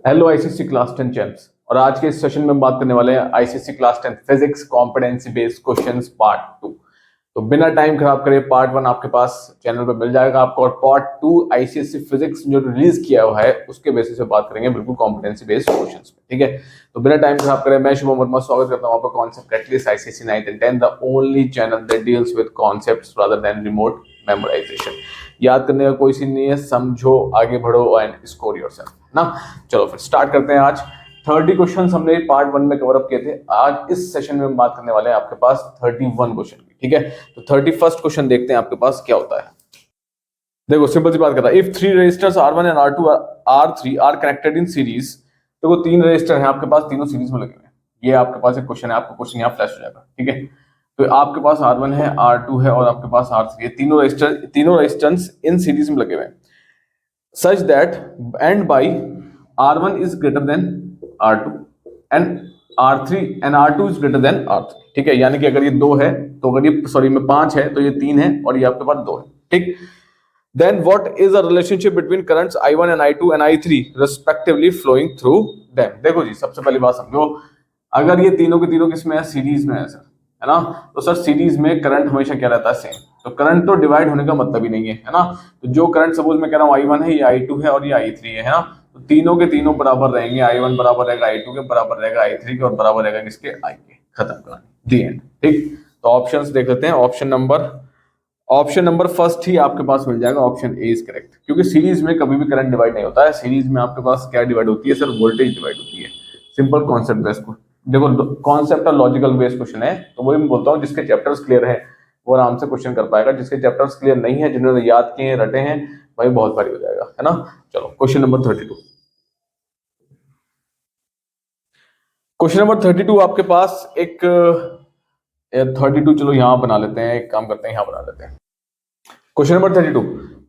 Hello ICSC class 10 champs. और आज के इस सेशन में हम बात करने वाले हैं ICSC class 10 physics competency based questions part 2। तो बिना टाइम खराब करे पार्ट 1 आपके पास चैनल पे मिल जाएगा आपको, और पार्ट 2 आईसीएससी फिजिक्स जो रिलीज किया हुआ है उसके बेसिस पे बात करेंगे बिल्कुल कॉम्पिटेंसी बेस्ड क्वेश्चंस पे। ठीक है, तो बिना टाइम खराब करे मैं शुभम वर्मा स्वागत करता हूं आपका concept catalyst ICSC 9th and 10th, the only channel that deals with concepts rather than remote memorisation. याद करने का कोई सीन नहीं है, समझो, आगे बढ़ो एंड स्कोर योरसेल्फ ना। चलो फिर स्टार्ट करते हैं। आज 30 क्वेश्चंस हमने पार्ट 1 में कवर अप किए थे। आज इस सेशन में हम बात करने वाले हैं आपके पास 31 क्वेश्चन की। ठीक है, तो 31st क्वेश्चन देखते हैं आपके पास क्या होता है। देखो सिंपल सी बात करता है, if 3 resistors R1 and R2 R3 are connected in series. तो वो 3 रेजिस्टर हैं आपके पास, तीनों सीरीज में लगे हुए हैं। ये आपके पास एक क्वेश्चन है, आपको क्वेश्चन यहाँ फ्लैश हो जाएगा। ठीक है, तो आपके पास R1 है, R2 है और आपके पास R3 है। तीनों रेजिस्टेंस इन सीरीज में लगे हुए हैं such that and by R1 is greater than R2 and R3 and R2 is greater than R3। ठीक है, यानी कि अगर ये 2 है तो अगर ये सॉरी में 5 है तो ये 3 है और ये आपके पास 2 है। ठीक, then what is the relationship between currents I1 and I2 and I3 respectively flowing through them। देखो जी, सबसे पहली बात समझो, अगर ये तीनों के तीनों किसमें है, सीरीज में है सर, है ना। तो सर सीरीज में करंट हमेशा क्या रहता है, सेम। तो करंट तो डिवाइड होने का मतलब ही नहीं है ना। तो जो करंट सपोज मैं कह रहा हूँ I1 है, ये I2 है और ये I3 है ना। तो तीनों के तीनों बराबर रहेंगे, I1 बराबर रहेगा I2 के, बराबर रहेगा I3 के और बराबर रहेगा किसके, I के। खत्म कहानी, दी एंड। ठीक, तो ऑप्शंस देख लेते हैं। ऑप्शन नंबर फर्स्ट ही आपके पास मिल जाएगा, ऑप्शन ए इज करेक्ट। क्योंकि सीरीज में कभी भी करंट डिवाइड नहीं होता है, सीरीज में आपके पास क्या डिवाइड होती है सर, वोल्टेज डिवाइड होती है। सिंपल कॉन्सेप्ट बेस्ड को देखो, कॉन्सेप्ट और लॉजिकल बेस्ड क्वेश्चन है। तो वही मैं बोलता हूँ, जिसके चैप्टर्स क्लियर है वो आराम से क्वेश्चन कर पाएगा, जिसके चैप्टर्स क्लियर नहीं है, जिन्होंने याद किए रटे हैं, वही बहुत भारी हो जाएगा, है ना। चलो क्वेश्चन नंबर 32। क्वेश्चन नंबर 32 आपके पास एक 32, चलो यहां बना लेते हैं, एक काम करते हैं, यहां बना लेते हैं। क्वेश्चन नंबर 32,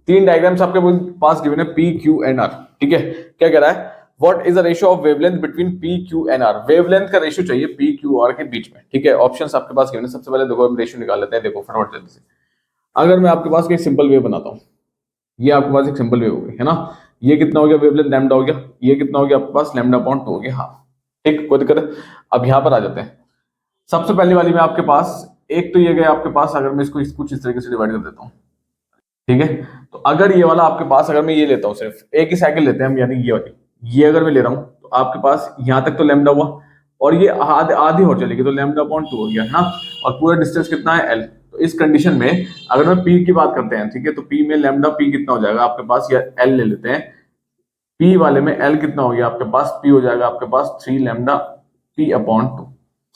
3 डायग्राम्स आपके पास गिवन है P, Q and R। ठीक है, क्या कह रहा है, what is the ratio of wavelength between P, Q and R। Wavelength का रेशियो चाहिए P, Q, R के बीच में। ठीक है, ऑप्शंस आपके पास गिवन है। सबसे पहले देखो हम रेशियो निकाल लेते हैं। देखो फटाफट जल्दी से, अगर मैं आपके पास एक सिंपल वेव बनाता हूँ, ये आपके पास एक सिंपल वेव हो गई, है ना। ये कितना हो गया, वेवलेंथ लैम्डा हो गया। ये कितना हो गया आपके पास, लैम्डा अपॉन 2 हो गया। हाँ ठीक, कोई दिक्कत है। अब यहाँ पर आ जाते हैं। सबसे पहली वाली में आपके पास एक तो ये गया आपके पास, अगर मैं इसको कुछ इस तरीके से डिवाइड कर देता हूँ। ठीक है, तो अगर ये वाला आपके पास, अगर मैं ये लेता हूँ, सिर्फ एक ही साइकिल लेते हैं हम, यानी ये वाली, ये अगर मैं ले रहा हूँ तो आपके पास यहाँ तक तो लैम्डा हुआ और ये आधी और चलेगी तो लैम्डा अपॉन 2 हो गया, है ना। और पूरा डिस्टेंस कितना है, L। तो इस कंडीशन में अगर मैं P की बात करते हैं, ठीक है, तो P में लैम्डा P कितना हो जाएगा आपके पास, या L ले लेते हैं। P वाले में L कितना हो गया आपके पास, P हो जाएगा आपके पास 3 lambda P upon 2,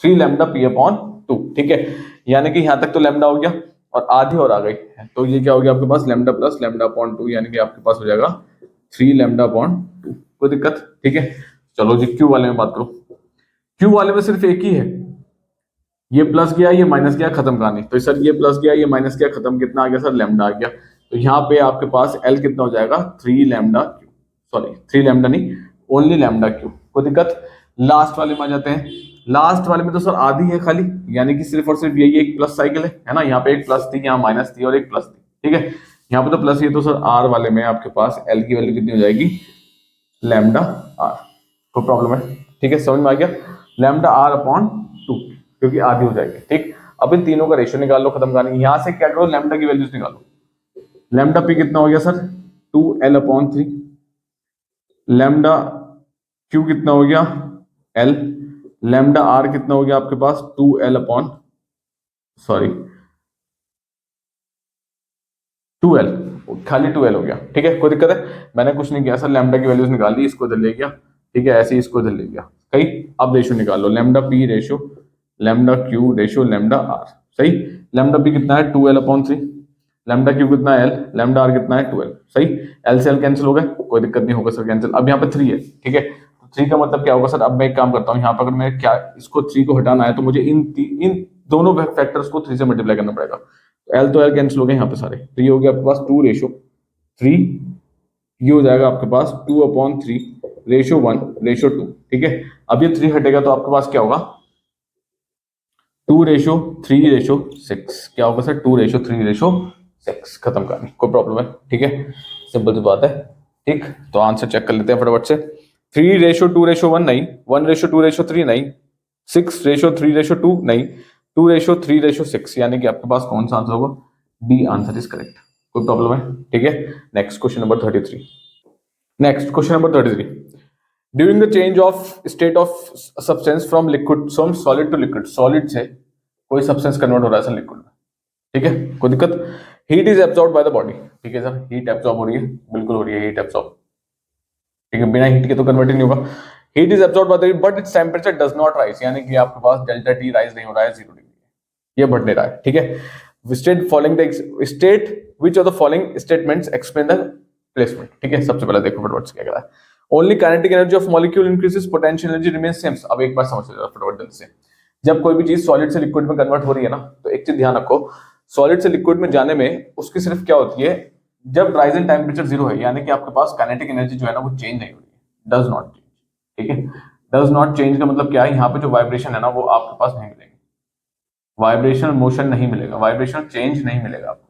3 lambda P upon 2। ठीक है, यानी कि यहाँ तक तो लैम्डा हो गया और आधी और आ गई है, तो ये क्या हो गया आपके पास, लैम्डा प्लस लैम्डा अपॉन 2, यानी कि आपके पास हो जाएगा 3 लैम्डा अपॉन 2। कोई दिक्कत, ठीक है। चलो जी Q वाले में बात करो। Q वाले में सिर्फ एक ही है, ये प्लस गया ये माइनस गया, खत्म कहानी। तो सर ये प्लस गया ये माइनस गया, खत्म। कितना आ गया सर, लैम्डा आ गया। तो यहाँ पे आपके पास L कितना हो जाएगा, 3 लैम्डा Q, सॉरी 3 लैम्डा नहीं, ओनली लैम्डा Q। कोई दिक्कत। लास्ट वाले में आ जाते हैं। लास्ट वाले में तो सर आधी है खाली, यानी कि सिर्फ और सिर्फ यही एक प्लस साइकिल है ना। यहाँ पे एक प्लस थी, यहाँ माइनस थी और एक प्लस थी। ठीक है, यहाँ पे तो प्लस ही है, तो सर R वाले में आपके पास L की वैल्यू कितनी हो जाएगी, लैम्डा R। कोई प्रॉब्लम है, ठीक है, समझ में आ गया। लैम्डा R अपॉन 2, क्योंकि आधी हो जाएगी। ठीक, अब इन तीनों का रेशियो निकाल लो, खत्म कहानी। यहां से क्या करो, लैम्डा की वैल्यूज निकालो। लैम्डा P कितना हो गया sir, 2L upon 3। Lambda Q कितना हो गया, L। लैम्डा R कितना हो गया आपके पास, 2L अपॉन, सॉरी 2L, खाली 2L हो गया। ठीक है, कोई दिक्कत है, मैंने कुछ नहीं किया सर, लैम्डा की वैल्यूज निकाल ली, इसको इधर ले गया। ठीक है, ऐसे ही इसको इधर ले गया कहीं। अब रेशियो निकाल लो, lambda P ratio lambda Q ratio lambda R। सही, लैम्डा P कितना है, 2L अपॉन 3। लैम्डा Q कितना है, L। लैम्डा R कितना है, 2L। सही, L से L कैंसिल हो गए, कोई दिक्कत नहीं होगा सर कैंसिल। अब यहाँ पे 3 है। ठीक है, तो 3 का मतलब क्या होगा सर, अब मैं एक काम करता हूँ, यहाँ पर अगर मैं क्या इसको 3 को हटाना है तो मुझे इन दोनों फैक्टर्स को 3 से मल्टीप्लाई करना पड़ेगा। तो L कैंसिल हो गए यहाँ पे सारे, तो ये हो गया आपके पास 2 रेशियो 3। ये हो जाएगा आपके पास 2 अपॉन 3 रेशियो 1 रेशियो 2। ठीक है, अब ये 3 हटेगा तो आपके पास क्या होगा, 2 रेशियो 3 रेशियो 6। क्या होगा सर, 2 रेशियो 3 रेशियो 6। खत्म करनी, कोई प्रॉब्लम है, ठीक है, सिंपल सी बात है। ठीक, तो आंसर चेक कर लेते हैं फटाफट से। 3:2:1 नहीं, 1:2:3 नहीं, 6:3:2 नहीं, 2:3:6, यानी कि आपके पास कौन सा आंसर होगा? D answer is correct. कोई प्रॉब्लम है? ठीक है, next question number 33। Next question number 33, during the change of state of substance from liquid from solid to liquid, solid से कोई सब्सटेंस कन्वर्ट हो रहा है सर लिक्विड में, ठीक है, कोई दिक्कत? Heat is absorb by the body, ठीक है सर, हीट एब्सॉर्ब हो रही है, बिल्कुल हो रही है हीट एब्सॉर्ब, ठीक है, बिना हीट के तो कन्वर्ट ही नहीं होगा। Heat is absorb by the but it's temperature does not rise, यानी कि आपके पास डेल्टा टी राइज नहीं हो रहा है 0 डिग्री, ये बढ़ नहीं रहा है, ठीक है। State following the state which of the following statements explain the placement, ठीक है। सबसे पहले देखो फटाफट से क्या कह रहा है, only kinetic energy of molecule increases, potential energy remains same. अब एक बार समझ लो फटाफट जल्दी से, जब कोई भी चीज सॉलिड से लिक्विड में कन्वर्ट हो रही है ना, तो एक चीज ध्यान रखो, सॉलिड से लिक्विड में जाने में उसकी सिर्फ क्या होती है, जब राइजिंग टेम्परेचर 0 है, यानी कि आपके पास काइनेटिक एनर्जी जो है ना वो चेंज नहीं हो रही है, डज नॉट चेंज, ठीक है। डज नॉट चेंज का मतलब क्या है, यहाँ पे जो वाइब्रेशन है ना वो आपके पास नहीं मिलेगी, वाइब्रेशनल मोशन नहीं मिलेगा, वाइब्रेशनल चेंज नहीं मिलेगा आपको,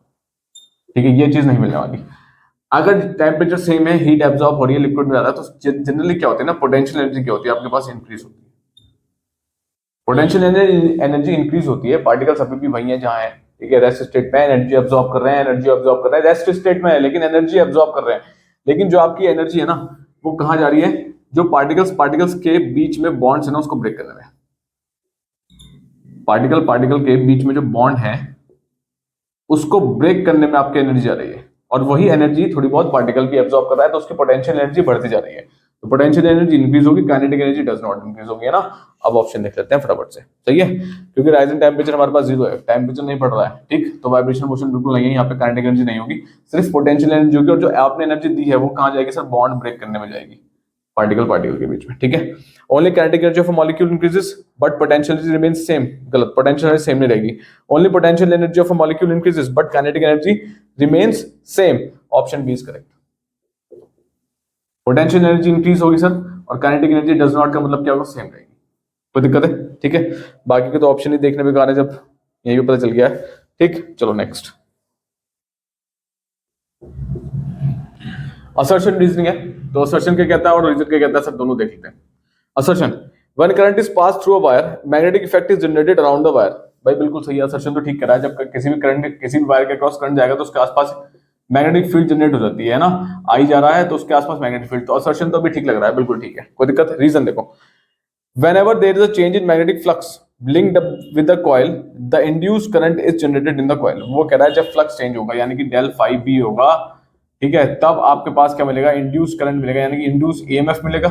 ठीक है, ये चीज नहीं मिलने वाली। अगर टेम्परेचर सेम है, हीट एब्जॉर्ब हो रही है लिक्विड में ज्यादा, तो जनरली क्या होती है ना, पोटेंशियल एनर्जी क्या होती है आपके पास, इंक्रीज होती है। पोटेंशियल एनर्जी इंक्रीज होती है, पार्टिकल्स अभी भी वही है जहां है, ठीक है, रेस्ट स्टेट में एनर्जी एब्जॉर्ब कर रहे हैं, एनर्जी एब्जॉर्ब कर रहे हैं, रेस्ट स्टेट में है लेकिन एनर्जी एब्जॉर्ब कर रहे हैं, लेकिन जो आपकी एनर्जी है ना वो कहां जा रही है, जो पार्टिकल्स के बीच में बॉन्ड्स है ना उसको ब्रेक करने में, पार्टिकल के बीच में जो बॉन्ड है उसको ब्रेक करने में आपकी एनर्जी जा रही है, और वही एनर्जी थोड़ी बहुत पार्टिकल भी एब्जॉर्ब कर रहा है, तो उसकी पोटेंशियल एनर्जी बढ़ती जा रही है, तो पोटेंशियल एनर्जी इंक्रीज होगी, kinetic energy does not increase होगी, है ना। अब ऑप्शन देख लेते हैं फटाफट से, सही है, क्योंकि राइजिंग टेम्परेचर हमारे पास 0 है, टेम्परेचर नहीं बढ़ रहा है, ठीक, तो वाइब्रेशन मोशन बिल्कुल नहीं है, यहाँ पे काइनेटिक एनर्जी नहीं होगी, सिर्फ पोटेंशियल एनर्जी होगी, और जो आपने एनर्जी दी है वो कहां जाएगी सर, बॉन्ड ब्रेक करने में जाएगी, पार्टिकल के बीच में, ठीक है। Only kinetic energy of a molecule increases but potential energy remains same, गलत, पोटेंशियल एनर्जी सेम नहीं रहेगी, only potential energy of a molecule increases but kinetic energy remains same, option B is correct. Potential energy increase होगी sir, और kinetic energy does not का मतलब क्या होगा, same रहेगी, कोई दिक्कत है, ठीक है। बाकी के तो ऑप्शन ही देखने बेकार है जब यही भी पता चल गया है, ठीक। चलो नेक्स्ट, असर्शन रीजनिंग है, तो असर्शन क्या कहता है और रीजन क्या कहता है सर, दोनों देख लेते हैं। Assertion, when current is pass through a wire magnetic effect is generated around the wire, भाई बिल्कुल सही है, असर्शन तो ठीक कर रहा है, जब किसी भी करंट किसी भी वायर के क्रॉस करंट जाएगा तो उसके आसपास मैग्नेटिक फील्ड जनरेट हो जाती है ना, आई जा रहा है तो उसके आसपास मैग्नेटिक फील्ड, तो असर्शन तो अभी ठीक लग रहा है, बिल्कुल ठीक है, कोई दिक्कत? रीजन देखो, whenever there is a change in magnetic flux linked up with the coil the induced current is generated in the coil, वो कह रहा है जब फ्लक्स चेंज होगा यानी कि डेल फाई बी होगा, ठीक है, तब आपके पास क्या मिलेगा, इंड्यूस करंट मिलेगा, यानी कि इंड्यूस ईएमएफ मिलेगा,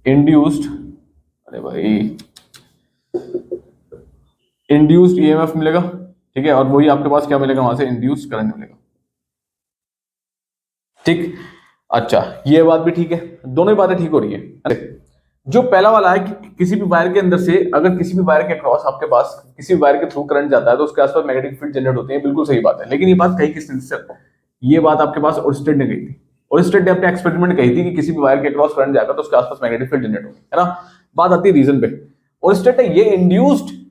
इंड्यूस्ड, अरे भाई, इंड्यूस्ड ईएमएफ मिलेगा, ठीक है, और वही आपके पास क्या मिलेगा वहां से, इंड्यूस करंट मिलेगा, ठीक। अच्छा, ये बात भी ठीक है, दोनों ही बातें ठीक हो रही है। जो पहला वाला है कि किसी भी वायर के अंदर से अगर किसी भी वायर के क्रॉस आपके पास किसी भी वायर के थ्रू करंट जाता है तो उसके आसपास मैग्नेटिक फील्ड जनरेट होती है, बिल्कुल सही बात है, लेकिन ये बात कही किसने सर, ये बात आपके पास ओरिस्टेड ने कही थी, ओरिस्टेड ने अपने एक्सपेरिमेंट कही थी कि किसी भी वायर के क्रॉस करंट जाएगा तो उसके आसपास मैग्नेटिक फील्ड जनरेट होगी, है ना। बात आती है रीजन पे, ओरिस्टेड ने ये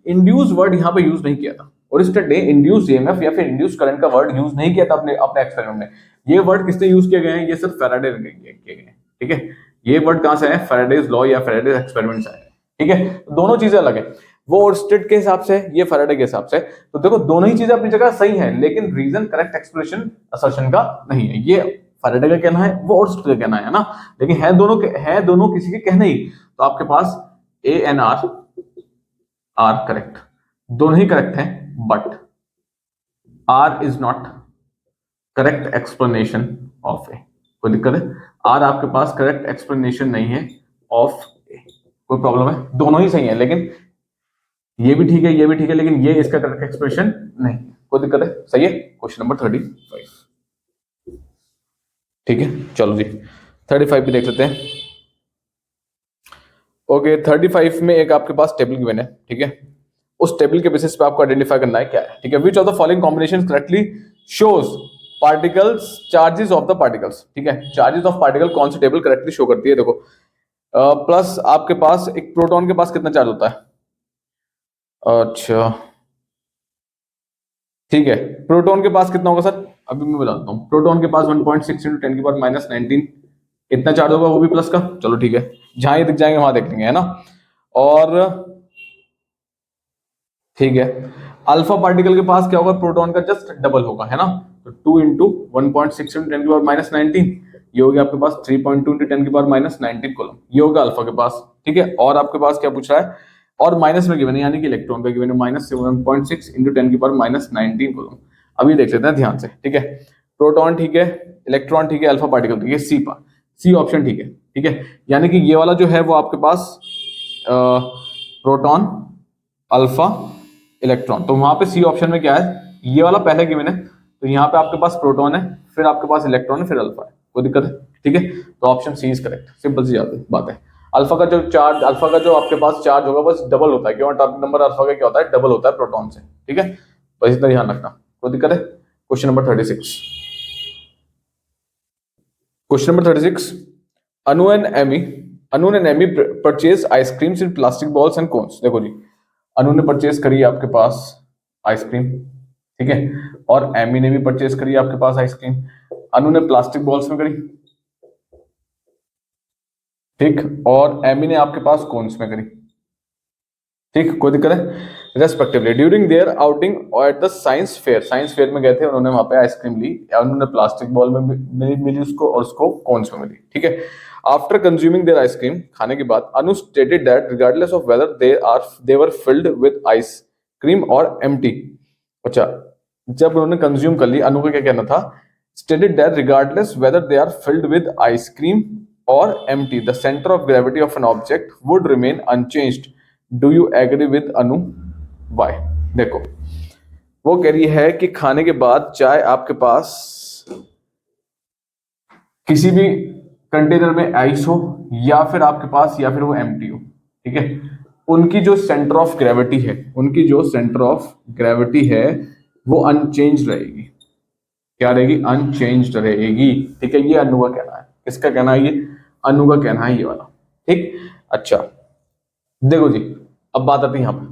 इंड्यूस्ड वर्ड यहाँ पे यूज नहीं किया था, ओरिस्टेड ने इंड्यूस्ड ईएमएफ या फिर इंड्यूस्ड करंट का वर्ड यूज नहीं किया था अपने अपने एक्सपेरिमेंट में, ये वर्ड किसने यूज किए गए हैं, ये सिर्फ फैराडे ने किए गए हैं, ठीक है, ये वर्ड कहां से है, फैराडेज लॉ या फैराडेज एक्सपेरिमेंट से है, ठीक है, दोनों चीजें अलग है, वो ओर्स्टेड के हिसाब से, ये फैराडे के हिसाब से, तो देखो दोनों ही चीजें अपनी जगह सही है, लेकिन रीजन करेक्ट एक्सप्रेशन असर्शन का नहीं है, ये फैराडे का कहना है, वो ओर्स्टेड का कहना है ना, लेकिन है दोनों किसी के कहने ही, तो आपके पास ए एन आर करेक्ट, दोनों ही करेक्ट है, but R is not correct explanation of A, कोई दिक्कत है, आर आपके पास करेक्ट एक्सप्लेनेशन नहीं है ऑफ ए, कोई प्रॉब्लम है, दोनों ही सही है, लेकिन ये भी ठीक है, ये भी ठीक है, लेकिन ये इसका करेक्ट एक्सप्रेशन नहीं, कोई दिक्कत है, सही है। क्वेश्चन नंबर 35, ठीक है, चलो जी 35 भी देख लेते हैं। ओके, 35 में एक आपके पास टेबल गिवन है, ठीक है, उस टेबल के बेसिस पे आपको आइडेंटिफाई करना है क्या है, ठीक है, which of the following combination correctly shows particles charges of the particles, ठीक है, चार्जेस ऑफ पार्टिकल कौन सी टेबल करेक्टली शो करती है, देखो प्लस आपके पास एक प्रोटॉन के पास कितना चार्ज होता है, अच्छा ठीक है, प्रोटॉन के पास कितना होगा सर, अभी मैं बताता हूँ, प्रोटॉन के पास 1.6 × 10⁻⁹ इतना चार्ज होगा वो भी प्लस का, चलो ठीक है, जहां ये दिख जाएंगे वहां देख लेंगे, है ना। और ठीक है, अल्फा पार्टिकल के पास क्या होगा, प्रोटॉन का जस्ट डबल होगा, है ना। तो 2 इंटू 1.6 इंटू 10 की पावर माइनस 19, ये हो गया आपके पास 3.2 इंटू 10 की पावर माइनस 19 कूलम, ये होगा अल्फा के पास, ठीक है। और आपके पास क्या पूछ रहा है, और माइनस में गिवन है, यानी कि इलेक्ट्रॉन का गिवन है माइनस 1.6 इंटू 10 की पावर माइनस 19 कूलम। अभी देख लेते हैं ध्यान से, ठीक है। प्रोटॉन ठीक है, इलेक्ट्रॉन ठीक है, अल्फा पार्टिकल ठीक है, सी ऑप्शन ठीक है, ठीक है। यानी कि ये वाला जो है वो आपके पास प्रोटॉन, अल्फा, इलेक्ट्रॉन, तो वहां पे सी ऑप्शन में क्या है, ये वाला पहले गिवन है, तो यहाँ पे आपके पास प्रोटॉन है, फिर आपके पास इलेक्ट्रॉन है, फिर अल्फा है, कोई दिक्कत है, ठीक है। तो option C is correct, simple सी बात है। अल्फा का जो चार्ज, अल्फा का जो आपके पास चार्ज होगा बस डबल होता है, क्यों, एटॉमिक नंबर अल्फा का क्या होता है, डबल होता है प्रोटॉन से, ठीक है। बस इतना ध्यान रखना, कोई दिक्कत है। Question number 36, question number 36, Anu and Amy purchase ice creams in plastic balls and cones. देखो जी, अनु ने परचेज करी आपके पास आइसक्रीम, ठीक है, और एमी ने भी परचेज करी आपके पास आइसक्रीम। अनु ने प्लास्टिक बॉल्स में करी, ठीक, और एमी ने आपके पास कोन्स में करी, ठीक, कोई दिक्कत है। Respectively during their outing at the science fair में गए थे, उन्होंने वहां पे आइसक्रीम ली, उन्होंने प्लास्टिक बॉल में मिली उसको, और उसको कोन्स में मिली, ठीक है। आफ्टर कंज्यूमिंग देयर आइसक्रीम, खाने के बाद, Anu stated that regardless of whether they were filled with ice cream और एम्प्टी। अच्छा, जब उन्होंने कंज्यूम कर ली, अनु का क्या कहना था, stated that regardless whether they are filled with ice cream और empty, the centre of gravity of an object would remain unchanged. Do you agree with Anu, why. देखो, वो कह रही है कि खाने के बाद चाहे आपके पास किसी भी कंटेनर में आइस हो, या फिर आपके पास, या फिर वो एम्प्टी हो, ठीक है, उनकी जो सेंटर ऑफ ग्रेविटी है, उनकी जो सेंटर ऑफ ग्रेविटी है वो अनचेंज रहेगी। क्या रहेगी, अनचेंज रहेगी, ठीक है। ये अनु का कहना है, किसका कहना है, ये अनु का कहना है, ये वाला, ठीक। अच्छा, देखो जी, अब बात आती है यहाँ पे,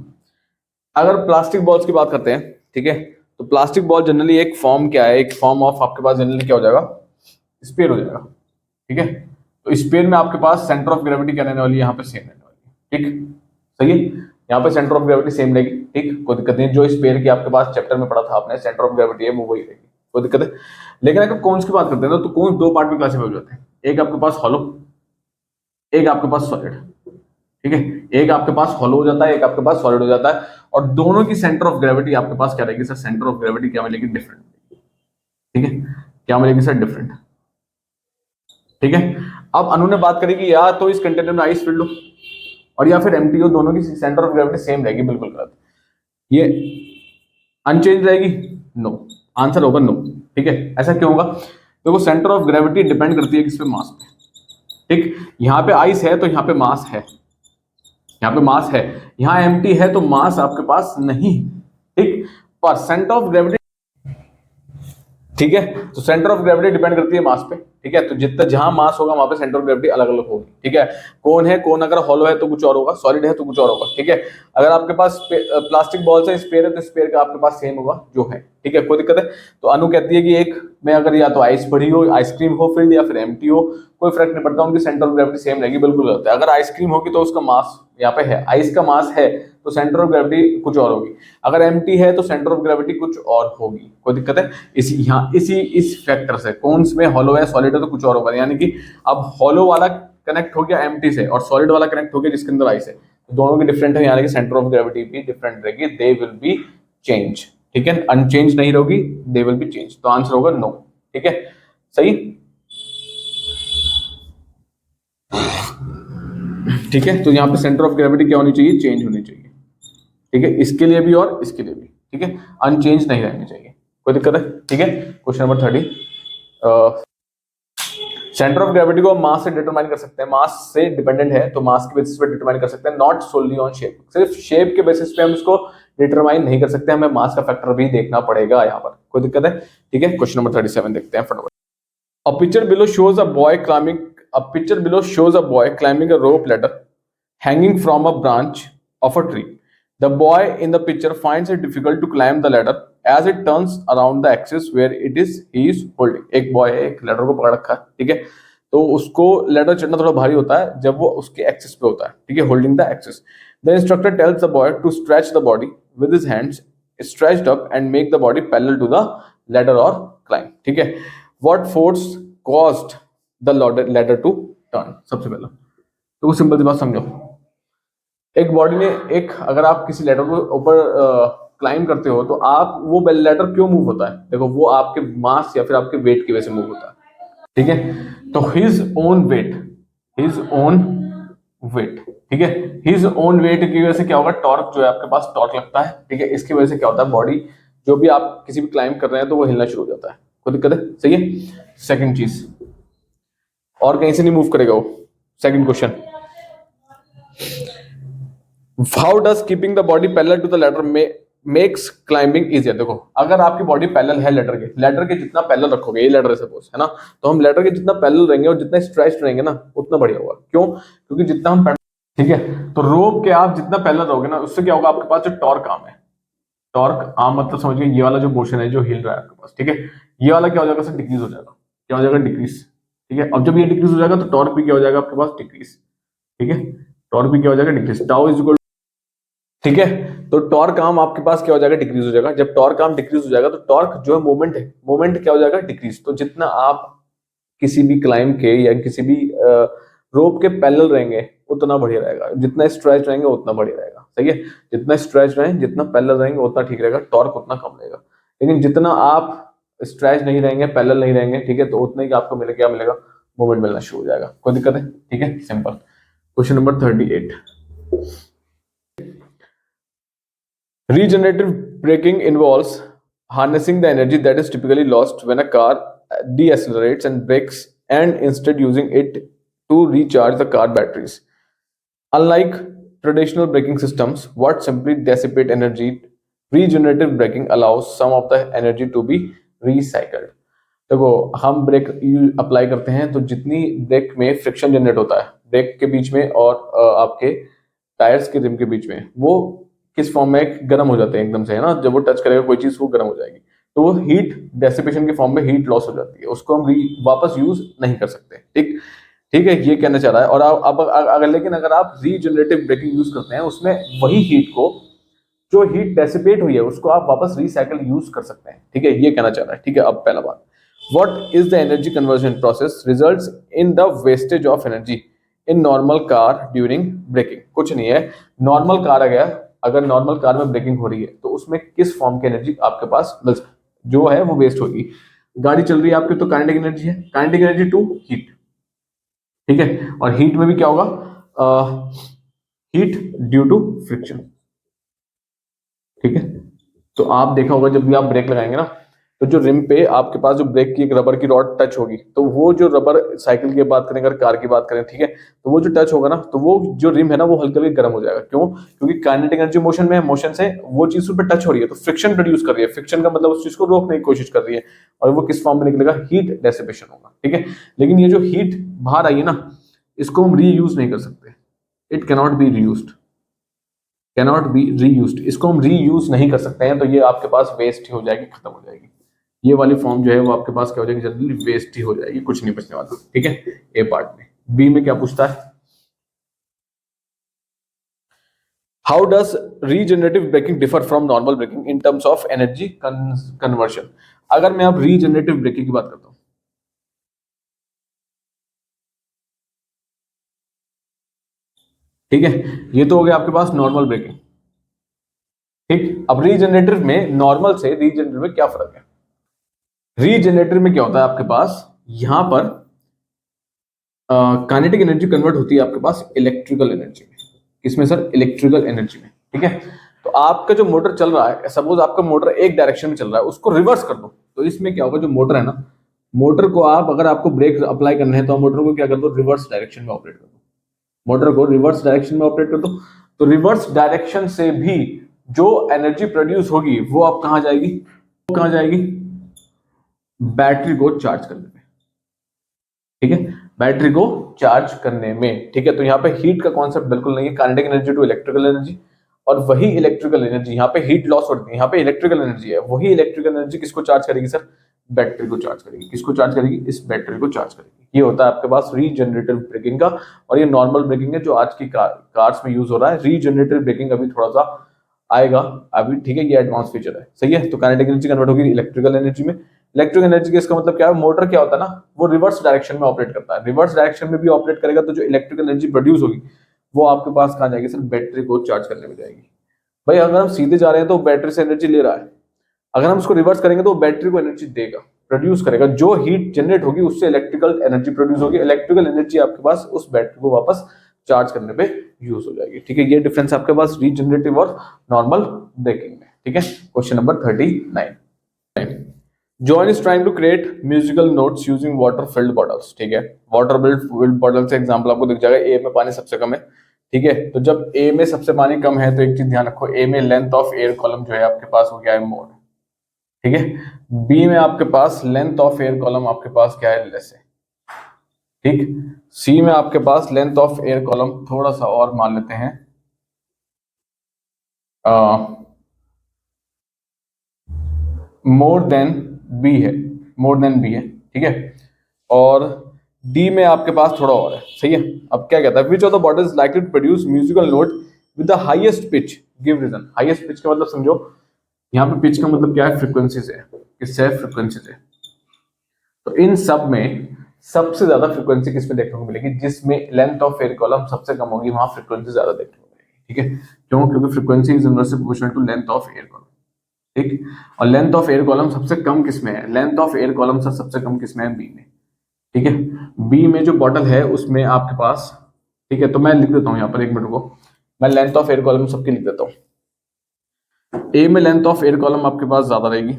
अगर प्लास्टिक बॉल्स की बात करते हैं, ठीक है, तो प्लास्टिक बॉल जनरली एक फॉर्म क्या है, एक फॉर्म ऑफ आपके पास जनरली क्या हो जाएगा, स्फीयर हो जाएगा, ठीक है। तो स्फीयर में आपके पास सेंटर ऑफ ग्रेविटी क्या रहने वाली है, यहाँ पे सेम रहने वाली है, ठीक, सही है। यहाँ पे सेंटर ऑफ ग्रेविटी सेम रहेगी, ठीक, कोई दिक्कत नहीं। जो स्फीयर की आपके पास चैप्टर में पढ़ा था आपने, सेंटर ऑफ ग्रेविटी है वो वही रहेगी, कोई दिक्कत है। लेकिन अगर कोन्स की बात करते हैं तो कोन्स दो पार्ट में क्लासिफाई हो जाते हैं, एक आपके पास हॉलो, एक आपके पास सॉलिड, ठीक है। एक आपके पास हॉलो हो जाता है, एक आपके पास सॉलिड हो जाता है, और दोनों की सेंटर ऑफ ग्रेविटी आपके पास क्या रहेगी सर, सेंटर ऑफ ग्रेविटी क्या मिलेगी, डिफरेंट, ठीक है, क्या मिलेगी सर, डिफरेंट, ठीक है। अब अनु ने बात करी कि या तो इस कंटेनर में आइस फिल्ड हो और या फिर एम्प्टी हो, दोनों की सेंटर ऑफ ग्रेविटी सेम रहेगी, बिल्कुल गलत, ये अनचेंज रहेगी, नो, आंसर होगा नो, ठीक है। ऐसा क्यों होगा, देखो सेंटर ऑफ ग्रेविटी डिपेंड करती है किस पे, मास पे, ठीक। यहाँ पे आइस है तो यहाँ पे मास है, यहाँ पे मास है, यहाँ एम्प्टी है तो मास आपके पास नहीं, ठीक, पर सेंटर ऑफ ग्रेविटी, ठीक है। तो सेंटर ऑफ ग्रेविटी डिपेंड करती है मास पे, ठीक है। तो जितना जहां मास होगा वहां पे सेंटर ऑफ ग्रेविटी अलग अलग होगी, ठीक है। कौन है, कौन अगर हॉलो है तो कुछ और होगा, सॉलिड है तो कुछ और होगा, ठीक है। अगर आपके पास प्लास्टिक बॉल से स्पेयर है तो स्पेयर का आपके पास सेम होगा जो है, ठीक है, कोई दिक्कत है। तो अनु कहती है कि एक में अगर या तो आइस पड़ी हो, आइसक्रीम हो फील्ड, या फिर एम्प्टी हो, कोई फर्क नहीं पड़ता, उनकी सेंटर ऑफ ग्रेविटी सेम रहेगी, बिल्कुल गलत है। अगर आइसक्रीम होगी तो उसका मास यहाँ पे है, आइस का मास है तो सेंटर ऑफ ग्रेविटी कुछ और होगी, अगर एम्प्टी है तो सेंटर ऑफ ग्रेविटी कुछ और होगी, कोई दिक्कत है। इस फैक्टर से कौन में हॉलो है, सॉलिड है तो कुछ और होगा, यानी कि अब हॉलो वाला कनेक्ट हो गया एम्प्टी से और सॉलिड वाला कनेक्ट हो गया जिसके अंदर आइस है, तो दोनों की डिफरेंट है, यानी कि सेंटर ऑफ ग्रेविटी भी डिफरेंट रहेगी, दे विल बी चेंज, ठीक है, अनचेंज नहीं होगी, दे विल बी चेंज, तो आंसर होगा नो, ठीक है, सही, ठीक है। तो यहाँ पे सेंटर ऑफ ग्रेविटी क्या होनी चाहिए, चेंज होनी चाहिए, ठीक है, इसके लिए भी और इसके लिए भी, ठीक है, अनचेंज नहीं रहनी चाहिए, कोई दिक्कत है, ठीक है। Question number 30, centre of gravity को मास से डिटरमाइन कर सकते हैं, मास से डिपेंडेंट है तो मास के बेसिस पे डिटरमाइन कर सकते हैं, नॉट सोनली ऑन शेप, सिर्फ शेप के बेसिस पे हम इसको डिटरमाइन नहीं कर सकते, हमें मास का फैक्टर भी देखना पड़ेगा यहाँ पर, कोई दिक्कत है, ठीक है। क्वेश्चन नंबर 37 देखते हैं फटाफट। A picture below shows a boy climbing a rope ladder hanging from a branch of a tree. The boy in the picture finds it difficult to climb the ladder as it turns around the axis where he is holding. एक boy है, एक ladder को पकड़ रखा है, ठीक है। तो उसको लैडर चढ़ना थोड़ा भारी होता है जब वो उसके एक्सिस पे होता है, ठीक है, holding the axis. The instructor tells the boy to stretch the body with his hands stretched up and make the body parallel to the ladder और क्लाइंब, ठीक है। What force caused the ladder to turn? सबसे पहला तो वो simple सी बात समझो, एक बॉडी ने अगर आप किसी लैडर को ऊपर क्लाइंब करते हो तो आप वो लैडर क्यों मूव होता है? देखो वो आपके मास या फिर आपके वेट की वजह से मूव होता है, ठीक है। तो हिज ओन वेट, ठीक है, हिज ओन वेट की वजह से क्या होगा, टॉर्क जो है आपके पास टॉर्क लगता है, ठीक है। इसकी वजह से क्या होता है, बॉडी जो भी आप किसी भी क्लाइंब कर रहे हैं तो वो हिलना शुरू हो जाता है, कोई दिक्कत है? सही है। सेकंड चीज, और कहीं से नहीं मूव करेगा वो। Second question, how does keeping the body parallel to the ladder makes climbing easier? देखो अगर आपकी बॉडी पैरेलल है लैडर के जितना पैरेलल रखोगे, ये लैडर सपोज है ना, तो हम लैडर के जितना पैरेलल रहेंगे और जितना स्ट्रेच रहेंगे ना उतना बढ़िया होगा। क्यों? क्योंकि जितना हम, ठीक है, तो रोप के आप जितना पैरेलल रहोगे ना उससे क्या होगा, आपके पास जो टॉर्क आर्म है, टॉर्क आर्म मतलब समझिए ये वाला जो मोशन है जो हिल रहा है आपके पास, ठीक है, ये वाला क्या हो जाएगा सर, डिक्रीज हो जाएगा। क्या हो जाएगा? डिक्रीज, ठीक है। अब जब ये डिक्रीज हो जाएगा तो टॉर्क भी क्या हो जाएगा आपके पास, डिक्रीज, ठीक है, टॉर्क भी क्या हो जाएगा, डिक्रीज। टाउ इज इक्वल, ठीक है, तो टॉर्क आर्म आपके पास क्या हो जाएगा, डिक्रीज हो जाएगा। जब टॉर्क आर्म डिक्रीज हो जाएगा तो टॉर्क जो है मोमेंट है, मोमेंट क्या हो जाएगा, डिक्रीज। तो जितना आप किसी भी क्लाइंब के या किसी भी रोप के पैरेलल रहेंगे उतना बढ़िया रहेगा, जितना स्ट्रेच रहेंगे उतना बढ़िया रहेगा, सही है। जितना स्ट्रेच रहेंगे, जितना पैरेलल रहेंगे उतना ठीक रहेगा, टॉर्क उतना कम रहेगा। लेकिन जितना आप स्ट्रेच नहीं रहेंगे, पैरेलल नहीं रहेंगे, ठीक है, तो उतना ही आपको मिलेगा, क्या मिलेगा, मूवमेंट मिलना शुरू हो जाएगा। कोई दिक्कत है? ठीक है, simple. Question number 38, regenerative braking involves harnessing the energy that is typically lost when a car deaccelerates and brakes, and instead using it to recharge the car batteries. Unlike traditional braking systems, what simply dissipate energy, regenerative braking allows some of the energy to be recycled. देखो हम break apply करते हैं तो जितनी break में friction generate होता है break के बीच में और आपके टायर्स के रिम के बीच में, वो किस फॉर्म में गर्म हो जाते हैं एकदम से, है ना। जब वो टच करेगा कोई चीज वो गर्म हो जाएगी, तो वो हीट डेसिपेशन के फॉर्म में हीट लॉस हो जाती है, उसको हम वापस यूज नहीं कर सकते। ठीक, ठीक है, ये कहना चाह रहा है। और अब अगर लेकिन अगर आप रीजनरेटिव ब्रेकिंग यूज करते हैं उसमें वही हीट को, जो हीट डेसिपेट हुई है उसको आप वापस रिसाइकल यूज कर सकते हैं। ठीक है, ये कहना चाह रहा है। ठीक है, अब पहला बात, what is the energy conversion process results in the wastage of energy in normal car during braking? कुछ नहीं है, नॉर्मल कार अगर नॉर्मल कार में ब्रेकिंग हो रही है तो उसमें किस फॉर्म की एनर्जी आपके पास जो है वो वेस्ट होगी। गाड़ी चल रही है आपकी तो काइनेटिक एनर्जी है, काइनेटिक एनर्जी टू हीट, ठीक है, और हीट में भी क्या होगा, हीट ड्यू टू फ्रिक्शन। ठीक है, तो आप देखा होगा जब भी आप ब्रेक लगाएंगे ना तो जो रिम पे आपके पास जो ब्रेक की एक रबर की रॉड टच होगी, तो वो जो रबर, साइकिल की बात करें अगर कार की बात करें, ठीक है, तो वो जो टच होगा ना तो वो जो रिम है ना वो हल्का हल्का गर्म हो जाएगा। क्यों? क्योंकि काइनेटिक एनर्जी मोशन में है, मोशन से वो चीज उस पर टच हो रही है तो फ्रिक्शन प्रोड्यूस कर रही है। फ्रिक्शन का मतलब उस चीज को रोकने की कोशिश कर रही है, और वो किस फॉर्म में निकलेगा, हीट डेसिपेशन होगा। ठीक है, लेकिन ये जो हीट बाहर आई है ना इसको हम रीयूज नहीं कर सकते, it cannot be reused, cannot be reused, इसको हम रीयूज नहीं कर सकते हैं, तो ये आपके पास वेस्ट ही हो जाएगी, खत्म हो जाएगी। ये वाली फॉर्म जो है वो आपके पास क्या हो जाएगी, जनरली वेस्ट ही हो जाएगी, कुछ नहीं बचने वाला। ठीक है, ए पार्ट में। बी में क्या पूछता है, how does regenerative braking differ from normal braking in terms of energy conversion? अगर मैं अब रीजनरेटिव ब्रेकिंग की बात करता हूं, ठीक है, ये तो हो गया आपके पास नॉर्मल ब्रेकिंग। ठीक, अब रीजनरेटिव में नॉर्मल से रीजनरेटिव में क्या फर्क है? रीजनरेटर में क्या होता है आपके पास, यहां पर काइनेटिक एनर्जी कन्वर्ट होती है आपके पास इलेक्ट्रिकल एनर्जी में। किसमें सर? इलेक्ट्रिकल एनर्जी में। ठीक है, तो आपका जो मोटर चल रहा है, सपोज आपका मोटर एक डायरेक्शन में चल रहा है, उसको रिवर्स कर दो तो इसमें क्या होगा, जो मोटर है ना, मोटर को आप अगर आपको ब्रेक अप्लाई करना है तो मोटर को क्या कर दो, रिवर्स डायरेक्शन में ऑपरेट कर दो, मोटर को रिवर्स डायरेक्शन में ऑपरेट कर दो। तो रिवर्स डायरेक्शन से भी जो एनर्जी प्रोड्यूस होगी वो अब कहां जाएगी, कहां जाएगी, बैटरी को चार्ज करने में। ठीक है, बैटरी को चार्ज करने में। ठीक है, तो यहाँ पे हीट का कॉन्सेप्ट बिल्कुल नहीं है, kinetic energy to electrical energy, और वही इलेक्ट्रिकल एनर्जी, यहाँ पे हीट लॉस होती है, यहाँ पे इलेक्ट्रिकल एनर्जी है, वही इलेक्ट्रिकल एनर्जी किसको चार्ज करेगी सर, बैटरी को चार्ज करेगी। किसको चार्ज करेगी? इस बैटरी को चार्ज करेगी। ये होता है आपके पास रीजनरेटिव ब्रेकिंग का, और ये नॉर्मल ब्रेकिंग है जो आज की कार्स में यूज हो रहा है। रीजनरेटिव ब्रेकिंग अभी थोड़ा सा आएगा अभी, ठीक है, ये एडवांस फीचर है, सही है। तो काइनेटिक एनर्जी कन्वर्ट होगी इलेक्ट्रिकल एनर्जी में। इलेक्ट्रिकल एनर्जी का इसका मतलब क्या है, मोटर क्या होता है ना, वो रिवर्स डायरेक्शन में ऑपरेट करता है, रिवर्स डायरेक्शन में भी ऑपरेट करेगा तो जो इलेक्ट्रिकल एनर्जी प्रोड्यूस होगी वो आपके पास कहाँ जाएगी, सिर्फ बैटरी को चार्ज करने में जाएगी। भाई अगर हम सीधे जा रहे हैं तो बैटरी से एनर्जी ले रहा है, अगर हम उसको रिवर्स करेंगे तो बैटरी को एनर्जी देगा, प्रोड्यूस करेगा, जो हीट जनरेट होगी उससे इलेक्ट्रिकल एनर्जी प्रोड्यूस होगी, इलेक्ट्रिकल एनर्जी आपके पास उस बैटरी को वापस चार्ज करने पे यूज हो जाएगी, ठीक है। ये डिफरेंस आपके पास रीजनरेटिव और नॉर्मल ब्रेकिंग में, ठीक है। Question number 39, John is trying to create musical notes using water filled bottles, ठीक है। वाटर फिल्ड बॉटल से एग्जांपल आपको दिख जाएगा, ए में पानी सबसे कम है, ठीक है। तो जब ए में सबसे पानी कम है तो एक चीज ध्यान रखो, ए में लेंथ ऑफ एयर कॉलम जो है आपके पास वो क्या है, मोर, ठीक है। बी में आपके पास लेंथ ऑफ एयर कॉलम आपके पास क्या है, लेस है, ठीक। सी में आपके पास लेंथ ऑफ एयर कॉलम थोड़ा सा और मान लेते हैं मोर देन बी है, मोर देन बी है, ठीक है। और डी में आपके पास थोड़ा और है, सही है। अब क्या कहता है, which of the bottle is likely to produce musical note with the highest pitch, give reason. Highest pitch का मतलब समझो, यहाँ पे पिच का मतलब क्या है, फ्रीक्वेंसी से, किससे, फ्रीक्वेंसी से। तो इन सब में सबसे ज्यादा फ्रीक्वेंसी किसमें देखने को मिलेगी, जिसमें लेंथ ऑफ एयर कॉलम सबसे कम होगी, वहां फ्रीक्वेंसी ज्यादा देखने को मिलेगी, ठीक है। क्यों, क्योंकि frequency is inversely proportional to length of air column, ठीक। और लेंथ ऑफ एयर कॉलम सबसे कम किसमें है, लेंथ ऑफ एयर कॉलम सबसे कम किसमें है, बी में, ठीक है। बी में जो बॉटल है उसमें आपके पास, ठीक है, तो मैं लिख देता हूँ यहाँ पर, एक मिनट को, मैं लेंथ ऑफ एयर कॉलम सबकी लिख देता हूँ। ए में लेंथ ऑफ एयर कॉलम आपके पास ज्यादा रहेगी,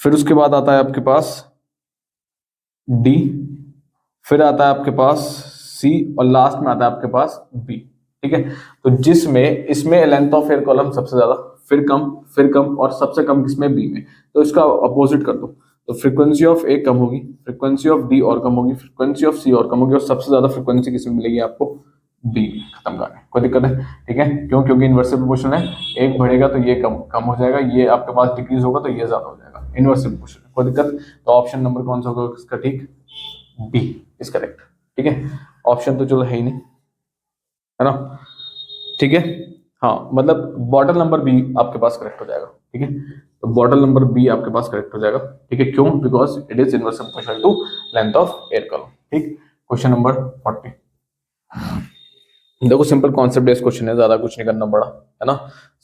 फिर उसके बाद आता है आपके पास डी, फिर आता है आपके पास सी, और लास्ट में आता है आपके पास बी, ठीक है। तो जिसमें इसमें लेंथ ऑफ एयर कॉलम सबसे ज्यादा, फिर कम और सबसे कम किसमें, बी में। तो इसका अपोजिट कर दो, तो फ्रीक्वेंसी ऑफ ए कम होगी, फ्रीक्वेंसी ऑफ डी और कम होगी, फ्रीक्वेंसी ऑफ सी और कम होगी, और सबसे ज्यादा फ्रीक्वेंसी किसमें मिलेगी आपको, बी। खत्म करना, कोई दिक्कत है, ठीक है। क्यों, क्योंकि इनवर्सली प्रोपोर्शनल है, एक बढ़ेगा तो ये कम हो जाएगा, ये आपके पास डिक्रीज होगा तो ये ज्यादा हो जाएगा, इनवर्सली प्रोपोर्शनल, कोई दिक्कत। तो ऑप्शन नंबर कौन सा होगा इसका, ठीक, बी इज करेक्ट, ठीक है। ऑप्शन तो चलो है ही नहीं, है ना, ठीक है। हाँ, मतलब बॉटल नंबर बी आपके पास करेक्ट हो जाएगा, ठीक है। तो बॉटल नंबर बी आपके पास करेक्ट हो जाएगा, ठीक है। क्यों, because it is inversely proportional to length of air column, ठीक। क्वेश्चन नंबर 40, देखो सिंपल कॉन्सेप्ट बेस्ड क्वेश्चन है, ज्यादा कुछ नहीं करना पड़ा, है ना,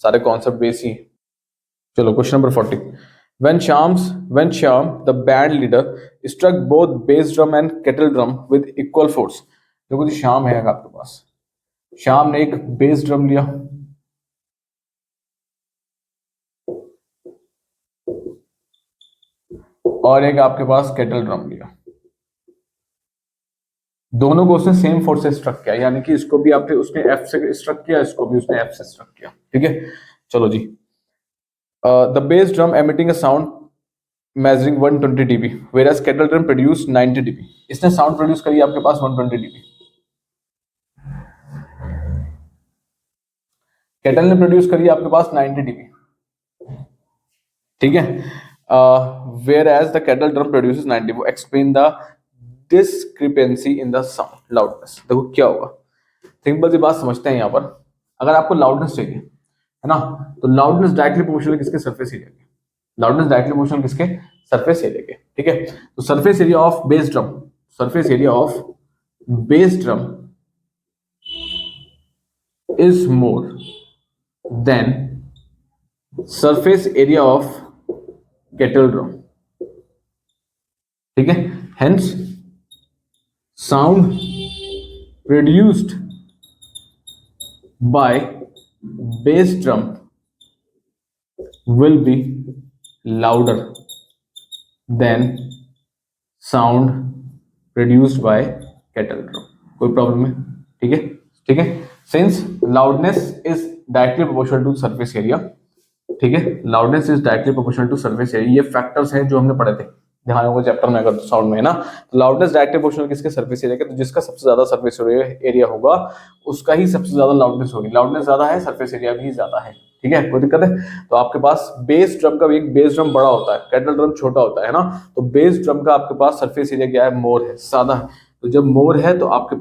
सारे कॉन्सेप्ट बेस ही। चलो question number 40, when Shyam the band leader struck both bass drum and kettle drum with equal force। देखो जी, श्याम है आपके पास, श्याम ने एक बेस ड्रम लिया और एक आपके पास केटल ड्रम लिया, दोनों को उसने सेम फोर्स से स्ट्रक किया, यानी कि इसको भी आपने उसने एफ से स्ट्रक किया, इसको भी उसने एफ से स्ट्रक किया, ठीक है। चलो जी, the base drum emitting a sound measuring 120 dB whereas kettle drum produce 90 dB। इसने साउंड प्रोड्यूस करी आपके पास 120 dB, केटल ने प्रोड्यूस करी आपके पास 90 dB, ठीक है। whereas the kettle drum produces 90 dB। explain the discrepancy in the sound loudness। देखो क्या होगा, सिंपल सी बात समझते हैं यहाँ पर। अगर आपको लाउडनेस चाहिए, है ना, तो लाउडनेस डायरेक्टली प्रोपोर्शनल किसके, सरफेस एरिया के। लाउडनेस डायरेक्टली प्रोपोर्शनल किसके, सरफेस एरिया के, ठीक है। तो surface area of base drum, surface area of base drum is more than surface area of kettle drum, ठीक है। Hence sound produced by base drum will be louder than sound produced by kettle drum। कोई problem है, ठीक है, ठीक है। Since loudness is directly proportional to surface area, ठीक है, loudness is directly proportional to surface area, ये factors हैं जो हमने पढ़े थे, ध्यान होगा चैप्टर में अगर साउंड में, है ना। तो लाउडनेस डायरेक्टली प्रोपोर्शनल किसके, सरफेस एरिया के। तो जिसका सबसे ज्यादा सरफेस एरिया होगा उसका ही सबसे ज्यादा लाउडनेस होगी, लाउडनेस ज्यादा है, सरफेस एरिया भी ज्यादा है, ठीक है, कोई दिक्कत है। तो आपके पास बेस ड्रम का एक बेस ड्रम बड़ा होता है, कैटल ड्रम छोटा होता है ना। तो बेस ड्रम का आपके पास सरफेस एरिया क्या है, मोर है, सादा है। तो जब मोर है तो आपके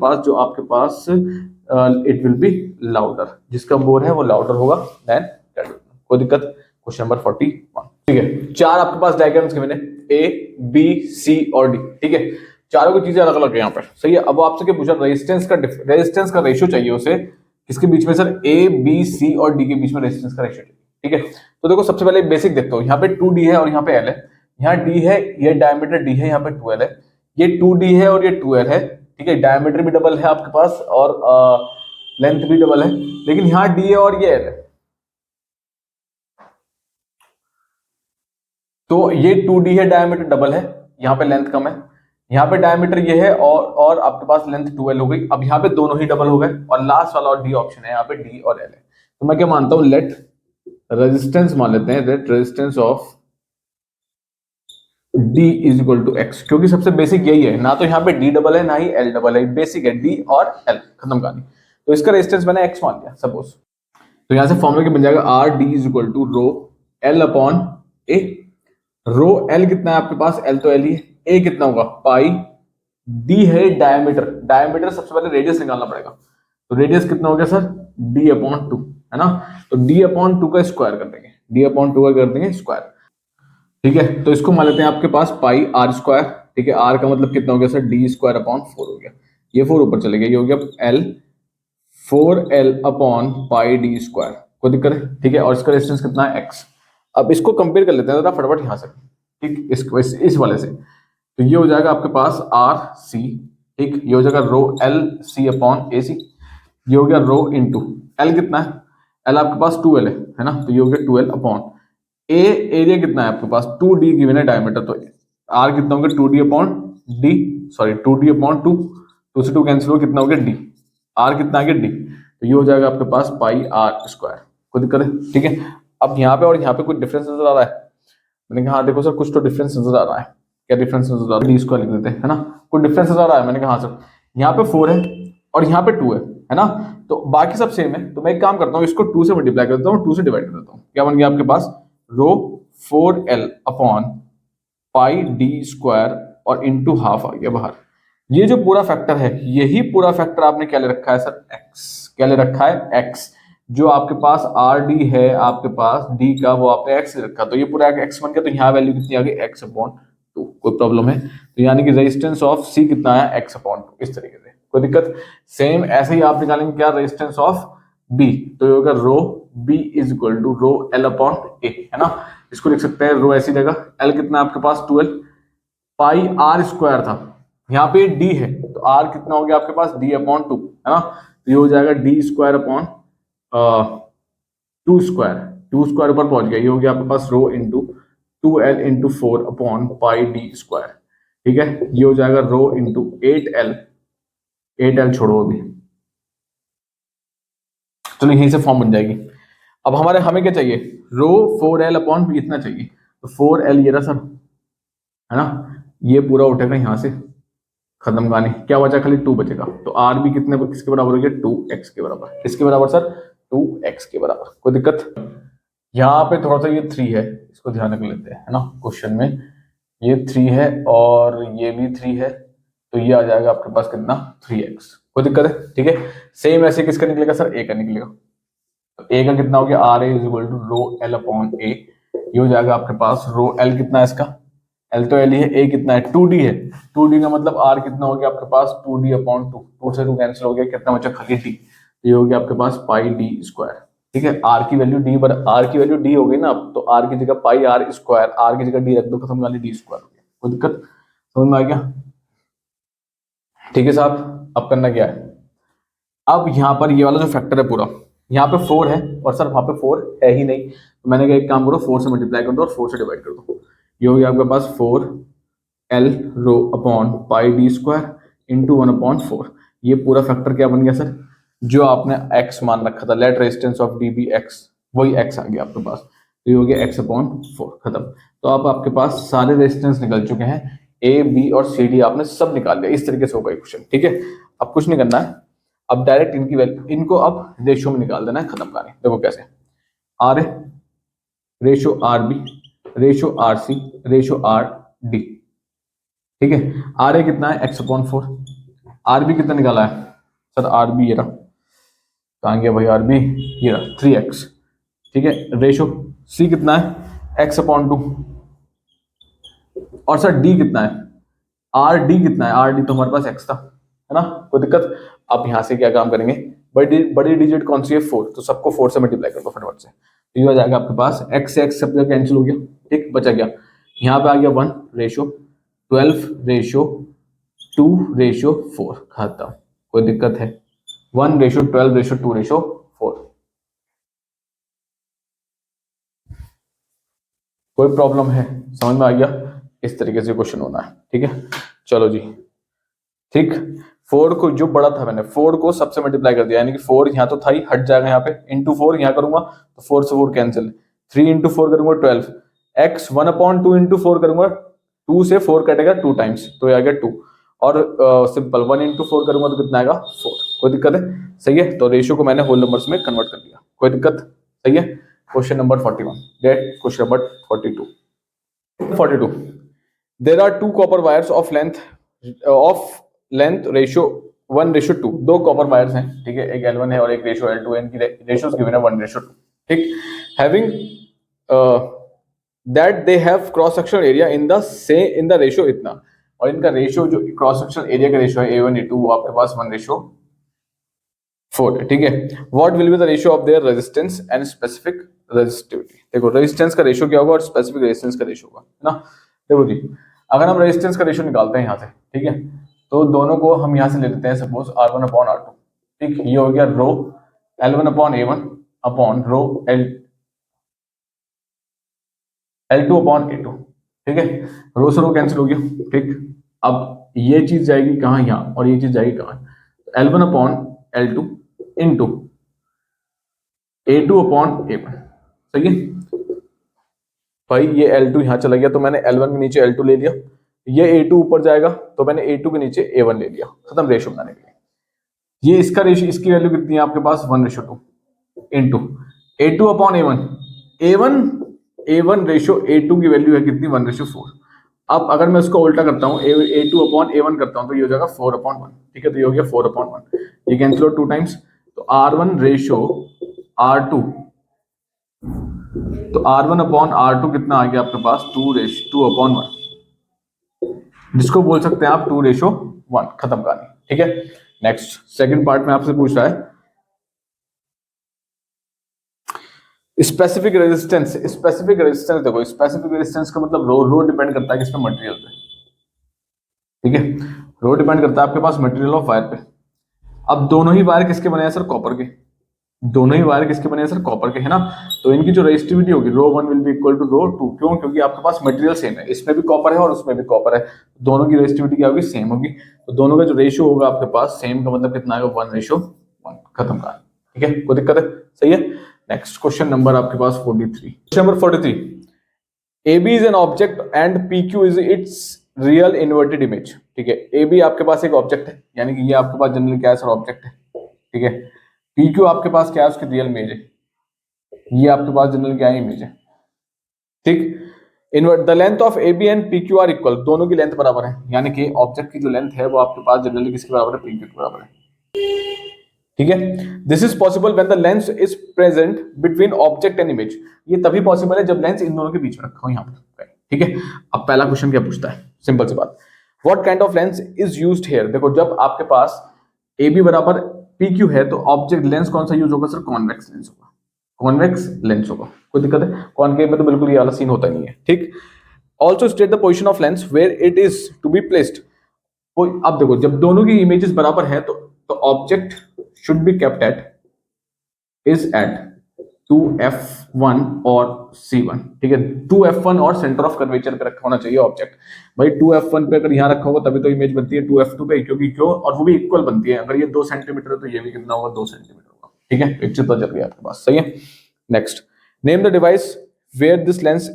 पास इट विल बी लाउडर, जिसका मोर है वो लाउडर होगा देन कैटल ड्रम। कोई दिक्कत। क्वेश्चन नंबर 41, ठीक है। चार आपके पास डायग्राम्स के ए बी सी और डी, ठीक है। चारों की चीजें अलग अलग है यहाँ पर, सही है। अब आपसे क्या पूछा, रेजिस्टेंस का रेशियो चाहिए उसे, किसके बीच में सर, ए बी सी और डी के बीच में रेजिस्टेंस का रेशियो चाहिए, ठीक है। तो देखो सबसे पहले बेसिक देखते हो, यहाँ पे 2d है और यहाँ पे l है। यहाँ d है, ये डायमीटर d है, यहाँ पे 2l है। ये 2d है और ये 2l है, ठीक है। डायमीटर भी डबल है आपके पास और लेंथ भी डबल है, लेकिन यहाँ d है और ये l है। तो ये 2d है, डायमीटर डबल है, यहाँ पे लेंथ कम है। यहाँ पे डायमीटर ये है और आपके पास लेंथ 2l हो गई। अब यहाँ पे दोनों ही डबल हो गए और लास्ट वाला और डी ऑप्शन है, यहाँ पे d और l है। तो मैं क्या मानता हूं, लेट रेजिस्टेंस मान लेते हैं, let resistance of d is equal to x, क्योंकि सबसे बेसिक यही है ना। तो यहाँ पे d डबल है ना ही l डबल है, बेसिक है d और l, खत्म कहानी। तो इसका रेजिस्टेंस मैंने x मान लिया सपोज। तो यहाँ से फॉर्मूला क्या बन जाएगा, R D is equal to rho L upon A. Rho L कितना है आपके पास, एल तो एल ही है, ए कितना होगा पाई, डी है डायमीटर, डायमीटर सबसे पहले रेडियस निकालना पड़ेगा। तो रेडियस कितना हो गया सर, डी अपॉन टू, है ना। तो डी अपॉन टू का स्क्वायर कर देंगे, डी अपॉन टू का कर देंगे स्क्वायर, ठीक है। तो इसको मान लेते हैं आपके पास पाई आर स्क्वायर, ठीक है। आर का मतलब कितना हो गया सर, डी स्क्वायर अपॉन 4 हो गया, ये 4 ऊपर चले गया, ये हो गया L 4l upon pi D square, कोई दिक्कत है, ठीक है। और इसका रेजिस्टेंस कितना है, x। अब इसको कंपेयर कर लेते हैं जरा फटाफट यहाँ से, ठीक, इस वाले से। तो ये हो जाएगा आपके पास आर सी, ठीक, ये हो जाएगा रो एल सी अपॉन ए सी, ये हो गया रो इंटू एल कितना है, एल आपके पास 2l है ना। तो ये हो गया 2l अपॉन ए, एरिया कितना है आपके पास 2d गिवन है डायमीटर, तो आर कितना हो गया 2d upon D, sorry 2d upon 2, 2 से 2 कैंसिल हो, कितना हो गया d, आर कितना आ गया डी। तो ये हो जाएगा आपके पास पाई आर स्क्वायर, कोई दिक्कत है, ठीक है। अब यहाँ पे और यहाँ पे कोई डिफरेंस नजर आ रहा है, मैंने कहा हाँ देखो सर कुछ तो डिफरेंस नजर आ रहा है, क्या डिफरेंस नजर आ रहा है, डी स्क्वायर लिख देते हैं, है ना। कोई डिफरेंस नजर आ रहा है, मैंने कहा हाँ सर, यहाँ पे 4 है और यहाँ पे 2 है ना। तो बाकी सब सेम है, तो मैं एक काम करता हूँ, इसको 2 से मल्टीप्लाई कर देता हूँ, 2 से डिवाइड कर देता हूँ, क्या बन गया आपके पास रो 4l upon pi D square और इंटू हाफ आ गया बाहर। ये जो पूरा फैक्टर है, यही पूरा फैक्टर आपने क्या ले रखा है सर, एक्स, क्या ले रखा है एक्स। जो आपके पास आर डी है आपके पास डी का, वो आपने एक्स ले रखा, तो ये पूरा एक्स बन गया। तो यहाँ वैल्यू कितनी आ गई, एक्स अपॉन 2, कोई प्रॉब्लम है। तो यानी कि रेजिस्टेंस ऑफ सी कितना है, एक्स अपॉन 2, इस तरीके से, कोई दिक्कत। सेम ऐसे ही आप निकालेंगे क्या, रेजिस्टेंस ऑफ बी, तो ये होगा rho B is equal to rho L upon A, है ना। इसको लिख सकते हैं रो ऐसी जगह, एल कितना है आपके पास 12, पाई आर स्क्वायर था, यहाँ पे डी है, तो आर कितना हो गया आपके पास डी अपॉन 2, है ना। तो ये हो जाएगा D square upon 2 square, 2 square ऊपर पहुंच गया, ये हो गया आपके पास rho into 2l into 4 upon pi D square, ठीक है। ये हो जाएगा रो इंटू 8l छोड़ो अभी, चलो यहीं से फॉर्म बन जाएगी। अब हमें क्या चाहिए, रो 4l अपॉन बी इतना चाहिए, तो 4l ये रहा सर, है ना। ये पूरा उठेगा यहाँ से, खत्म कहानी, क्या बचा, खाली 2 बचेगा। तो आर भी किसके बराबर हो गया, 2x के बराबर, किसके बराबर सर, 2x के बराबर, कोई दिक्कत। यहाँ पे थोड़ा सा ये 3 है, इसको ध्यान रख लेते हैं, है ना। क्वेश्चन में ये 3 है और ये भी 3 है, तो ये आ जाएगा आपके पास कितना, 3x, कोई दिक्कत है, ठीक है। सेम ऐसे किसका निकलेगा सर, a का निकलेगा। तो a का कितना हो गया, R A is equal to rho L upon A, ये हो जाएगा आपके पास रो l कितना है इसका, एल तो एल ही है, ए कितना है 2d है, 2d का मतलब आर कितना हो गया आपके पास 2d अपॉन 2, 2 से 2 कैंसिल हो गया, कितना बचा खाली डी, ये हो गया आपके पास पाई डी स्क्वायर, ठीक है। आर की वैल्यू डी, आर की वैल्यू डी हो गई ना, अब तो आर की जगह पाई आर स्क्वायर, आर की जगह डी रख दो, खत्म वाली डी स्क्वायर हो गया, कोई दिक्कत, समझ में आ गया, ठीक है साहब। अब करना क्या है, अब यहाँ पर ये वाला जो फैक्टर है पूरा, यहाँ पे 4 है और सर वहां पे 4 है ही नहीं, तो मैंने कहा एक काम करो 4 से मल्टीप्लाई कर दो और 4 से डिवाइड कर दो, ये हो गया आपके पास 4l rho upon pi D square into 1 upon 4। ये पूरा फैक्टर क्या बन गया सर, जो आपने x मान रखा था, let resistance of D be x, वही x आ गया आपके पास, तो ये हो गया x अपॉन 4, खत्म। तो अब आपके पास सारे रेजिस्टेंस निकल चुके हैं, a b और c d आपने सब निकाल लिया, इस तरीके से होगा क्वेश्चन, ठीक है। अब कुछ नहीं करना है, अब डायरेक्ट इनकी वैल्यू, इनको अब रेशियो में निकाल देना है, खत्म कहानी। देखो कैसे, R A ratio R B ratio R C ratio R D. ठीक है, आर ए कितना है x/4, आर बी कितना निकाला है सर, आर बी ये रहा, कहाँ गया भाई आर बी, ये रहा 3x। ठीक है, रेशो सी कितना है x/2, और सर डी कितना है, आर डी कितना है, आर डी तो हमारे पास x था, है ना, कोई दिक्कत। अब यहां से क्या काम करेंगे, बड़ी डिजिट कौन सी है 4, तो सबको 4 से मल्टीप्लाई कर दो फटाफट से, तो ये हो जाएगा आपके पास x से x सब कैंसिल हो गया। ठीक, बचा गया यहाँ पे आ गया 1 रेशो 12 रेशो 2 रेशो 4, खत्म, कोई दिक्कत है, 1 रेशो 12 रेशो 2 रेशो 4, कोई प्रॉब्लम है, समझ में आ गया, इस तरीके से क्वेश्चन होना है। ठीक है, चलो जी, ठीक, 4 को जो बड़ा था मैंने 4 को सबसे मल्टीप्लाई कर दिया, यानी कि 4 यहाँ तो था ही, हट जाएगा यहाँ पे, इंटू 4 यहाँ करूंगा तो 4 से 4 कैंसिल, 3 इंटू 4 करूंगा 12, x 1/2 इंटू 4 करूंगा, 2 से 4 कटेगा 2 टाइम्स तो ये आ गया 2, और सिंपल 1 इंटू 4 करूंगा तो कितना आएगा 4, कोई दिक्कत है, सही है, तो रेशियो को मैंने होल नंबर्स में कन्वर्ट कर दिया, कोई दिक्कत, सही है। Question number 41, get question number 42। There are 2 copper wires of length ratio 1:2, 2 copper wires हैं, ठीक है, एक L1 है और एक रेशियो L2 है, इनकी रेशियोज गिवन है 1:2, ठीक, having that they have cross sectional area in the ratio इतना, और इनका रेशियो जो क्रॉस सेक्शनल एरिया का रेशियो है A1 A2 वो आपके पास 1:4 है, ठीक है। What will be the ratio of their resistance and specific resistivity, देखो रेजिस्टेंस का रेशियो क्या होगा और स्पेसिफिक रेजिस्टेंस का रेशियो होगा, है ना। देखो जी, अगर हम रेजिस्टेंस का रेशियो निकालते हैं यहाँ से, ठीक है, तो दोनों को हम यहाँ से ले लेते हैं, सपोज R1/R2, ठीक, ये हो गया रो L1/A1 अपॉन रो L2/A2, ठीक है, रो से रो कैंसिल हो गया, ठीक, अब ये चीज जाएगी कहाँ, यहाँ, और ये चीज जाएगी कहाँ, L1/L2 इंटू A2/A1, सही है भाई, ये L2 यहाँ चला गया तो मैंने L1 के नीचे L2 ले लिया, ये A2 ऊपर जाएगा तो मैंने A2 के नीचे A1 ले लिया, खत्म, रेशियो बनाने के लिए। ये इसका रेशियो, इसकी वैल्यू कितनी है आपके पास 1:2 into A2/A1, A1 ratio A2 की वैल्यू है कितनी 1:4। अब अगर मैं उसको उल्टा करता हूँ A2/A1 करता हूँ तो ये हो जाएगा 4/1, ठीक है, तो ये हो गया 4/1, ये कैंसिल हो 2 टाइम्स, तो R1 रेशियो R2, तो R1/R2 कितना आ गया आपके पास 2:1, जिसको बोल सकते हैं आप 2:1, खत्म कहानी, ठीक है। नेक्स्ट सेकंड पार्ट में आपसे पूछ रहा है स्पेसिफिक रेजिस्टेंस। स्पेसिफिक रेजिस्टेंस देखो, स्पेसिफिक रेजिस्टेंस का मतलब रो डिपेंड करता है किस पे, मटेरियल पे, ठीक है, रो डिपेंड करता है आपके पास मटेरियल ऑफ वायर पे। अब दोनों ही वायर किसके बने हैं सर, कॉपर के, दोनों ही वायर किसके बने हैं सर, कॉपर के, है ना, तो इनकी जो रेजिस्टिविटी होगी रो1 विल बी इक्वल टू रो2, क्यों, क्योंकि आपके पास मटेरियल सेम है, इसमें भी कॉपर है और उसमें भी कॉपर है, दोनों की रेजिस्टिविटी क्या होगी, सेम होगी, तो दोनों का जो रेशियो होगा आपके पास सेम का मतलब कितना आएगा 1:1, खत्म का, ठीक है, कोई दिक्कत है, सही है। नेक्स्ट क्वेश्चन नंबर आपके पास 43, question number 43, AB is an object and PQ is it's real inverted image, ठीक है, AB आपके पास एक ऑब्जेक्ट है, यानी कि ये आपके पास जनरली क्या है सर, ऑब्जेक्ट है, ठीक है, PQ आपके पास क्या है, उसकी रियल इमेज है, ये आपके पास जनरल क्या है, इमेज है, ठीक। Invert the length of AB and PQ are equal, दोनों की लेंथ बराबर है, यानी कि ऑब्जेक्ट की जो लेंथ है वो आपके पास जनरली किसके बराबर है, PQ के बराबर है, ठीक है। This is possible when the lens is present between object and image, ये तभी पॉसिबल है जब लेंस इन दोनों के बीच में रखा हो यहाँ पर, ठीक है। अब पहला क्वेश्चन क्या पूछता है, सिंपल सी बात, what kind of lens is used here, देखो जब आपके पास AB बराबर PQ है तो ऑब्जेक्ट लेंस कौन सा यूज होगा सर, कॉन्वेक्स लेंस होगा, कॉन्वेक्स लेंस होगा, कोई दिक्कत है, कॉनकेव में तो बिल्कुल ये वाला सीन होता नहीं है, ठीक। Also state the position of lens where it is to be placed, अब देखो जब दोनों की इमेजेस बराबर है तो object should be kept at is at 2f1 और c1, ठीक है, 2f1 और सेंटर ऑफ कर्वेचर पे रखा होना चाहिए ऑब्जेक्ट, भाई 2f1 पे अगर यहाँ रखा होगा तभी तो इमेज बनती है 2f2 पे, क्योंकि क्यों, और वो भी इक्वल बनती है, अगर ये 2 सेंटीमीटर है तो ये भी कितना होगा 2 सेंटीमीटर होगा, ठीक है, पिक्चर तो चल गया आपके पास, सही है। Next, name the device where this lens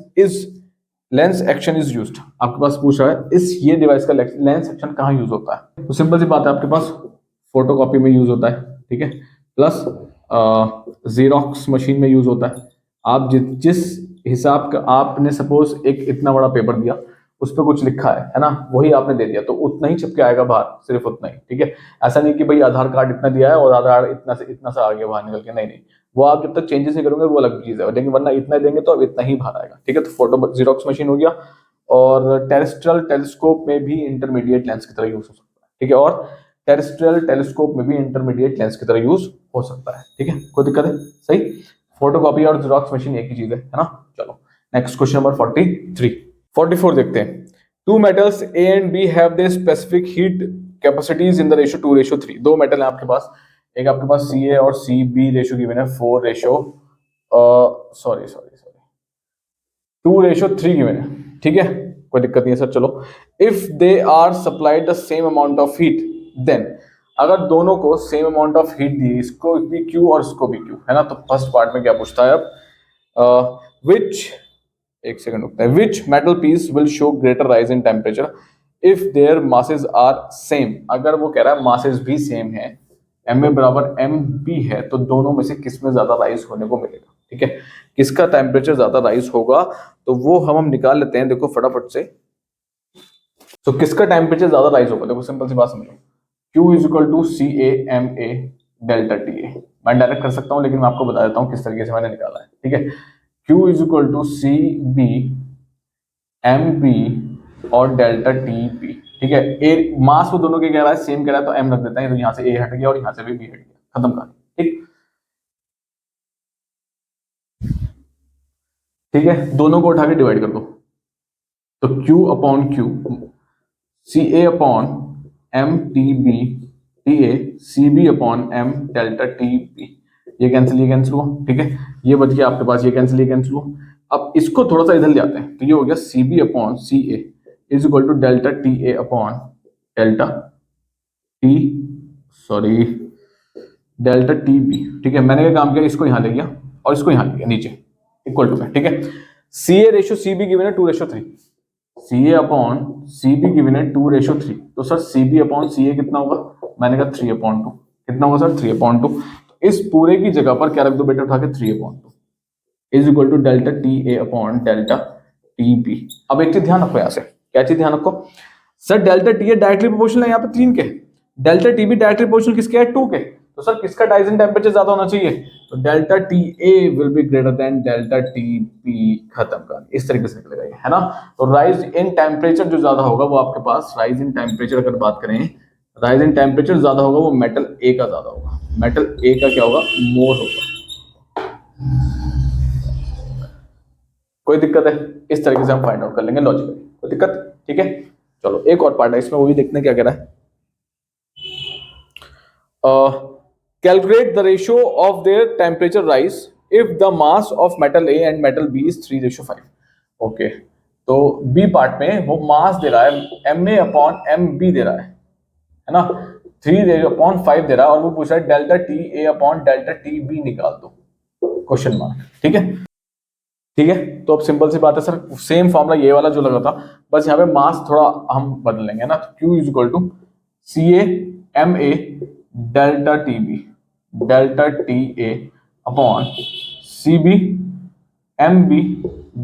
action is used, आपके पास पूछ रहा है इस ये डिवाइस का लेंस एक्शन कहाँ यूज होता है, तो सिंपल सी बात है, आपके पास फोटोकॉपी में यूज होता है, ठीक है, प्लस जीरोक्स मशीन में यूज होता है, आप जिस हिसाब का आपने सपोज एक इतना बड़ा पेपर दिया, उस पर कुछ लिखा है ना, वही आपने दे दिया, तो उतना ही छप के आएगा बाहर, सिर्फ उतना ही, ठीक है। ऐसा नहीं कि भाई आधार कार्ड इतना दिया है और आधार कार्ड इतना से आ गया बाहर निकल के, नहीं नहीं, वो आप जब तक चेंजेस नहीं करोगे वो अलग चीज है, लेकिन वरना इतना देंगे तो अब इतना ही बाहर आएगा, ठीक है। तो फोटो जीरोक्स मशीन हो गया। और टेरेस्ट्रियल टेलीस्कोप में भी इंटरमीडिएट लेंस की तरह यूज हो सकता है, ठीक है। और टेरेस्ट्रियल टेलीस्कोप में भी इंटरमीडिएट लेंस की तरह यूज हो सकता है, ठीक है, कोई दिक्कत है? सही। फोटोकॉपी और जीरोक्स मशीन एक ही चीज है ना। चलो नेक्स्ट क्वेश्चन नंबर 43। 44 देखते हैं। Two metals A and B have the specific heat capacities in the ratio 2:3। दो मेटल है आपके पास, एक आपके पास सी ए और सी बी, रेशियो गिवन है 2:3 गिवन है, ठीक है, कोई दिक्कत नहीं है सर। चलो, if they are supplied the same amount of heat, then अगर दोनों को सेम अमाउंट ऑफ हीट दी, इसको भी क्यू और इसको भी क्यू, है ना। तो फर्स्ट पार्ट में क्या पूछता है अब, विच, एक सेकंड रुकता है, which metal piece will show greater rise in temperature if their masses are same. अगर वो कह रहा है मासेस भी सेम है, एम ए बराबर एम बी है, तो दोनों में से किस में ज्यादा राइज होने को मिलेगा, ठीक है। किसका टेम्परेचर ज्यादा राइज होगा, तो वो हम निकाल लेते हैं, देखो फटाफट से। तो किसका टेम्परेचर ज्यादा राइज होगा, देखो सिंपल सी बात समझो, Q is equal to C A M A delta T A. मैं डायरेक्ट कर सकता हूं, लेकिन मैं आपको बता देता हूं किस तरीके से मैंने निकाला है, ठीक है। Q is equal to C B M B और डेल्टा टी पी, ठीक है। ए मास वो दोनों के कह रहा है सेम कह रहा है, तो एम रख देते हैं, तो यहाँ से ए हट गया और यहाँ से भी बी हट गया, खत्म कहानी, ठीक। ठीक है, दोनों को उठा के डिवाइड कर दो, तो Q upon Q, C A upon M T B T A, C B upon M delta T P, ये कैंसिल हुआ, ठीक है। ये बच गया आपके पास, ये कैंसिल हुआ। अब इसको थोड़ा सा इधर ले आते हैं, तो ये हो गया C B upon C A is equal to delta T A upon delta T, sorry delta T B, ठीक है। मैंने क्या काम किया, इसको यहाँ ले गया और इसको यहाँ ले गया नीचे, इक्वल टू में, ठीक है। C A ratio C B given है 2:3, C A upon C B given है 2:3, तो sir C B upon C A कितना होगा, मैंने कहा 3/2, कितना होगा सर 3/2। तो इस पूरे की जगह पर क्या रख दो बेटा उठा के, 3/2 is equal to delta T A upon delta T B. अब एक चीज ध्यान रखो, यहाँ से क्या चीज ध्यान रखो, सर डेल्टा टी ए डायरेक्टली प्रोपोर्शनल है यहाँ पे 3 के, delta T be directly proportional किसके है, 2 के। तो सर किसका राइज इन टेम्परेचर ज्यादा होना चाहिए, तो delta T A will be greater than delta T P, खत्म कर, इस तरीके से निकलेगा ये, है ना। तो राइज इन टेम्परेचर जो ज्यादा होगा वो आपके पास, राइज इन टेम्परेचर अगर बात करें, राइज इन टेम्परेचर ज्यादा होगा वो मेटल ए का ज्यादा होगा, मेटल ए का क्या होगा, मोर होगा। कोई दिक्कत है, इस तरीके से हम फाइंड आउट कर लेंगे लॉजिकली, कोई दिक्कत, ठीक है। चलो एक और पार्ट है इसमें, वो भी देखते हैं क्या कह रहा है। Calculate the ratio of their temperature rise if the mass of metal A and metal B is 3:5। Okay, तो B पार्ट में वो मास दे रहा है Ma अपॉन Mb दे रहा है ना, 3/5 दे रहा है, और वो पूछ रहा है delta T A upon delta T B निकाल दो, क्वेश्चन मार्क, ठीक है। ठीक है, तो अब सिंपल सी बात है सर, सेम फॉर्मूला ये वाला जो लगा था, बस यहाँ पे मास थोड़ा हम बदल लेंगे ना। तो Q is equal to C A M A delta T B delta T A upon C B M B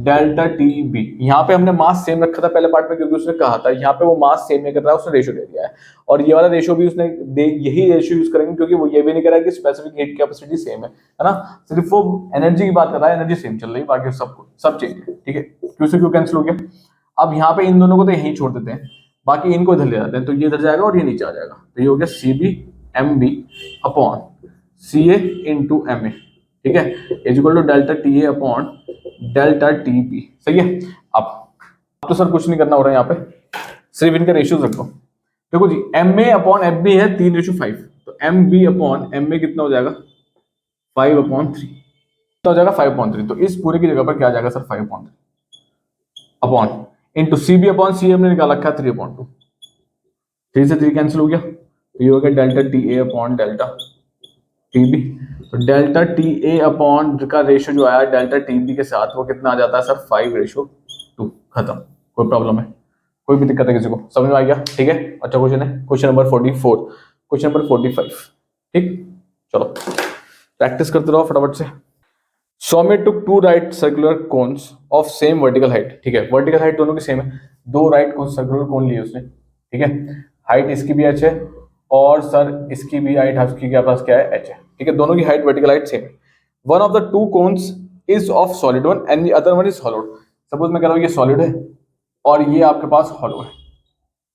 delta T B. यहाँ पे हमने मास सेम रखा था पहले पार्ट में, क्योंकि उसने कहा था, यहाँ पे वो मास सेम नहीं कर रहा है, उसने रेशियो दे दिया है, और ये वाला रेशियो भी उसने यही रेशियो यूज करेंगे, क्योंकि वो ये भी नहीं कर रहा है कि स्पेसिफिक हीट कैपेसिटी सेम है ना, सिर्फ वो एनर्जी की बात कर रहा है, एनर्जी सेम चल रही है, बाकी सब चेंज है, ठीक है। क्यू से क्यू कैंसिल हो गया। अब यहाँ पे इन दोनों को तो यहीं छोड़ देते हैं, बाकी इनको इधर ले जाते हैं, तो ये इधर जाएगा और ये नीचे आ जाएगा, तो ये हो गया C B M B upon C A into M A, ठीक है, is equal to delta T A upon delta T B. सही है। अब तो सर कुछ नहीं करना हो रहा है यहाँ पे, सिर्फ इनका रेशियोज रखो। देखो जी, M A upon F B है 3:5, तो M B upon M A कितना हो जाएगा 5/3, कितना हो जाएगा 5/3। तो इस पूरे की जगह पर क्या आ जाएगा sir 5/3 upon into C B upon C हमने निकाल रखा है 3/2, 3 से 3 कैंसिल हो गया, तो ये हो गया delta T A upon delta T B. तो डेल्टा टी ए अपॉन का रेशियो जो आया डेल्टा टी बी के साथ, वो कितना आ जाता है सर 5:2, खत्म। कोई प्रॉब्लम है, कोई भी दिक्कत है किसी को, समझ में आ गया, ठीक है। अच्छा क्वेश्चन है, क्वेश्चन नंबर 44, क्वेश्चन नंबर 45, ठीक। चलो प्रैक्टिस करते रहो फटाफट से। सौम्य took two right circular cones of same vertical height. ठीक है, वर्टिकल हाइट दोनों की सेम है, दो राइट सर्कुलर कोन लिए उसने, ठीक है, हाइट इसकी भी h है और सर इसकी भी हाइट आपकी क्या पास क्या है h है, ठीक है, दोनों की हाइट वर्टिकल हाइट सेम है. One of the two cons is of solid one and the other one is hollow. Suppose मैं कह रहा हूँ ये सॉलिड है और ये आपके पास हॉलो है,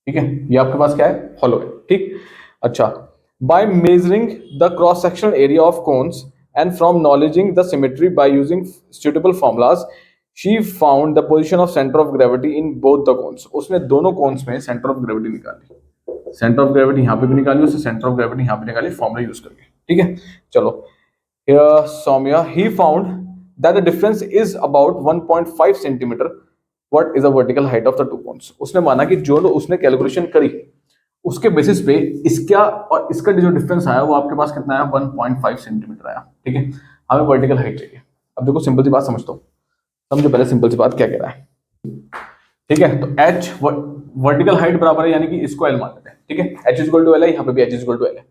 ठीक है, ये आपके पास क्या है, हॉलो है, ठीक. अच्छा, by measuring the cross sectional area of cones and from knowledging the symmetry by using suitable formulas, she found the position of center of gravity in both the cones. उसने दोनों cones में center of gravity निकाली, center of gravity यहाँ पे भी निकाली, उसने center of gravity यहाँ पे निकाली फॉर्मूला यूज करके, ठीक है. चलो, Saumya, he found that the difference is about 1.5 centimeter. What is the vertical height of the two cones? उसने माना कि जो उसने कैलकुलेशन करी उसके बेसिस पे इसका और इसका जो डिफरेंस आया वो आपके पास कितना आया, 1.5 सेंटीमीटर आया, ठीक है. हमें वर्टिकल हाइट चाहिए. अब देखो सिंपल सी बात समझता हूँ, समझो पहले सिंपल सी बात क्या कह रहा है, ठीक है. तो h वर्टिकल हाइट बराबर है, यानी कि इसको l मान लेते हैं, ठीक है. h इक्वल टू l है, यहाँ पे भी h इक्वल टू l है.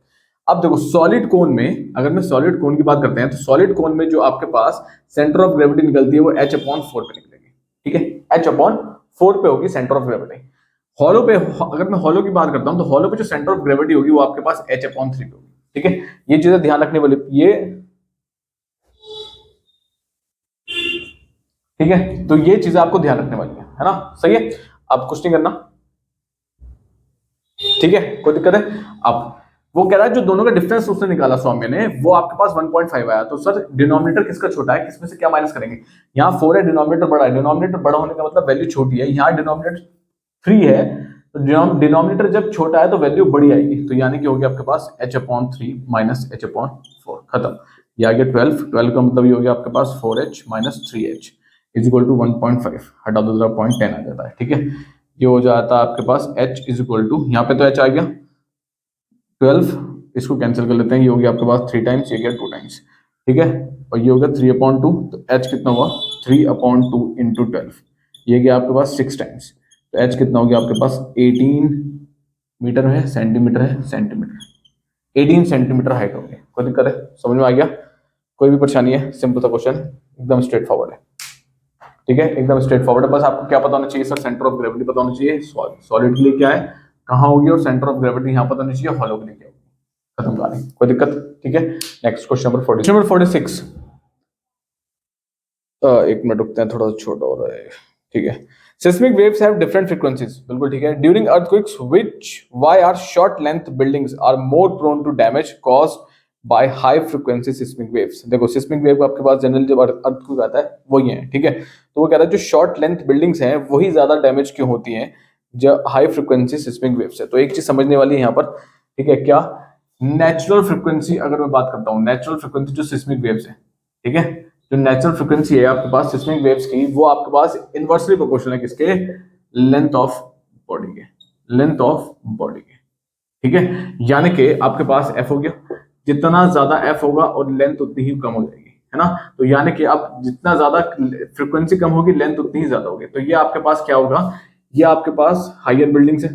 अब देखो सॉलिड कोन में, अगर मैं सॉलिड कोन की बात करते हैं तो सॉलिड कोन में जो आपके पास सेंटर ऑफ ग्रेविटी निकलती है वो h/4 पे निकलेगी, ठीक है, h/4 पे होगी सेंटर ऑफ ग्रेविटी. हॉलो पे, अगर मैं हॉलो की बात करता हूं तो हॉलो पे जो सेंटर ऑफ ग्रेविटी होगी वो आपके पास h/3 पे होगी, ठीक है. ये चीजें ध्यान रखने वाली, ये ठीक है, तो ये चीजें आपको ध्यान रखने वाली है ना, सही है. अब कुछ नहीं करना, ठीक है, कोई दिक्कत है. अब वो कह रहा है जो दोनों का डिफरेंस उसने निकाला सौम्य ने, वो आपके पास 1.5 आया. तो सर डिनोमिनेटर किसका छोटा है, किसमें से क्या माइनस करेंगे. यहाँ 4 है, डिनोमिनेटर बड़ा है, डिनोमिनेटर बड़ा होने का मतलब वैल्यू छोटी है. यहाँ डिनोमिनेटर 3 है, तो डिनोमिनेटर जब छोटा है तो वैल्यू बड़ी आएगी, तो यानी कि हो गया आपके पास h/3 माइनस h/4, खत्म. ये आ गया 12 का मतलब ये हो गया आपके पास 4h minus 3h is equal to 1.5. हटा दो जरा, 0.10 आ जाता है, ठीक है. ये हो जाता है आपके पास h इज इक्वल टू, यहाँ पे तो h आ गया 12, इसको कैंसिल कर लेते हैं, ये हो गया आपके पास 3 टाइम्स, ये गया 2 टाइम्स, ठीक है, और ये हो गया 3/2. तो h कितना हुआ 3/2 इंटू 12, ये गया आपके पास 6 टाइम्स. तो h कितना हो गया आपके पास 18 मीटर है, सेंटीमीटर है, सेंटीमीटर, 18 सेंटीमीटर हाइट होगी. कोई दिक्कत है, समझ में आ गया, कोई भी परेशानी है, सिंपल सा क्वेश्चन, एकदम स्ट्रेट फॉरवर्ड है, ठीक है, एकदम स्ट्रेट फॉरवर्ड है. बस आपको क्या पता होना चाहिए सर, सेंटर ऑफ ग्रेविटी पता होना चाहिए, सॉलिड के लिए क्या है, कहाँ होगी, और सेंटर ऑफ ग्रेविटी यहाँ पता होना चाहिए, हॉलो के लिए क्या होगी, खत्म कहानी, कोई दिक्कत, ठीक है. Next question number 40, number 46. एक मिनट रुकते हैं, थोड़ा सा छोटा हो रहा है, ठीक है. Seismic waves have different frequencies. बिल्कुल ठीक है. During earthquakes, why are short length buildings are more prone to damage caused by high frequency seismic waves. देखो seismic wave आपके पास जनरली जब earthquake आता है वही है, ठीक है. तो वो कह रहा है जो short length buildings हैं वही ज्यादा डैमेज क्यों होती हैं जब हाई फ्रिक्वेंसी सिस्मिक वेव्स है. तो एक चीज समझने वाली है यहाँ पर, ठीक है, क्या नेचुरल फ्रिक्वेंसी, अगर मैं बात करता हूँ नेचुरल फ्रिक्वेंसी जो सिस्मिक वेव्स है, ठीक है, जो नेचुरल फ्रिक्वेंसी है आपके पास सिस्मिक वेव्स की, वो आपके पास इनवर्सली प्रोपोर्शनल है किसके, लेंथ ऑफ बॉडी के, लेंथ ऑफ बॉडी के, ठीक है. यानी कि आपके पास f हो गया, जितना ज्यादा f होगा और लेंथ उतनी ही कम हो जाएगी, है ना. तो यानी कि अब जितना ज्यादा फ्रिक्वेंसी कम होगी लेंथ उतनी ही ज्यादा होगी. तो ये आपके पास क्या होगा, ये आपके पास हायर बिल्डिंग्स है,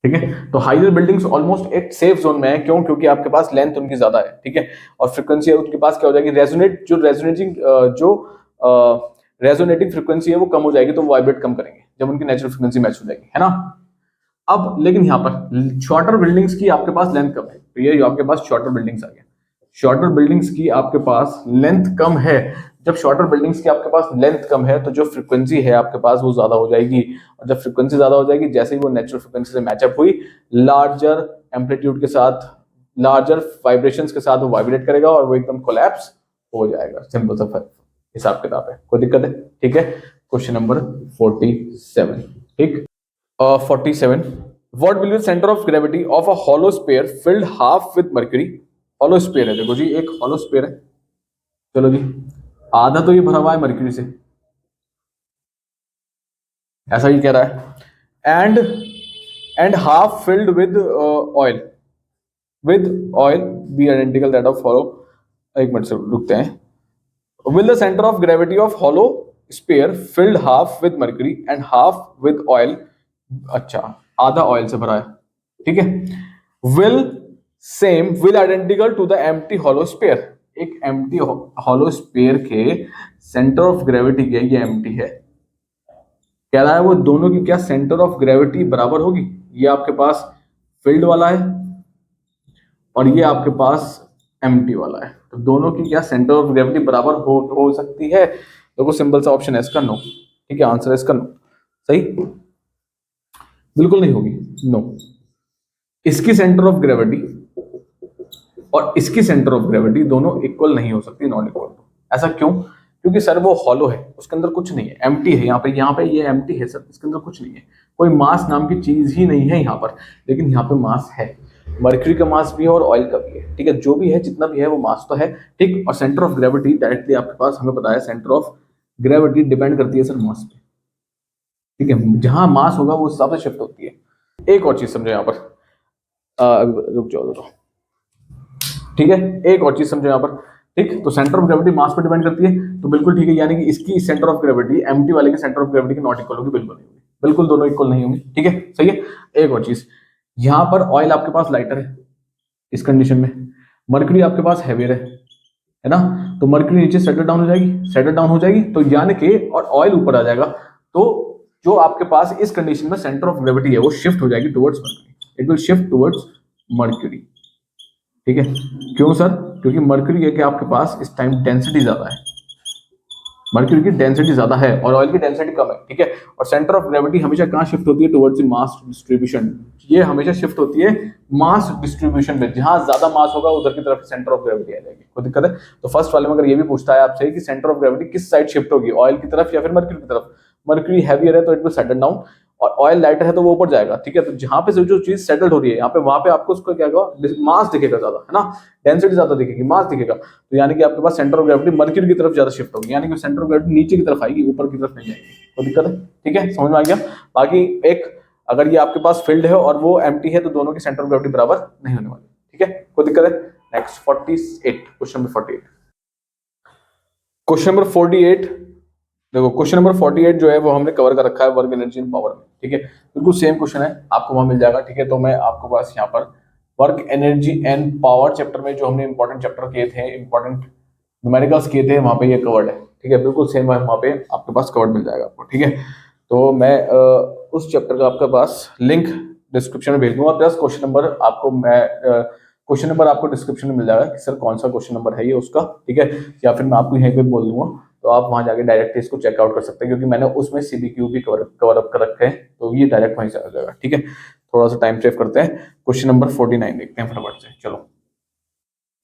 ठीक है. तो हायर बिल्डिंग्स ऑलमोस्ट एक सेफ जोन में है, क्यों, क्योंकि आपके पास लेंथ उनकी ज्यादा है, ठीक है, और फ्रीक्वेंसी उनके पास क्या हो जाएगी, रेजोनेटिंग फ्रीक्वेंसी है वो कम हो जाएगी, तो वो वाइब्रेट कम करेंगे जब उनकी नेचुरल फ्रीक्वेंसी मैच हो जाएगी, है ना. अब लेकिन यहाँ पर शॉर्टर बिल्डिंग्स की आपके पास लेंथ कम है, तो ये आपके पास शॉर्टर बिल्डिंग्स आ गया. शॉर्टर बिल्डिंग्स की आपके पास लेंथ कम है, जब शॉर्टर बिल्डिंग्स की आपके पास लेंथ कम है तो जो फ्रीक्वेंसी है आपके पास वो ज्यादा हो जाएगी, और जब फ्रीक्वेंसी ज्यादा हो जाएगी, जैसे ही वो नेचुरल फ्रीक्वेंसी से मैचअप हुई, लार्जर एम्पलीट्यूड के साथ, लार्जर वाइब्रेशंस के साथ वो वाइब्रेट करेगा और वो एकदम कोलैप्स हो जाएगा. सिंपल सा हिसाब किताब है, कोई दिक्कत है, ठीक है. क्वेश्चन नंबर 47, ठीक. 47. What will be the center of gravity of a hollow sphere filled half with mercury? hollow sphere है, देखो जी एक hollow sphere है, चलो जी, आधा तो ये भरा हुआ है मर्क्यूरी से, ऐसा ही कह रहा है, and half filled with oil, be identical that of hollow. एक मिनट से रुकते हैं. Will the center of gravity of hollow sphere filled half with mercury and half with oil, अच्छा आधा ऑयल से भरा है, ठीक है. Will same will identical to the empty hollow sphere. एक एम्प्टी हॉलो स्पेयर के सेंटर ऑफ ग्रेविटी क्या, ये एम्प्टी है, कह रहा है वो दोनों की क्या सेंटर ऑफ ग्रेविटी बराबर होगी। ये आपके पास फील्ड वाला है और ये आपके पास एम्प्टी वाला है, तो दोनों की क्या सेंटर ऑफ ग्रेविटी बराबर हो सकती है। देखो सिंपल सा ऑप्शन है इसका नो। ठीक है, आंसर है इसका नो। सही, बिल्कुल नहीं होगी, नो। इसकी सेंटर ऑफ ग्रेविटी और इसकी सेंटर ऑफ ग्रेविटी दोनों इक्वल नहीं हो सकती, नॉन इक्वल। ऐसा क्यों? क्योंकि सर वो हॉलो है, उसके अंदर कुछ नहीं है, एम्प्टी है। यहाँ पे ये एम्प्टी है सर, इसके अंदर कुछ नहीं है, कोई मास नाम की चीज ही नहीं है यहाँ पर। लेकिन यहाँ पे मास है, मर्क्यूरी का मास भी है और ऑयल का भी है। ठीक है, जो भी है, जितना भी है, वो मास तो है। ठीक, और सेंटर ऑफ ग्रेविटी डायरेक्टली आपके पास हमें पता है, सेंटर ऑफ ग्रेविटी डिपेंड करती है सर मास पे। ठीक है, जहां मास होगा वो उस हिसाब से शिफ्ट होती है। एक और चीज समझो यहाँ पर, रुक जाओ, ठीक है, एक और चीज समझो यहाँ पर। ठीक, तो सेंटर ऑफ ग्रेविटी मास पे डिपेंड करती है, तो बिल्कुल ठीक है, यानी कि इसकी सेंटर ऑफ ग्रेविटी एम्प्टी वाले की सेंटर ऑफ ग्रेविटी के नॉट इक्वल होगी, बिल्कुल नहीं होगी, बिल्कुल दोनों इक्वल नहीं होंगे। ठीक है, सही है। एक और चीज, यहाँ पर ऑयल आपके पास लाइटर है इस कंडीशन में, मर्क्यूरी आपके पास हैवियर है ना, तो मर्क्यूरी नीचे सेटल डाउन हो जाएगी, सेटल डाउन हो जाएगी, तो यानी कि और ऑयल ऊपर आ जाएगा, तो जो आपके पास इस कंडीशन में सेंटर ऑफ ग्रेविटी है वो शिफ्ट हो जाएगी towards mercury, it will shift towards mercury. ठीक है, क्यों सर? क्योंकि मर्क्यूरी है कि आपके पास इस टाइम डेंसिटी ज्यादा है, मर्क्यूरी की डेंसिटी ज्यादा है और ऑयल की डेंसिटी कम है। ठीक है, और सेंटर ऑफ ग्रेविटी हमेशा कहाँ शिफ्ट होती है? Towards mass distribution. ये हमेशा शिफ्ट होती है मास डिस्ट्रीब्यूशन में, जहां ज्यादा मास होगा उधर की तरफ सेंटर ऑफ ग्रेविटी आ जाएगी। कोई दिक्कत है? तो फर्स्ट वाले में अगर ये भी पूछता है आपसे कि सेंटर ऑफ ग्रेविटी किस साइड शिफ्ट होगी, ऑयल की तरफ या फिर मर्क्यूरी की तरफ, मर्क्यूरी हैवियर है तो इट विल सेटल डाउन, और ऑयल लाइटर है तो वो ऊपर जाएगा। ठीक है, तो जहां पे जो चीज सेटल्ड हो रही है यहाँ पे, वहां पे आपको उसका क्या होगा, मास दिखेगा ज्यादा, है ना, डेंसिटी ज्यादा दिखेगी, मास दिखेगा, तो यानी कि आपके पास सेंटर ऑफ ग्रेविटी मर्क्यूरी की तरफ ज्यादा शिफ्ट होगी, यानी कि सेंटर ऑफ ग्रेविटी नीचे की तरफ आएगी, ऊपर की तरफ नहीं जाएगी। तो दिक्कत है? ठीक है, समझ में आ गया। बाकी एक, अगर ये आपके पास फील्ड है और वो एम्प्टी है तो दोनों की सेंटर ऑफ ग्रेविटी बराबर नहीं होने वाली। ठीक है, कोई दिक्कत है? Next 48, question number 48। Question number 48, देखो क्वेश्चन नंबर 48 जो है वो हमने कवर कर रखा है वर्क एनर्जी एंड पावर में। ठीक है, बिल्कुल सेम क्वेश्चन है, आपको वहां मिल जाएगा। ठीक है, तो मैं आपको पास यहाँ पर work energy and power chapter में जो हमने इंपॉर्टेंट चैप्टर किए थे, इंपॉर्टेंट न्यूमेरिकल्स किए थे, वहां पे ये कवर्ड है। ठीक है, बिल्कुल सेम है, वहां पे आपके पास कवर्ड मिल जाएगा आपको। ठीक है, तो मैं उस चैप्टर का आपके पास लिंक डिस्क्रिप्शन में भेज दूंगा, प्लस क्वेश्चन नंबर आपको मैं क्वेश्चन नंबर आपको डिस्क्रिप्शन में मिल जाएगा कि सर कौन सा क्वेश्चन नंबर है ये उसका। ठीक है, या फिर मैं आपको यहीं पे बोल दूंगा, तो आप वहां जाके डायरेक्ट इसको चेकआउट कर सकते हैं, क्योंकि मैंने उसमें सीबीक्यू भी कवर अप कर रखे हैं, तो ये डायरेक्ट वहीं से आ जाएगा। ठीक है, थोड़ा सा टाइम सेव करते हैं, क्वेश्चन नंबर 49 देखते हैं फटाफट से, चलो।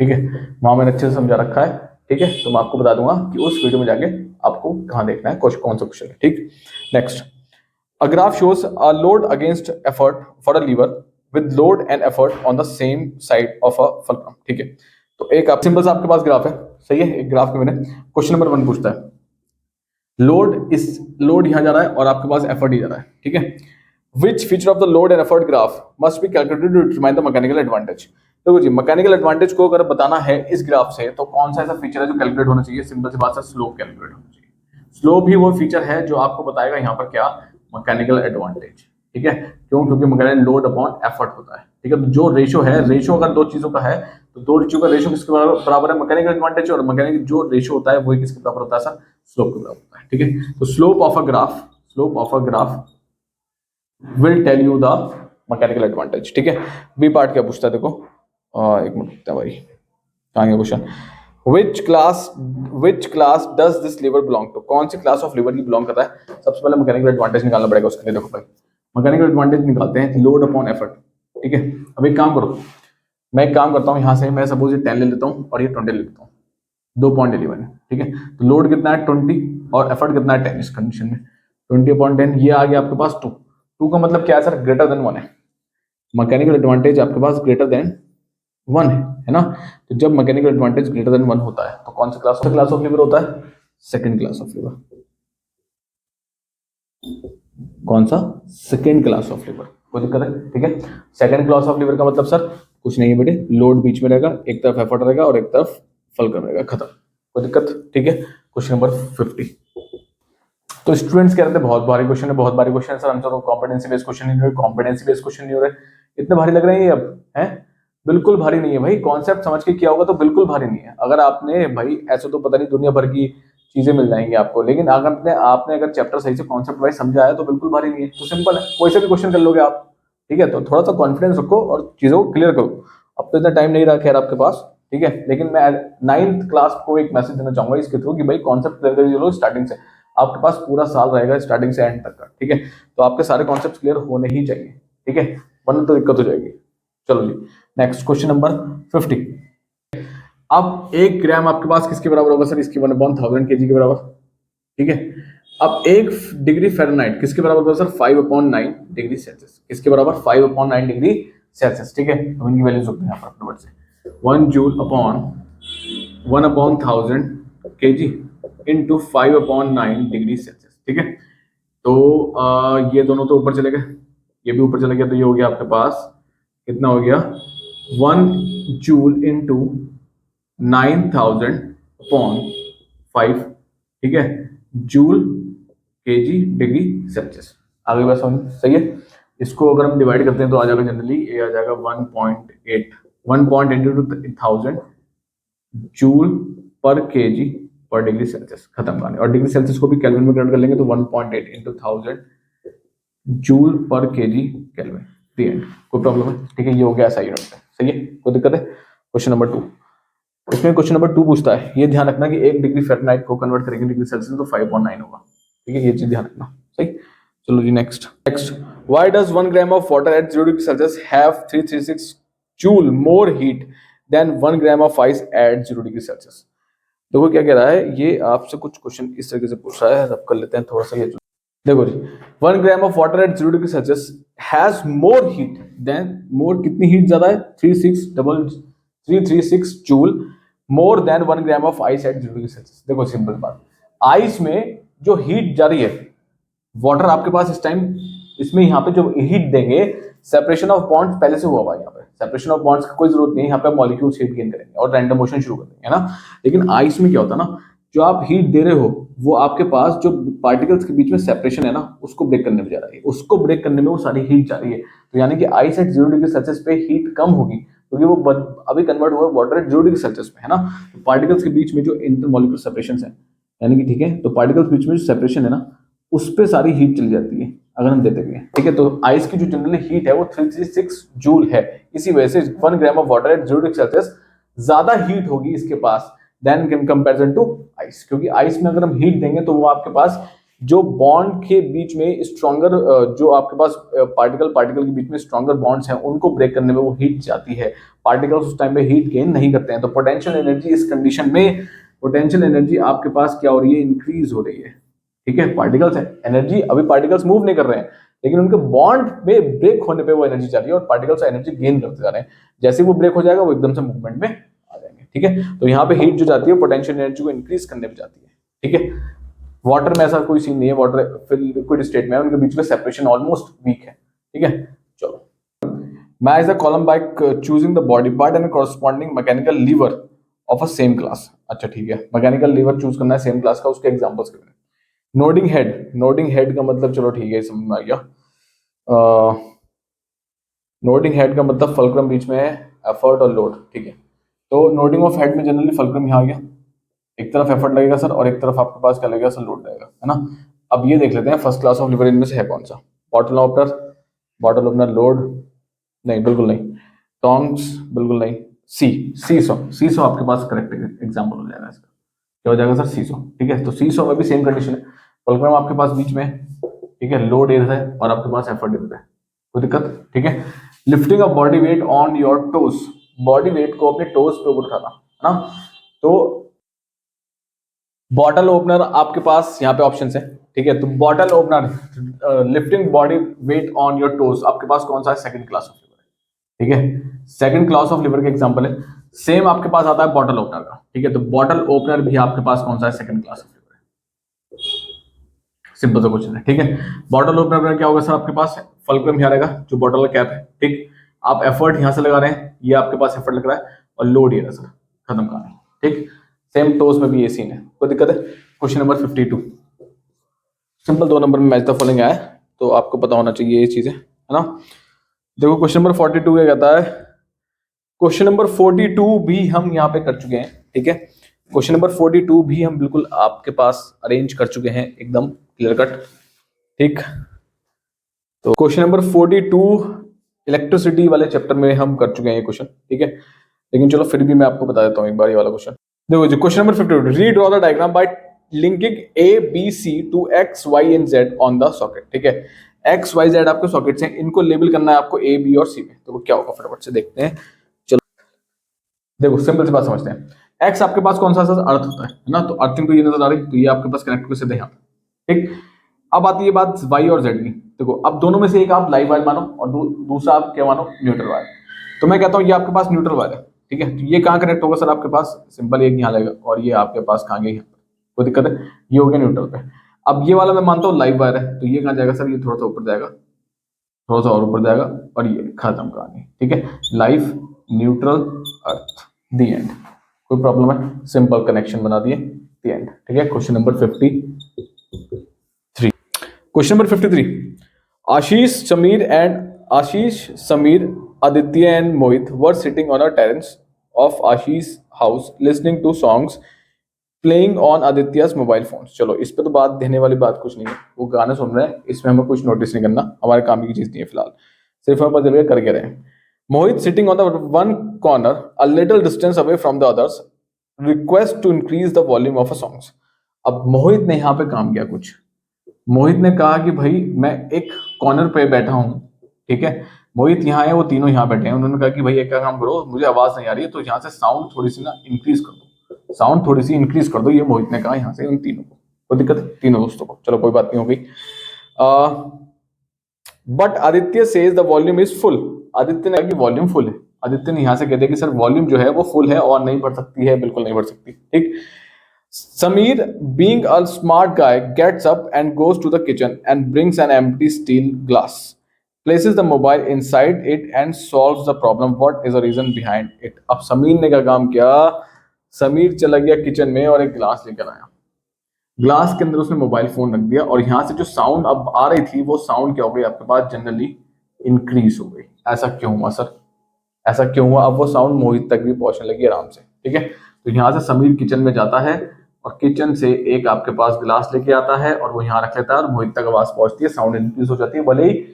ठीक है, वहां मैंने अच्छे से समझा रखा है। ठीक है, तो मैं आपको बता दूंगा कि उस वीडियो में जाके आपको कहाँ देखना है, कौन सा क्वेश्चन है। ठीक, next, a graph shows a load against effort for a lever with load and effort on the same side of a fulcrum। ठीक है, तो एक आप सिंपल सा आपके पास ग्राफ है, सही है, एक ग्राफ में मैंने क्वेश्चन नंबर 1 पूछता है, लोड यहां जा रहा है और आपके पास एफर्ट ही जा रहा है। ठीक है, which feature of the load and effort graph must be calculated to determine the mechanical advantage। देखो जी, मैकेनिकल एडवांटेज को अगर बताना है इस ग्राफ से, तो कौन सा ऐसा फीचर है जो कैलकुलेट होना चाहिए? सिंपल सी बात है, स्लोप कैलकुलेट होना चाहिए। स्लोप ही वो फीचर है जो आपको बताएगा यहाँ पर क्या, मैकेनिकल एडवांटेज। ठीक है, क्यों? क्योंकि मैकेनिकल लोड अपॉन एफर्ट होता है। ठीक है, तो जो रेशो है, रेशो अगर दो चीजों का है, तो दो चीजों का रेशो किसके बराबर है? मैकेनिकल एडवांटेज, और मैकेनिकल जो रेशो होता है वही किसके बराबर होता है? सर स्लोप के बराबर होता है। ठीक है, तो slope of a graph will tell you the mechanical advantage. ठीक है, बी पार्ट क्या पूछता है देखो, एक मिनट रुकता है भाई, कहाँ गया question? which class does this lever belong to? कौन सी क्लास ऑफ लीवर की बिलोंग करता है? सबसे पहले मैकेनिकल एडवांटेज निकालना पड़ेगा उसके लिए। देखो भाई, मैकेनिकल एडवांटेज निकालते हैं, लोड अपॉन एफर्ट। ठीक है, अब एक काम करो, मैं एक काम करता हूँ, यहाँ से मैं सपोज ये 10 ले लेता हूँ और ये 20 ले लेता हूँ, 2 पॉइंट ले मैंने। ठीक है, तो लोड कितना है? 20, और एफर्ट कितना है? 10। इस कंडीशन में 20/10, ये आ गया आपके पास 2 का मतलब क्या है सर? ग्रेटर देन 1 है। मैकेनिकल एडवांटेज आपके पास ग्रेटर देन 1 है ना, तो जब मैकेनिकल एडवांटेज ग्रेटर देन 1 होता है तो कौन सा क्लास ऑफ लीवर होता है? Second class of lever. कौन सा? Second class of lever. कोई दिक्कत है? ठीक है, सेकंड क्लास ऑफ लीवर का मतलब सर कुछ नहीं है बेटे, लोड बीच में रहेगा, एक तरफ एफर्ट रहेगा और एक तरफ फल्कन रहेगा, खत्म। कोई दिक्कत? ठीक है, क्वेश्चन नंबर 50। तो स्टूडेंट्स कह रहे थे बहुत भारी क्वेश्चन है, बहुत भारी क्वेश्चन है sir, answer competency based question नहीं हो रहे, कॉम्पिटेंसी बेस्ड क्वेश्चन नहीं हो रहे, इतने भारी लग रहे हैं ये अब हैं? बिल्कुल भारी नहीं है भाई, कॉन्सेप्ट समझ के किया होगा तो बिल्कुल भारी नहीं है। अगर आपने भाई, ऐसे तो पता नहीं दुनिया भर की चीजें मिल जाएंगी आपको, लेकिन अगर आपने अगर चैप्टर सही से कॉन्सेप्ट वाइज समझा है तो बिल्कुल भारी नहीं है। तो सिंपल है, कोई से भी क्वेश्चन कर लोगे आप। ठीक है, तो थोड़ा सा कॉन्फिडेंस रखो और चीजों को क्लियर करो। अब तो इतना टाइम नहीं रहा खैर आपके पास, ठीक है, लेकिन मैं 9th क्लास को एक मैसेज देना चाहूंगा इसके थ्रू कि भाई कॉन्सेप्ट क्लियर कर चलो स्टार्टिंग से। आपके पास पूरा साल रहेगा स्टार्टिंग से एंड तक का, ठीक है, तो आपके सारे कॉन्सेप्ट क्लियर होने ही चाहिए, ठीक है, वरना तो दिक्कत हो जाएगी। चलो जी, नेक्स्ट क्वेश्चन नंबर 50। अब 1 ग्राम आपके पास किसके बराबर होगा सर? इसकी 1/1000 kg के बराबर, ठीक है। अब 1 डिग्री फ़ारेनहाइट किसके बराबर होगा सर? 5/9 degree Celsius. किसके बराबर? 5/9 डिग्री सेल्सियस, ठीक है। अब इनकी वैल्यूज होते हैं यहाँ पर फटाफट से। 1 joule upon 1/1000 kg into 5/9 degree Celsius, ठीक है। तो ये दोनों तो ऊपर चले गए, ये भी ऊपर चले गया, तो ये हो गया आपके पास कितना हो गया? 1 जूल इंटू 9000 अपॉन 5, ठीक है, जूल केजी डिग्री सेल्सियस। आगे बात समझ सही है। इसको अगर हम डिवाइड करते हैं तो आ जाएगा जनरली, ये आ जाएगा 1.8 इंटू 1000 जूल पर केजी पर डिग्री सेल्सियस। खत्म कहानी। और डिग्री सेल्सियस को भी केल्विन में कन्वर्ट कर लेंगे तो 1.8 इंटू 1000 जूल पर केजी केल्विन। दी एंड। कोई प्रॉब्लम है? ठीक है, ये हो गया ऐसा यूनिट में, सही है, कोई दिक्कत है? Question number 2। इसमें क्वेश्चन नंबर 2 पूछता है, ये ध्यान रखना कि 1 डिग्री फ़ारेनहाइट को कन्वर्ट करेंगे डिग्री सेल्सियस तो 5/9 होगा, ठीक है, ये चीज ध्यान रखना, सही। चलो जी, next. Why does 1 gram of water at 0 degree Celsius have 336 joule more heat than 1 gram of ice at 0 degree Celsius? देखो क्या कह रहा है, ये आपसे कुछ क्वेश्चन इस तरीके से पूछ रहा है, रब कर लेते हैं थोड़ा सा। ये देखो जी, 1 gram of water at 0 degree Celsius has more heat than, more कितनी हीट ज्यादा है? 336 joule more than 1 gram of ice at 0 degree Celsius. देखो सिंपल बात, आइस में जो हीट जा रही है, वाटर आपके पास इस टाइम, इसमें यहाँ पे जो हीट देंगे, सेपरेशन ऑफ बॉन्ड्स पहले से हुआ हुआ है। यहाँ पे सेपरेशन ऑफ बॉन्ड्स की कोई जरूरत नहीं है, यहाँ पे मॉलिक्यूल्स हीट गेन करेंगे और रैंडम मोशन शुरू कर देंगे, है ना। लेकिन आइस में क्या होता है ना, जो आप हीट दे रहे हो वो आपके पास जो पार्टिकल्स के बीच में सेपरेशन है ना, उसको ब्रेक करने में जा रही है, उसको ब्रेक करने में वो सारी हीट जा रही है। तो यानी कि आइस एट 0 डिग्री सेल्सियस पे हीट कम होगी, क्योंकि वो अभी कन्वर्ट हुआ वाटर एट 0 डिग्री सेल्सियस में, है ना। तो पार्टिकल्स के बीच में जो इंटरमॉलिक्यूलर सेपरेशन है, यानी कि ठीक है, तो पार्टिकल्स के बीच में जो सेपरेशन है ना, उस पर सारी हीट चली जाती है अगर हम देते हुए, ठीक है। तो आइस की जो जनरली हीट है वो 336 जूल है। इसी वजह से 1 gram of water at 0 degree Celsius ज्यादा हीट होगी इसके पास than in comparison to ice, क्योंकि आइस में अगर हम हीट देंगे तो वो आपके पास जो बॉन्ड के बीच में स्ट्रॉन्गर, जो आपके पास पार्टिकल पार्टिकल के बीच में स्ट्रॉन्गर बॉन्ड्स हैं, उनको ब्रेक करने में वो हीट जाती है। पार्टिकल्स उस टाइम पे हीट गेन नहीं करते हैं। तो पोटेंशियल एनर्जी इस कंडीशन में, पोटेंशियल एनर्जी आपके पास क्या हो रही है? इंक्रीज हो रही है, ठीक है। पार्टिकल्स है, एनर्जी अभी पार्टिकल्स मूव नहीं कर रहे हैं, लेकिन उनके बॉन्ड में ब्रेक होने पे वो एनर्जी जा रही है और पार्टिकल्स एनर्जी गेन करते जा रहे हैं। जैसे वो ब्रेक हो जाएगा वो एकदम से मूवमेंट में आ जाएंगे, ठीक है। तो यहाँ पे हीट जो जाती है पोटेंशियल एनर्जी को इंक्रीज करने में जाती है, ठीक है। वाटर में ऐसा कोई सीन नहीं है, वाटर फिर लिक्विड स्टेट में है, उनके बीच में सेपरेशन ऑलमोस्ट वीक है, ठीक है। चलो, match the column by choosing the body part and corresponding mechanical lever of a same class. अच्छा ठीक है, मैकेनिकल लीवर चूज करना है सेम क्लास का, उसके एग्जांपल्स गिवन है। नोडिंग हेड, नोडिंग हेड का मतलब चलो ठीक है, समझ में आ गया। नोडिंग हेड का मतलब फल्क्रम बीच में है, एफर्ट और लोड, ठीक है। तो नोडिंग ऑफ हेड में जनरली फल्क्रम यहाँ आ गया, एक तरफ एफर्ट लगेगा सर और एक तरफ आपके पास क्या लगेगा सर? लोड लगेगा, है ना। अब ये देख लेते हैं फर्स्ट क्लास ऑफ लिवर इनमें से है कौन सा? Bottle opener, bottle opener load नहीं, बिल्कुल नहीं। टोंग्स बिल्कुल नहीं। सीसो, सीसो आपके पास करेक्ट एग्जांपल हो जाएगा इसका। क्या हो जाएगा सर? सीसो, ठीक है। तो सीसो में भी सेम कंडीशन है, फल्क्रम आपके पास बीच में, ठीक है, लोड इधर है और आपके पास एफर्ट इधर है, कोई दिक्कत? ठीक है। Lifting a body weight on your toes, body weight को अपने टोज पे ऊपर उठाना, है ना। तो बॉटल ओपनर आपके पास यहाँ पे ऑप्शन है, ठीक है। तो bottle opener, lifting body weight on your toes, आपके पास कौन सा है? सेकंड क्लास ऑफ लिवर है, ठीक है। सेकंड क्लास ऑफ लिवर का एग्जांपल है। सेम आपके पास आता है बॉटल ओपनर का, ठीक है। तो बॉटल ओपनर भी आपके पास कौन सा है? सेकंड क्लास ऑफ लिवर है। सिंपल सा क्वेश्चन है, ठीक है। बॉटल ओपनर में क्या होगा सर? आपके पास फल्क्रम यहाँ रहेगा, जो बॉटल का कैप है, ठीक। आप एफर्ट यहां से लगा रहे हैं, ये आपके पास एफर्ट लग रहा है और लोड ये रहा सर, खत्म कहानी, ठीक। सेम टोस में भी ये सीन है, कोई दिक्कत है? क्वेश्चन नंबर 52, सिंपल 2 नंबर में मैच द फॉलोइंग आया, तो आपको पता होना चाहिए ये चीजें, है ना। देखो क्वेश्चन नंबर 42 क्या कहता है, क्वेश्चन नंबर 42 भी हम यहाँ पे कर चुके हैं, ठीक है। क्वेश्चन नंबर 42 भी हम बिल्कुल आपके पास अरेंज कर चुके हैं, एकदम क्लियर कट, ठीक। तो क्वेश्चन नंबर 42 इलेक्ट्रिसिटी वाले चैप्टर में हम कर चुके हैं ये क्वेश्चन, ठीक है। लेकिन चलो फिर भी मैं आपको बता देता हूँ एक बार ये वाला क्वेश्चन। देखो जी, question number 52, redraw the diagram by linking A B C to X Y and Z on the socket, ठीक है। एक्स वाई जेड आपके सॉकेट्स हैं, इनको लेबल करना है आपको ए बी और सी में। तो वो क्या होगा फटाफट से देखते हैं। चलो देखो सिंपल सी बात समझते हैं। एक्स आपके पास कौन सा अर्थ होता है ना, तो अर्थिंग तो ये नजर आ रही, तो ये आपके पास कनेक्ट कर सीधे यहाँ, ठीक। अब आती है बात वाई और जेड की। देखो अब दोनों में से एक आप लाइव वायर मानो और दूसरा आप क्या मानो, न्यूट्रल वायर। तो मैं कहता हूँ ये आपके पास न्यूट्रल वायर है, ठीक है। तो ये कहाँ कनेक्ट होगा सर आपके पास, सिंपल एक यहाँ लगेगा और ये आपके पास कहाँ गया, कोई दिक्कत है, ये हो गया न्यूट्रल पे। अब ये वाला मैं मानता हूँ लाइव वायर है, तो ये कहाँ जाएगा सर, ये थोड़ा सा ऊपर जाएगा, थोड़ा सा और ऊपर जाएगा और ये खत्म कहानी, ठीक है। Live neutral earth, the end. कोई प्रॉब्लम है, सिंपल कनेक्शन बना दिए, दी एंड, ठीक है। Question number 53। Question number 53, Ashish Sameer Aditya and Mohit were sitting on a terrace of Ashish house listening to songs playing on Aditya's mobile phone. चलो इस पे तो बात देने वाली बात कुछ नहीं है, वो गाने सुन रहे हैं, इसमें हमें कुछ नोटिस नहीं करना, हमारे काम की चीज नहीं है फिलहाल, सिर्फ हमें पता चल गया कर रहे हैं। Mohit sitting on the one corner a little distance away from the others request to increase the volume of a songs. अब मोहित ने यहाँ पे काम किया कुछ, मोहित ने कहा कि भाई मैं एक कॉर्नर पे बैठा हूँ, ठीक है। मोहित यहाँ है, वो तीनों यहाँ बैठे हैं, उन्होंने कहा कि भाई एक का काम करो, मुझे आवाज नहीं आ रही है, तो यहाँ से साउंड थोड़ी सी ना इंक्रीज कर दो, साउंड थोड़ी सी इंक्रीज कर दो, ये मोहित ने कहा यहाँ से उन तीनों को। कोई दिक्कत है, तीनों दोस्तों को, चलो कोई बात नहीं हो गई। But Aditya says the volume is full, Aditya ने कहा कि वॉल्यूम फुल है। आदित्य ने यहाँ से कह दिया कि सर वॉल्यूम जो है वो फुल है और नहीं बढ़ सकती है, बिल्कुल नहीं बढ़ सकती, ठीक। Samir, being a smart guy, gets up and goes to the kitchen and brings an empty steel glass, places the mobile inside it and solves the problem. What is the reason behind it? अब समीर ने क्या काम किया, समीर चला गया kitchen में और एक ग्लास लेकर आया, ग्लास के अंदर उसने मोबाइल फोन रख दिया और यहाँ से जो साउंड अब आ रही थी वो साउंड क्या हो गई आपके पास, जनरली इंक्रीज हो गई। ऐसा क्यों हुआ सर, ऐसा क्यों हुआ, अब वो साउंड मोहित तक भी पहुंचने लगी आराम से, ठीक है। तो यहाँ से समीर किचन में जाता है और किचन से एक आपके पास गिलास लेके आता है और वो यहाँ रख लेता है और मोहित तक आवाज पहुंचती है, साउंड इंक्रीज हो जाती है। भले ही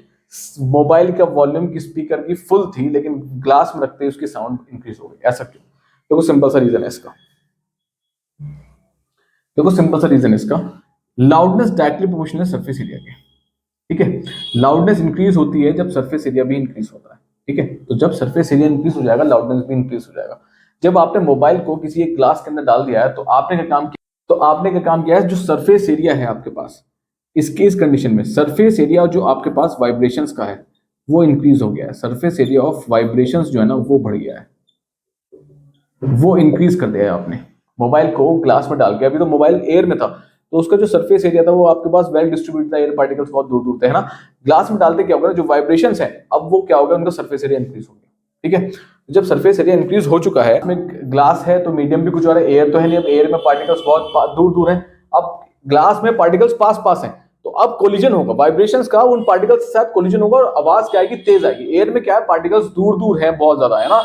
मोबाइल का वॉल्यूम की स्पीकर की फुल थी, लेकिन ग्लास में रखते ही उसकी साउंड इंक्रीज हो गई। ऐसा क्यों, देखो सिंपल सा रीजन है इसका, देखो सिंपल सा रीजन है इसका, लाउडनेस डायरेक्टली प्रोपोर्शनल है सरफेस एरिया के, ठीक है। लाउडनेस इंक्रीज होती है जब सरफेस एरिया भी इंक्रीज होता है, ठीक है। तो जब सरफेस एरिया इंक्रीज हो जाएगा, लाउडनेस भी इंक्रीज हो जाएगा। जब आपने मोबाइल को किसी एक ग्लास के अंदर डाल दिया है, तो आपने क्या काम किया, तो आपने क्या काम किया है, जो सरफेस एरिया है आपके पास, इसके इस कंडीशन में सरफेस एरिया जो आपके पास वाइब्रेशंस का है वो इंक्रीज हो गया है, सरफेस एरिया ऑफ वाइब्रेशंस जो है ना वो बढ़ गया है, वो इंक्रीज कर दिया है आपने। मोबाइल को ग्लास में डाल के, अभी तो मोबाइल एयर में था तो उसका जो सरफेस एरिया था वो आपके पास वेल डिस्ट्रीब्यूटेड था, एयर पार्टिकल्स बहुत दूर दूर थे, है ना। ग्लास में डालते क्या होगा, जो वाइब्रेशंस है अब वो क्या होगा, उनका सरफेस एरिया इंक्रीज हो गया, ठीक है। जब सरफेस एरिया इंक्रीज हो चुका है, इसमें ग्लास है तो मीडियम भी कुछ और है, एयर तो है नहीं, अब एयर में पार्टिकल्स बहुत दूर दूर है, अब ग्लास में पार्टिकल्स पास पास हैं, तो अब कोलिजन होगा, वाइब्रेशंस का उन पार्टिकल्स के साथ कोलिजन होगा और आवाज क्या आएगी, तेज आएगी। एयर में क्या है, पार्टिकल्स दूर दूर है, बहुत ज्यादा है ना,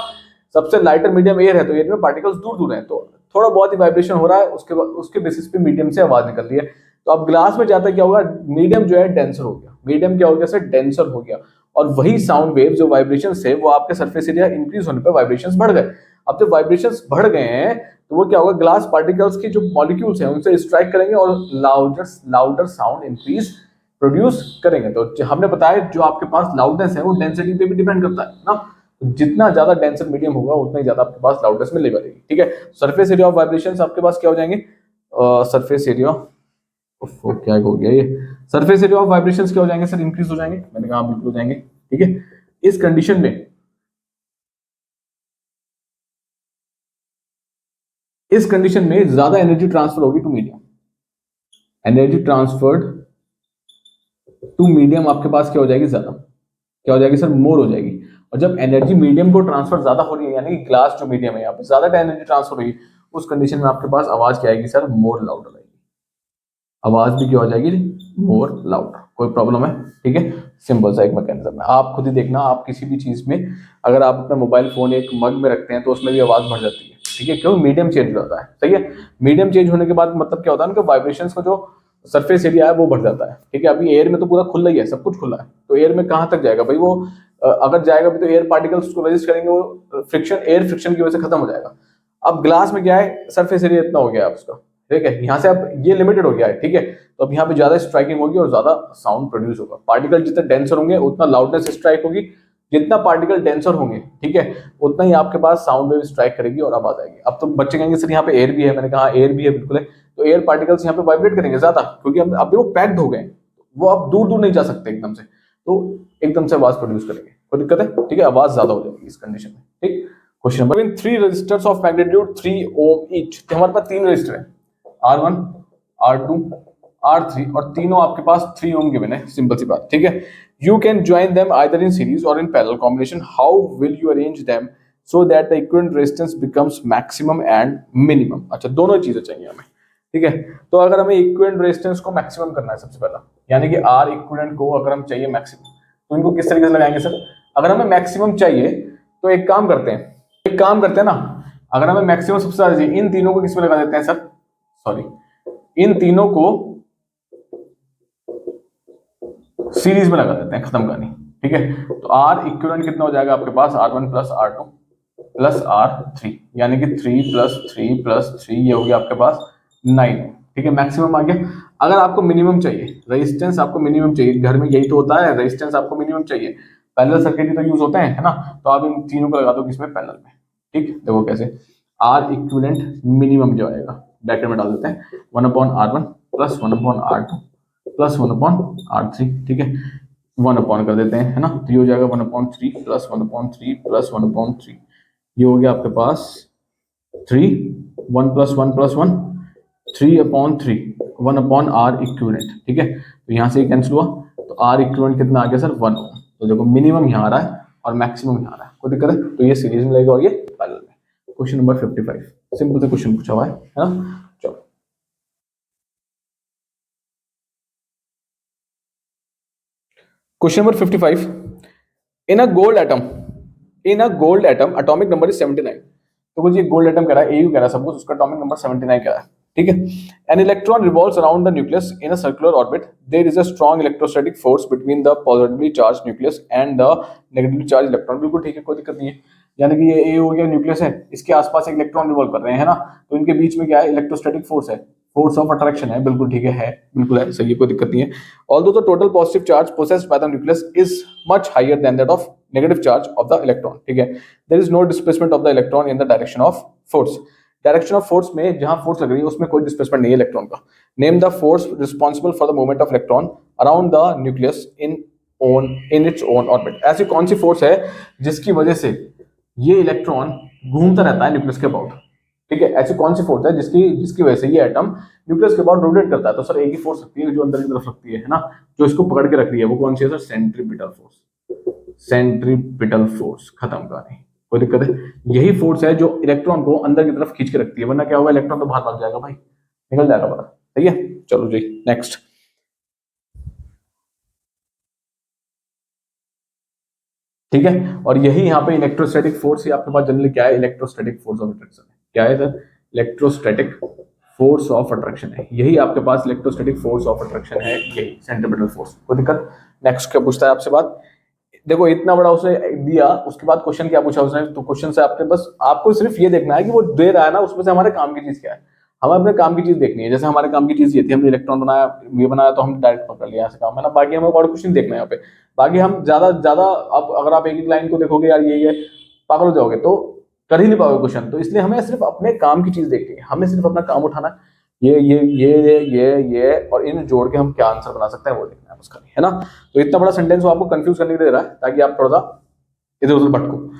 सबसे लाइटर मीडियम एयर है, तो एयर में पार्टिकल्स दूर दूर है, तो थोड़ा बहुत ही वाइब्रेशन हो रहा है, उसके बेसिस पे मीडियम से आवाज निकल रही है। तो अब ग्लास में जाता क्या होगा, मीडियम जो है डेंसर हो गया, मीडियम क्या हो गया सर, डेंसर हो गया, और वही साउंड वेव जो वाइब्रेशंस है वो आपके सरफेस एरिया इंक्रीज होने पे वाइब्रेशंस बढ़ गए। अब जब वाइब्रेशंस बढ़ गए हैं तो वो क्या होगा, ग्लास पार्टिकल्स के जो मॉलिक्यूल्स हैं उनसे स्ट्राइक करेंगे और लाउडर साउंड इंक्रीज प्रोड्यूस करेंगे। तो हमने बताया जो आपके पास लाउडनेस है वो डेंसिटी पे भी डिपेंड करता है ना, जितना ज्यादा डेंसर मीडियम होगा उतना ही ज्यादा आपके पास लाउडनेस में लेवल रहेगी, ठीक है। सरफेस एरिया ऑफ वाइब्रेशंस आपके पास क्या हो जाएंगे, सरफेस एरिया, क्या हो गया ये, सरफेस एरिया ऑफ वाइब्रेशंस क्या हो जाएंगे सर, इंक्रीज हो जाएंगे, मैंने कहा बिल्कुल हो जाएंगे, ठीक है। इस कंडीशन में, इस कंडीशन में ज्यादा एनर्जी ट्रांसफर होगी to medium, energy transferred to medium आपके पास क्या हो जाएगी, ज्यादा, क्या हो जाएगी सर, मोर हो जाएगी। और जब एनर्जी मीडियम को ट्रांसफर ज्यादा हो रही है, यानी ग्लास जो मीडियम है यहाँ पे ज्यादा एनर्जी ट्रांसफर होगी, उस कंडीशन में आपके पास आवाज क्या आएगी सर, मोर लाउडर आएगी, आवाज भी क्या हो जाएगी, मोर लाउडर। कोई प्रॉब्लम है, ठीक है। सिंपल सा एक मैकेनिज्म है। आप खुद ही देखना, आप किसी भी चीज में अगर आप अपना मोबाइल फोन एक मग में रखते हैं तो उसमें भी आवाज बढ़ जाती है, ठीक है, क्यों? मीडियम चेंज होता है, सही है। मीडियम चेंज होने के बाद मतलब क्या होता है ना कि वाइब्रेशंस का जो सरफेस एरिया है वो बढ़ जाता है, ठीक है। अभी एयर में तो पूरा खुला ही है, सब कुछ खुला है, तो एयर में कहाँ तक जाएगा भाई वो? अगर जाएगा भी तो एयर पार्टिकल्स उसको रेजिस्ट करेंगे, वो फ्रिक्शन, एयर फ्रिक्शन की वजह से खत्म हो जाएगा। अब ग्लास में क्या है, सरफेस एरिया इतना हो गया है उसका, ठीक है, यहाँ से अब ये लिमिटेड हो गया है, ठीक है। तो अब यहाँ पे ज्यादा स्ट्राइकिंग होगी और ज्यादा साउंड प्रोड्यूस होगा। पार्टिकल जितने डेंसर होंगे उतना लाउडनेस स्ट्राइक होगी, जितना पार्टिकल डेंसर होंगे, ठीक है, उतना ही आपके पास साउंड वेव स्ट्राइक करेगी और आवाज आएगी। अब तो बच्चे कहेंगे सर यहाँ पे एयर भी है, मैंने कहा एयर भी है, बिल्कुल है। तो एयर पार्टिकल्स यहाँ पे वाइब्रेट करेंगे ज्यादा, क्योंकि अब वो पैक्ड हो गए, वो अब दूर दूर नहीं जा सकते एकदम से, तो एकदम से आवाज प्रोड्यूस करेंगे, कोई दिक्कत है, ठीक है, आवाज ज्यादा हो जाएगी इस कंडीशन में, ठीक। Question number 3 resistors of magnitude 3 ohm each. तो हमारे पास 3 रेजिस्टर है, R1, R2, R3, और तीनों आपके पास 3 ओम गिवन है, सिंपल सी बात, ठीक है। You can join them either in series और in parallel combination. How will you arrange them so that the equivalent resistance becomes maximum and minimum. अच्छा, दोनों चीजें चाहिए हमें, ठीक है। तो अगर हमें इक्विवेलेंट रेजिस्टेंस को मैक्सिमम करना है सबसे पहला, यानी कि R इक्विवेलेंट को अगर हम चाहिए मैक्सिमम, तो इनको किस तरीके से लगाएंगे सर? अगर हमें मैक्सिमम चाहिए तो एक काम करते हैं ना, अगर हमें मैक्सिमम सबसे ज्यादा चाहिए, इन तीनों को किस में लगा देते हैं सर? सॉरी, इन तीनों को सीरीज में लगा देते हैं, खत्म कहानी, ठीक है। तो R इक्विवेलेंट कितना हो जाएगा आपके पास? R1 plus R2 plus R3, यानी कि 3 प्लस 3 प्लस 3, ये हो गया आपके पास 9, ठीक है, मैक्सिमम आ गया। अगर आपको मिनिमम चाहिए, रेजिस्टेंस आपको मिनिमम चाहिए, घर में यही तो होता है, रेजिस्टेंस आपको मिनिमम चाहिए, पैरेलल सर्किट ही तो यूज होते हैं, है ना। तो आप इन तीनों को लगा दो किसमें? पैरेलल में, ठीक। देखो कैसे, R इक्विवेलेंट मिनिमम जो आएगा ब्रैकेट में डाल देते हैं, 1/R1 plus 1/R2 plus 1/R3, ठीक है, 1 कर देते हैं, है ना। तो ये हो जाएगा 1/3 प्लस 1/3 प्लस 1/3, ये हो गया आपके पास 3, 1 प्लस 1 प्लस 1, 3/3, 1/R इक्विवेलेंट, ठीक है। तो यहाँ से ये कैंसिल हुआ, तो R इक्विवेलेंट कितना आ गया सर? 1 ओम। तो देखो मिनिमम यहाँ आ रहा है और मैक्सिमम यहाँ आ रहा है, कोई दिक्कत है? तो ये सीरीज में लगेगा और ये पैरेलल में। क्वेश्चन नंबर 55, सिंपल से क्वेश्चन पूछा हुआ है ना। चलो, question number 55, in a gold atom atomic number is 79। तो कुछ ये गोल्ड एटम कह रहा है, एयू कह रहा है, सपोज उसका एटॉमिक नंबर 79 कह रहा है, ठीक है। An electron revolves around the nucleus in a circular orbit, there is a strong electrostatic force between the positively charge nucleus and the negatively charge electron. बिल्कुल ठीक है, कोई दिक्कत नहीं है। यानी कि ये ए हो गया, न्यूक्लियस है, इसके आसपास एक इलेक्ट्रॉन रिवॉल्व कर रहे हैं, है ना। तो इनके बीच में क्या है? इलेक्ट्रोस्टैटिक फोर्स है, फोर्स ऑफ अट्रैक्शन है, बिल्कुल ठीक है, बिल्कुल है, सही है, कोई दिक्कत नहीं है। Although the total positive charge possessed by the nucleus is much higher than that of negative charge of the electron, ठीक है। There is no displacement of the electron in the direction of force. Direction of force में जहां force लग रही है उसमें कोई displacement नहीं है इलेक्ट्रॉन का। Name the force responsible for the movement of electron around the nucleus in its own orbit. ऐसी कौन सी फोर्स है जिसकी वजह से ये इलेक्ट्रॉन घूमता रहता है न्यूक्लियस के अबाउट, ठीक है। ऐसी कौन सी फोर्स है जिसकी जिसकी वजह से ये एटम न्यूक्लियस के अबाउट रोटेट करता है? तो सर एक ही फोर्स लगती है जो अंदर की तरफ लगती है ना, जो इसको पकड़ के रख रही है, वो कौन सी है sir? Centripetal force. Centripetal force, खत्म कहानी, कोई दिक्कत है? यही फोर्स है जो इलेक्ट्रॉन को अंदर की तरफ खींच के रखती है, वरना क्या होगा? इलेक्ट्रॉन तो बाहर भाग जाएगा भाई, निकल जाएगा बाहर, सही है। चलो जी नेक्स्ट, ठीक है। और यही यहाँ पे इलेक्ट्रोस्टैटिक फोर्स ही आपके पास जनरली क्या है? इलेक्ट्रोस्टैटिक फोर्स ऑफ अट्रैक्शन है। क्या है sir? Electrostatic force of attraction है, यही आपके पास इलेक्ट्रोस्टैटिक फोर्स ऑफ अट्रैक्शन है, यही सेंट्रीपिटल फोर्स। कोई दिक्कत? नेक्स्ट क्या पूछता है आपसे बात? देखो इतना बड़ा उसने दिया, उसके बाद क्वेश्चन क्या पूछा उसने? तो क्वेश्चन से आपने बस आपको सिर्फ ये देखना है कि वो दे रहा है ना, उसमें से हमारे काम की चीज क्या है। हमें अपने काम की चीज देखनी है। जैसे हमारे काम की चीज ये थी, हमने इलेक्ट्रॉन बनाया, ये बनाया, तो हम डायरेक्ट पकड़ लिया, ऐसे काम है ना। बाकी हमें और कुछ नहीं देखना है यहाँ पे। बाकी हम ज्यादा ज्यादा अब अगर आप एक एक लाइन को देखोगे यार ये पागल हो जाओगे, तो कर ही नहीं पाओगे क्वेश्चन। तो इसलिए हमें सिर्फ अपने काम की चीज देखनी है, हमें सिर्फ अपना काम उठाना है। ये और इन जोड़ के हम क्या आंसर बना सकते हैं वो देखना है उसका, है ना। तो इतना बड़ा सेंटेंस वो आपको कंफ्यूज करने के लिए दे रहा है ताकि आप थोड़ा सा इधर उधर भटको।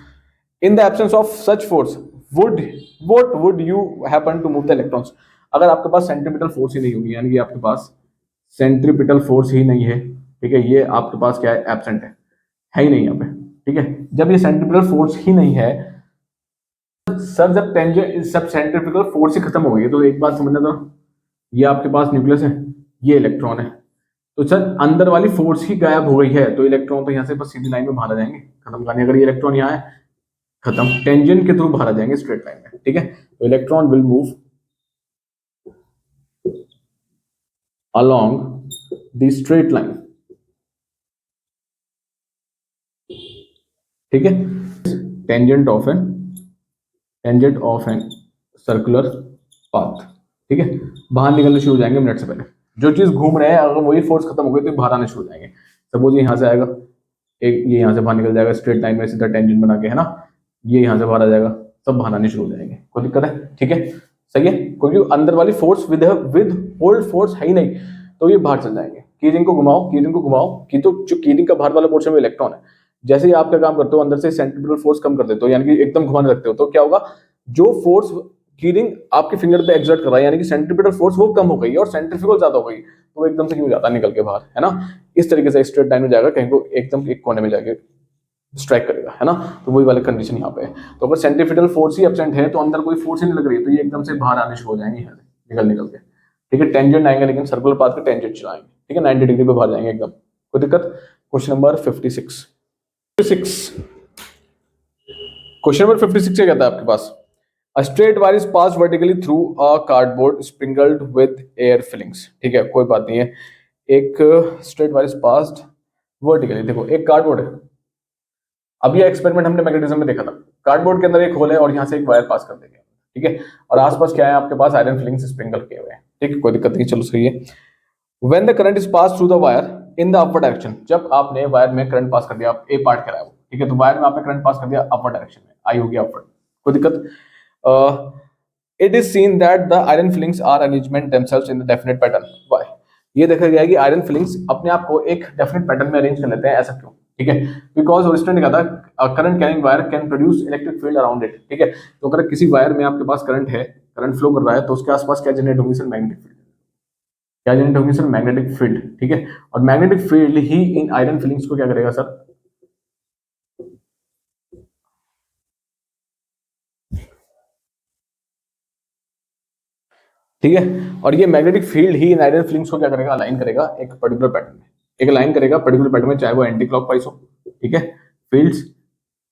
In the absence of such force would what would you happen to move the electrons. अगर आपके पास सेंट्रीपिटल फोर्स ही नहीं होगी, यानी कि आपके पास सेंट्रीपिटल फोर्स ही नहीं है, ठीक है, ये आपके पास क्या है? एब्सेंट है ही नहीं यहाँ पे, ठीक है। जब ये सेंट्रीपिटल फोर्स ही नहीं है सर, जब टेंजेंट सब सेंट्रीपिटल फोर्स ही खत्म हो गई, तो एक बात समझना, तो ये आपके पास न्यूक्लियस है, ये इलेक्ट्रॉन है, तो सर अंदर वाली फोर्स ही गायब हो गई है, तो इलेक्ट्रॉन तो यहाँ से बस सीधी लाइन में बाहर आ जाएंगे, खत्म कहानी। अगर ये इलेक्ट्रॉन यहाँ है, खत्म, टेंजेंट के थ्रू बाहर आ जाएंगे स्ट्रेट लाइन में, ठीक है। तो electron will move along the straight line, ठीक है, tangent of an circular path, ठीक है। बाहर निकलने शुरू हो जाएंगे मिनट से पहले, जो चीज घूम रहे हैं अगर वही फोर्स खत्म हो गई तो बाहर आने शुरू हो जाएंगे। सपोज यहाँ से आएगा एक, ये यहाँ से बाहर निकल जाएगा स्ट्रेट लाइन में सीधा टेंजेंट बना के, है ना, ये यहाँ से बाहर आ जाएगा, सब बाहर आने शुरू हो जाएंगे, कोई दिक्कत है, ठीक है, सही है, क्योंकि अंदर वाली फोर्स विद होल्ड फोर्स है ही नहीं, तो ये बाहर चल जाएंगे। कीरिंग को घुमाओ, कीरिंग को घुमाओ, की तो जो कीरिंग का बाहर वाला पोर्शन में इलेक्ट्रॉन है, जैसे ही आप क्या काम करते हो अंदर से सेंट्रीफ्यूगल फोर्स कम कर देते हो, यानी कि एकदम घुमाने रखते हो, तो क्या होगा, जो फोर्स कीरिंग आपके फिंगर पे एक्सर्ट कर रहा है, यानी कि सेंट्रीपिटल फोर्स वो कम हो गई और सेंट्रीफ्यूगल ज्यादा हो गई, तो वो एकदम से क्यों जाता है निकल के बाहर, है ना। इस तरीके से स्ट्रेट लाइन में जाएगा, कहीं को एकदम एक कोने में जाके स्ट्राइक करेगा, है ना। तो वही वाली कंडीशन यहाँ पे है। तो अगर सेंट्रीपिटल फोर्स ही एब्सेंट है तो अंदर कोई फोर्स ही नहीं लग रही है, तो ये एकदम से बाहर आने शुरू हो जाएंगे यहाँ से निकल के, ठीक है। टेंजेंट आएंगे लेकिन सर्कुलर पाथ के टेंजेंट चलाएंगे, ठीक है, 90 डिग्री पे बाहर जाएंगे एकदम, कोई दिक्कत। क्वेश्चन नंबर 56 क्वेश्चन नंबर 56 क्या कहता है आपके पास, A straight wire is passed vertically through a cardboard sprinkled with air fillings, ठीक है, कोई बात नहीं है। एक straight wire is passed vertically, देखो एक कार्डबोर्ड है, अब ये एक्सपेरिमेंट हमने मैग्नेटिज्म में देखा था, कार्डबोर्ड के अंदर एक होल है और यहाँ से एक वायर पास कर देंगे, ठीक है, और आसपास क्या है आपके पास आयरन फिलिंग्स स्प्रिंकल किए हुए हैं, ठीक है, कोई दिक्कत नहीं, चलो सही है। When the current is passed through the wire in the upward direction, जब आपने वायर में करंट पास कर दिया, आप ए पार्ट कराया, ठीक है, तो वायर में आपने करंट पास कर दिया अपवर्ड डायरेक्शन में, आई होगी अपवर्ड, कोई दिक्कत। It is seen that the iron fillings are arrangement themselves in the definite pattern. Why? ये देखा गया है कि आयरन फिलिंग्स अपने आप को एक डेफिनेट पैटर्न में अरेंज कर लेते हैं, ऐसा क्यों, ठीक है, बिकॉज ओरिजिनल लिखा था current carrying wire can produce electric field around it, ठीक है। तो अगर किसी वायर में आपके पास करंट है, करंट फ्लो कर रहा है, तो उसके आसपास क्या जनरेट होगी सर, मैग्नेटिक फील्ड, क्या जनरेट होगी सर, मैग्नेटिक फील्ड, ठीक है, और मैग्नेटिक फील्ड ही इन आयरन फिलिंग्स को क्या करेगा सर, ठीक है, और ये मैग्नेटिक फील्ड ही इन आयरन फिलिंग्स को क्या करेगा, अलाइन करेगा एक पर्टिकुलर पैटर्न में, एक लाइन करेगा पर्टिकुलर पैटर्न में, चाहे वो एंटी क्लॉकवाइज हो, ठीक है, फील्ड्स,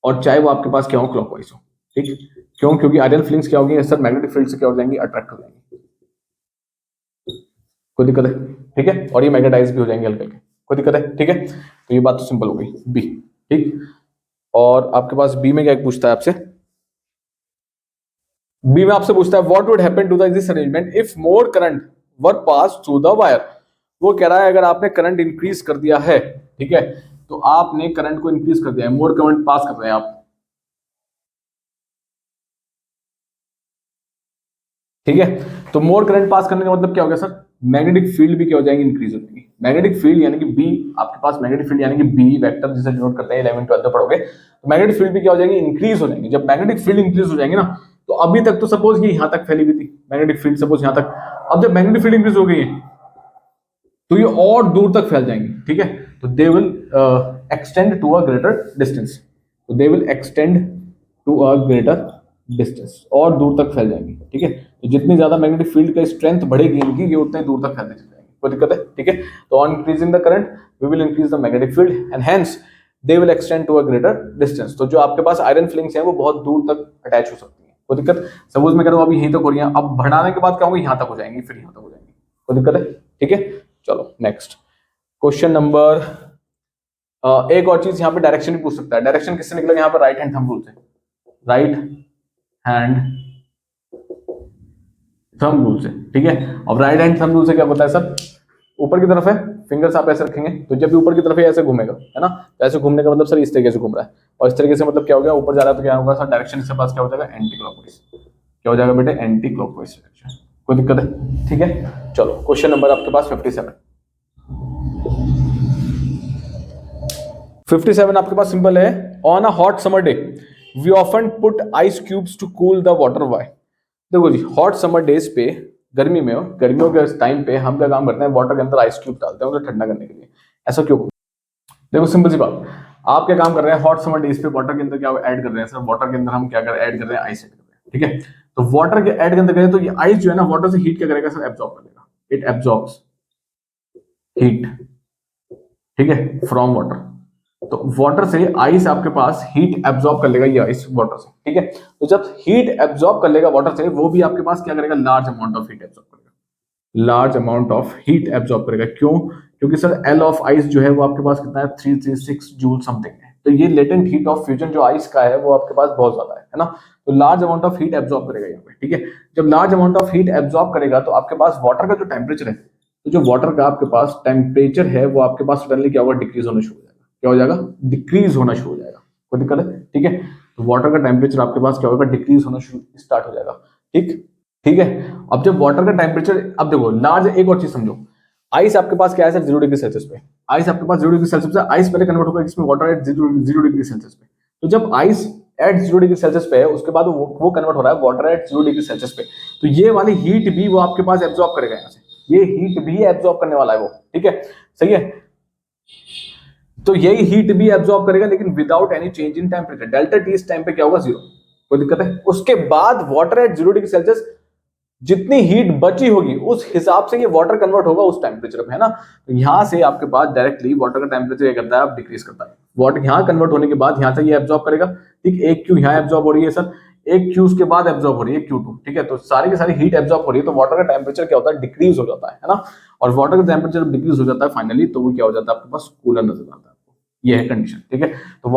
और चाहे वो आपके पास क्या हो, क्लॉकवाइज हो, ठीक, क्यों, क्योंकि आयरन फिलिंग्स क्या होगी सर, मैग्नेटिक फील्ड से क्या हो जाएंगी, अट्रैक्ट हो जाएंगी, कोई दिक्कत है, ठीक है, और ये मैग्नेटाइज भी हो जाएंगे हल्के हल्के, कोई दिक्कत है, ठीक है। तो ये बात तो सिंपल हो गई, बी, ठीक। और आपके पास बी में क्या पूछता है आपसे, बी में आपसे पूछता है what would happen to this arrangement if more current were pass through the wire. वो कह रहा है अगर आपने करंट इंक्रीज कर दिया है, ठीक है, तो आपने करंट को इंक्रीज कर दिया है, मोर करंट पास कर रहे हैं आप, ठीक है। तो मोर करंट पास करने का मतलब क्या हो गया सर, मैग्नेटिक फील्ड भी क्या हो जाएंगी, इंक्रीज हो जाएंगी। मैग्नेटिक फील्ड यानी कि बी, आपके पास मैग्नेटिक फील्ड यानी कि बी वेक्टर जिसे डिनोट करते हैं 11 12 में पढ़ोगे, तो मैग्नेटिक फील्ड भी क्या हो जाएंगी, इंक्रीज हो जाएंगी। जब मैग्नेटिक फील्ड इंक्रीज हो जाएंगे ना, तो अभी तक तो सपोज ये यहां तक फैली हुई थी मैग्नेटिक फील्ड, सपोज यहां तक, अब जब मैग्नेटिक फील्ड इंक्रीज हो गई है तो ये और दूर तक फैल जाएंगी, ठीक है, तो they will extend to a greater distance, तो they will extend to a greater distance, और दूर तक फैल जाएंगी, ठीक है। तो जितनी ज्यादा मैग्नेटिक फील्ड का स्ट्रेंथ बढ़ेगी इनकी, ये उतने दूर तक फैलते जाएंगे, कोई दिक्कत है, ठीक है। तो on increasing the current we will increase the magnetic field and hence they will extend to a greater distance. तो जो आपके पास आयरन फिलिंग्स हैं वो बहुत दूर तक अटैच हो सकती हैं, कोई दिक्कत। सपोज मैं कह रहा हूँ अभी यहीं तक हो रही है, अब बढ़ाने के बाद क्या होगी, यहाँ तक हो जाएंगी, फिर यहाँ तक हो जाएंगी, कोई दिक्कत है, ठीक है। चलो नेक्स्ट क्वेश्चन नंबर, एक और चीज यहाँ पे डायरेक्शन भी पूछ सकता है। डायरेक्शन किससे निकलेगा यहाँ पे, राइट हैंड थंब रूल से, राइट हैंड थंब रूल से, ठीक है। अब राइट हैंड थंब रूल से क्या होता है सर, ऊपर की तरफ है, फिंगर्स आप ऐसे रखेंगे, तो जब भी ऊपर की तरफ है ऐसे घूमेगा, है ना, तो ऐसे घूमने का मतलब सर इस तरीके से घूम रहा है, और इस तरीके से मतलब क्या हो गया, ऊपर जा रहा है तो क्या होगा सर, डायरेक्शन इसके पास क्या हो जाएगा, एंटी क्लॉकवाइज, क्या हो जाएगा बेटे, एंटी क्लॉकवाइज डायरेक्शन, कोई दिक्कत है, ठीक है। चलो क्वेश्चन नंबर आपके पास 57 आपके पास सिंपल है। On a hot summer day we often put ice cubes to cool the water. Why, देखो जी, हॉट समर डेज पे, गर्मियों के टाइम पे हम क्या काम करते हैं, वाटर के अंदर आइस क्यूब डालते हैं उसे ठंडा करने के लिए, ऐसा क्यों। देखो सिंपल सी बात, आप क्या काम कर रहे हैं, हॉट समर डेज पे वाटर के अंदर क्या ऐड कर रहे हैं सर, वाटर के अंदर हम क्या ऐड कर रहे हैं, आइस ऐड कर रहे हैं, ठीक है। तो वाटर के ऐड के अंदर करें तो ये आइस जो है ना, वाटर से हीट क्या करेगा सर, एब्जॉर्ब कर लेगा, इट एब्जॉर्ब्स हीट, ठीक है, फ्रॉम वाटर। तो वाटर से आइस आपके पास हीट एब्जॉर्ब कर लेगा, ये आइस वाटर से, ठीक है। तो जब हीट एब्जॉर्ब कर लेगा वाटर से, वो भी आपके पास क्या करेगा, large amount of heat absorb करेगा, large amount of heat absorb करेगा। क्यों? क्योंकि सर एल ऑफ आइस जो है वो आपके पास कितना है, 336 जूल समथिंग है। तो ये लेटेंट हीट ऑफ फ्यूजन जो आइस का है वो आपके पास बहुत ज्यादा है ना। तो large amount of heat absorb करेगा यहाँ पे, ठीक है। जब large amount of heat absorb करेगा तो आपके पास वाटर का जो टेम्परेचर है, तो जो वाटर का आपके पास टेम्परेचर है वो आपके पास सडनली क्या होगा, डिक्रीज होना शुरू हो जाएगा। क्या हो जाएगा? डिक्रीज होना शुरू हो जाएगा। कोई दिक्कत है? ठीक है। तो वाटर का टेम्परेचर आपके पास क्या होगा, डिक्रीज होना स्टार्ट हो जाएगा। ठीक, ठीक है। अब जब वाटर का टेम्परेचर, अब देखो लार्ज, एक और चीज समझो, आइस आपके पास क्या है सर, 0 डिग्री सेल्सियस पे। आइस आपके पास 0 डिग्री सेल्सियस पे, आइस पहले कन्वर्ट होगा इसमें वाटर एट 0 डिग्री सेल्सियस पे। तो जब आइस एट 0 डिग्री सेल्सियस पे है, उसके बाद वो कन्वर्ट हो रहा है वाटर एट 0 डिग्री सेल्सियस पे। तो ये वाली हीट भी वो आपके पास एब्जॉर्ब करेगा यहाँ से, ये हीट भी एब्जॉर्ब करने वाला है वो, ठीक है, सही है। तो यही हीट भी एब्जॉर्ब करेगा, लेकिन without any change in temperature. Delta T इस टाइम पे क्या होगा, 0। कोई दिक्कत है? उसके बाद वाटर एट 0 डिग्री सेल्सियस जितनी हीट बची होगी उस हिसाब से ये वाटर कन्वर्ट होगा उस टेम्परेचर पे, है ना। तो यहां से आपके पास डायरेक्टली वाटर का टेम्परेचर क्या करता है, आप डिक्रीज करता है। वाटर यहां कन्वर्ट होने के बाद यहां से ये एब्जॉर्ब करेगा, ठीक। एक क्यू यहां एब्जॉर्ब हो रही है सर, एक क्यू उसके बाद एब्जॉर्ब हो रही है Q2, ठीक है। तो सारी की सारी हीट एब्जॉर्ब हो रही है, तो वाटर का टेम्परेचर क्या होता है, डिक्रीज हो जाता है ना। और वाटर का टेम्परेचर डिक्रीज हो जाता है फाइनली, तो वो क्या हो जाता है, आपके पास कूलर नजर आता है आपको। ये है कंडीशन, ठीक है। तो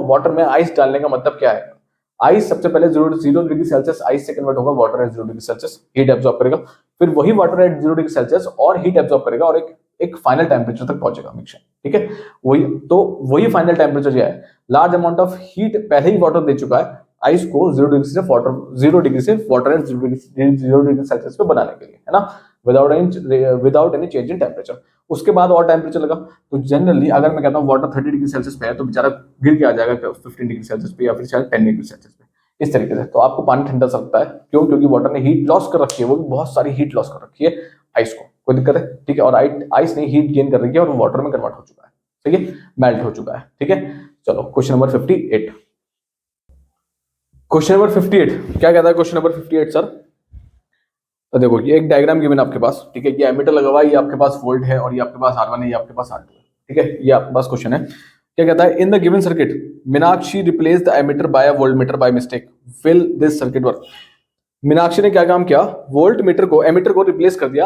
वाटर में आइस डालने का मतलब क्या है, आइस सबसे पहले 0 डिग्री सेल्सियस आइस से कन्वर्ट होगा water at 0 degree Celsius, heat absorb करेगा, फिर वही वाटर एट 0 डिग्री सेल्सियस और हीट एब्जॉर्ब करेगा और एक फाइनल टेम्परेचर तक पहुंचेगा मिक्सचर, ठीक है। वही फाइनल टेम्परेचर जो है, लार्ज अमाउंट ऑफ हीट पहले ही वाटर दे चुका है आइस को 0 डिग्री से वाटर एट 0 डिग्री सेल्सियस पे बनाने के लिए, है ना, without any change in temperature. उसके बाद और टेम्परेचर लगा, तो जनरली अगर मैं कहता हूँ वाटर 30 डिग्री सेल्सियस पे है, तो बेचारा गिर के आ जाएगा 15 डिग्री सेल्सियस पे या फिर शायद 10 डिग्री सेल्सियस पे, इस तरीके से। तो आपको पानी ठंडा सा लगता है, क्यों? क्योंकि वाटर ने हीट लॉस कर रखी है, वो भी बहुत सारी हीट लॉस कर रखी है आइस को। कोई दिक्कत है? ठीक है। और आइस ने हीट गेन कर रखी है और वाटर में कन्वर्ट हो चुका है, ठीक है, मेल्ट हो चुका है, ठीक है। चलो क्वेश्चन नंबर 58। क्वेश्चन नंबर 58 क्या कहता है, क्वेश्चन नंबर 58 सर। तो देखो ये एक डायग्राम गिवन आपके पास, ठीक है, ये एमीटर लगा हुआ है, ये आपके पास वोल्ट है और ये आपके पास R1 है, ये आपके पास R2 है, ठीक है। ये आपके पास क्वेश्चन है, क्या कहता है, in the given circuit Meenakshi replace the ammeter by a voltmeter by mistake, will this circuit work. Meenakshi ने क्या काम किया, एमीटर को रिप्लेस कर दिया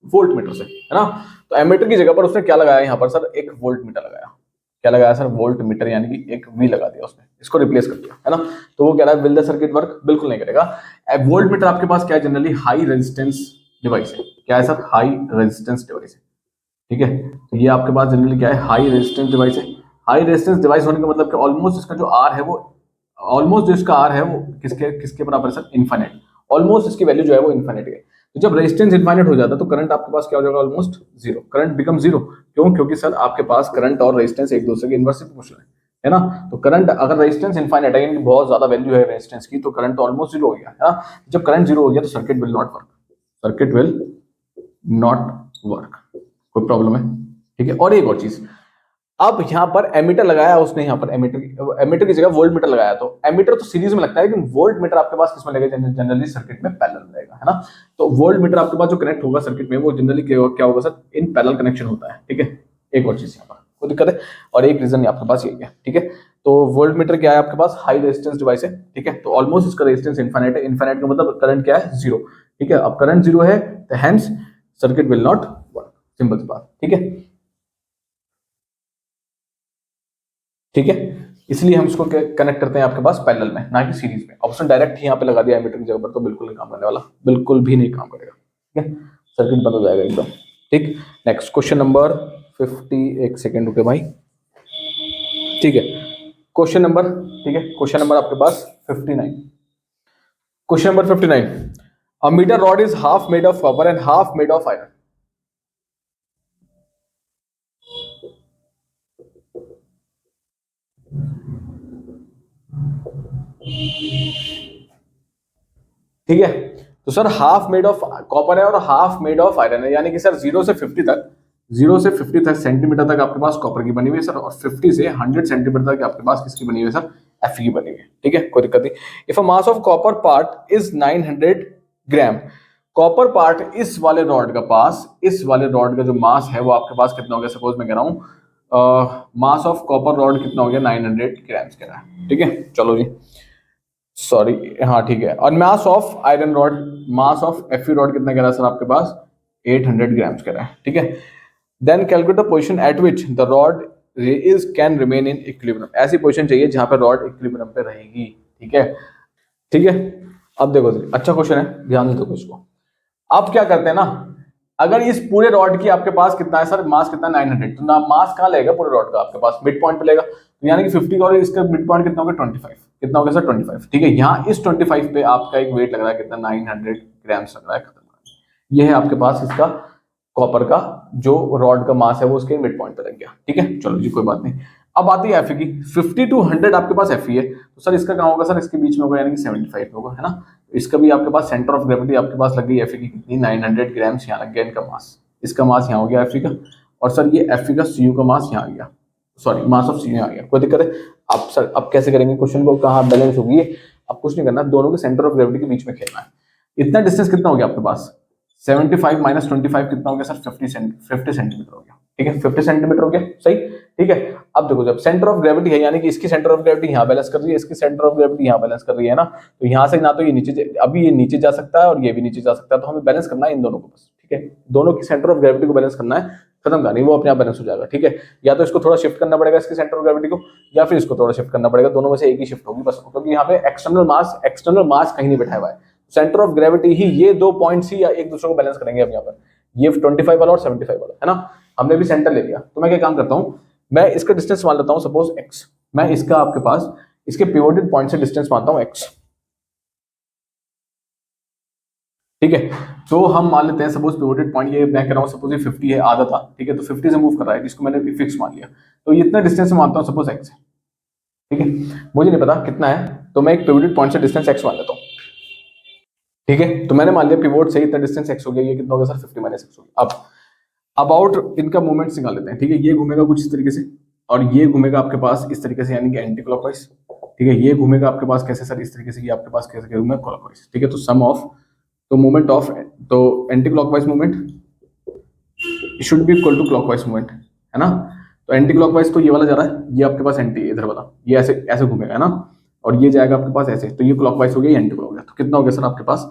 वोल्टमीटर से, है ना। तो एमीटर की जगह पर उसने क्या लगाया यहाँ पर सर, एक वोल्टमीटर लगाया। क्या लगाया सर, वोल्टमीटर, यानी कि एक वी लगा दिया उसने, इसको रिप्लेस कर दिया, है ना। तो वो कह रहा है विल द सर्किट वर्क, बिल्कुल नहीं करेगा। वोल्टमीटर आपके पास क्या है, जनरली हाई रेजिस्टेंस डिवाइस है। क्या है सर, हाई रेजिस्टेंस डिवाइस है, ठीक है। तो ये आपके पास जनरली क्या है, हाई रेजिस्टेंस डिवाइस है। हाई रेजिस्टेंस डिवाइस होने का मतलब कि ऑलमोस्ट इसका जो आर है वो, ऑलमोस्ट जो इसका आर है वो किसके किसके बराबर है सर, इनफाइनाइट। ऑलमोस्ट इसकी वैल्यू जो है वो इनफाइनाइट है। तो जब रेजिस्टेंस इनफाइनाइट हो जाता है तो करंट आपके पास क्या हो जाएगा, almost zero, current become zero. क्यों? क्योंकि सर आपके पास करंट और रेजिस्टेंस एक दूसरे के इनवर्सली प्रोपोर्शनल है ना। तो करंट, अगर रेजिस्टेंस इनफाइनाइट है, बहुत ज्यादा वैल्यू है रेजिस्टेंस की, तो करंट ऑलमोस्ट जीरो हो गया, है ना। जब करंट जीरो हो गया तो circuit will not work, circuit will not work, कोई प्रॉब्लम है, ठीक है। और एक और चीज, अब यहाँ पर एमीटर लगाया उसने, यहाँ पर एमीटर की जगह वोल्ट मीटर लगाया। तो एमीटर तो सीरीज में लगता है, लेकिन वोल्ट मीटर आपके पास किसमें लगेगा, जनरली सर्किट में पैरेलल में रहेगा, है ना। तो वोल्ट मीटर आपके पास जो कनेक्ट होगा सर्किट में, वो जनरली क्या होगा सर, इन पैरेलल कनेक्शन होता है, ठीक है। एक और चीज यहाँ पर कोई दिक्कत है, और एक रीजन आपके पास यही है, ठीक है। तो वोल्ट मीटर क्या है आपके पास, हाई रेजिस्टेंस डिवाइस है, ठीक है। तो ऑलमोस्ट इसका रेजिस्टेंस इनफाइनाइट है, इनफाइनाइट का मतलब करंट क्या है, जीरो, ठीक है। अब करंट जीरो है तो hence circuit will not work, simple सी बात, ठीक है, ठीक है। इसलिए हम इसको कनेक्ट करते हैं आपके पास पैरेलल में, ना कि सीरीज में। ऑप्शन डायरेक्ट ही यहाँ पे लगा दिया एमीटर की जगह पर, तो बिल्कुल नहीं काम करने वाला, बिल्कुल भी नहीं काम करेगा, ठीक है, सर्किट बंद हो जाएगा एकदम, ठीक। नेक्स्ट क्वेश्चन नंबर 50, एक सेकेंड रुके भाई, ठीक है। क्वेश्चन नंबर, ठीक है, क्वेश्चन नंबर आपके पास 59। Question number 59, a metre rod is half made of copper and half made of iron. ठीक है। तो sir half made of copper है और हाफ मेड ऑफ आयरन है, यानी कि सर 0 से 50 तक सेंटीमीटर तक आपके पास कॉपर की बनी हुई है सर, और 50 से 100 सेंटीमीटर तक आपके पास किसकी बनी हुई है सर, एफ की बनी हुई है, ठीक है, कोई दिक्कत नहीं। If a mass of copper part is 900 gram, copper part इस वाले रॉड का जो मास है वो आपके पास कितना हो गया, सपोज मैं कह रहा हूँ मास ऑफ कॉपर रॉड कितना हो गया 900 ग्राम्स कह रहा है। ठीक है, चलो जी, सॉरी, हाँ ठीक है। और mass of iron rod, mass of FE rod कितना कह रहा है सर आपके पास 800 ग्राम्स कह रहा है। ठीक है, then calculate the position at which the rod is can remain in equilibrium. ऐसी पोजीशन चाहिए जहां पर रॉड इक्विलिब्रियम पे रहेगी। ठीक है, ठीक है। अब देखो अच्छा क्वेश्चन है, ध्यान से देखो इसको। अब क्या करते हैं ना, अगर इस पूरे रॉड की आपके पास कितना है सर, मास कितना है 900, तो ना मास कहाँ लगेगा पूरे रॉड का आपके पास मिड पॉइंट पे लेगा, तो यानी कि 50 का, और इसका मिड पॉइंट कितना होगा 25, कितना होगा सर 25। ठीक है, यहाँ इस 25 पे आपका एक वेट लग रहा है कितना 900 ग्राम्स लग रहा है, खत्म। ये है आपके पास इसका कॉपर का जो रॉड का मास है वो उसके मिड पॉइंट पे लग गया। ठीक है, चलो जी कोई बात नहीं। अब आती है एफई की, 50 to 100 आपके पास एफई है, तो सर इसका क्या होगा सर, इसके बीच में होगा यानी कि 75 होगा, है ना। इसका भी आपके पास सेंटर ऑफ ग्रेविटी आपके पास लग गई एफई की कितनी 900 ग्राम्स, यहाँ लग गया इनका मास, इसका मास यहाँ हो गया एफई का, और सर ये एफई का सीयू का मास यहाँ आ गया, सॉरी मास ऑफ सीयू यहाँ आ गया। कोई दिक्कत है? अब सर अब कैसे करेंगे क्वेश्चन को, कहाँ बैलेंस होगी? अब कुछ नहीं करना, दोनों के सेंटर ऑफ ग्रेविटी के बीच में खेलना है। इतना डिस्टेंस कितना हो गया आपके पास 75 माइनस 25 कितना हो गया सर 50 सेंटीमीटर हो गया। ठीक है, 50 सेंटीमीटर हो गया, सही। ठीक है, अब देखो जब सेंटर ऑफ ग्रेविटी है यानी कि इसकी सेंटर ऑफ ग्रेविटी यहाँ बैलेंस कर रही है, इसकी सेंटर ऑफ ग्रेविटी यहाँ बैलेंस कर रही है ना, तो यहाँ से ना तो ये नीचे, अभी ये नीचे जा सकता है और ये भी नीचे जा सकता है, तो हमें बैलेंस करना है इन दोनों को बस। ठीक है, दोनों की सेंटर ऑफ ग्रेविटी को बैलेंस करना है, खत्म कहानी, वो अपने आप बैलेंस हो जाएगा। ठीक है, या तो इसको थोड़ा शिफ्ट करना पड़ेगा इसके सेंटर ऑफ ग्रेविटी को, या फिर इसको थोड़ा शिफ्ट करना पड़ेगा, दोनों में से एक ही शिफ्ट होगी बस, क्योंकि यहाँ पे एक्सटर्नल मास कहीं नहीं बैठा हुआ है, सेंटर ऑफ ग्रेविटी ही ये दो पॉइंट्स ही एक दूसरे को बैलेंस करेंगे। अब यहाँ पर ये 25 वाला और 75 वाला है ना, हमने भी सेंटर ले लिया, तो मैं क्या काम करता हूँ, मैं इसका डिस्टेंस मान लेता हूँ सपोज x, मैं इसका आपके पास इसके पिवोटेड पॉइंट से डिस्टेंस मानता हूँ x। ठीक है, तो हम मान लेते हैं सपोज पिवोटेड पॉइंट ये मैं कह रहा हूँ सपोज ये 50 है, आधा था। ठीक है, तो 50 से मूव कर रहा है, इसको मैंने फिक्स मान लिया, तो ये इतना डिस्टेंस से मानता हूँ सपोज x है। ठीक है, मुझे नहीं पता कितना है, तो मैं एक पिवोटेड पॉइंट से डिस्टेंस x मान लेता हूँ। ठीक है, तो मैंने मान लिया पिवोट से इतना डिस्टेंस x हो गया, ये कितना होगा सर 50 माइनस x हो गया। अब अबाउट इनका मूवमेंट्स निकाल लेते हैं। ठीक है, ये घूमेगा कुछ इस तरीके से और ये घूमेगा आपके पास इस तरीके से, यानी कि एंटी क्लॉकवाइज। ठीक है, ये घूमेगा आपके पास कैसे सर, इस तरीके से, ये आपके पास कैसे घूमेगा क्लॉकवाइज। ठीक है, तो सम ऑफ तो मूवमेंट ऑफ तो anti clockwise movement should be equal to clockwise movement, है ना। तो एंटी क्लॉकवाइज तो ये वाला जा रहा है, ये आपके पास एंटी इधर वाला, ये ऐसे ऐसे घूमेगा, है ना, और ये जाएगा आपके पास ऐसे, तो ये क्लॉकवाइज हो गया, एंटी क्लॉक हो गया। तो कितना हो गया सर आपके पास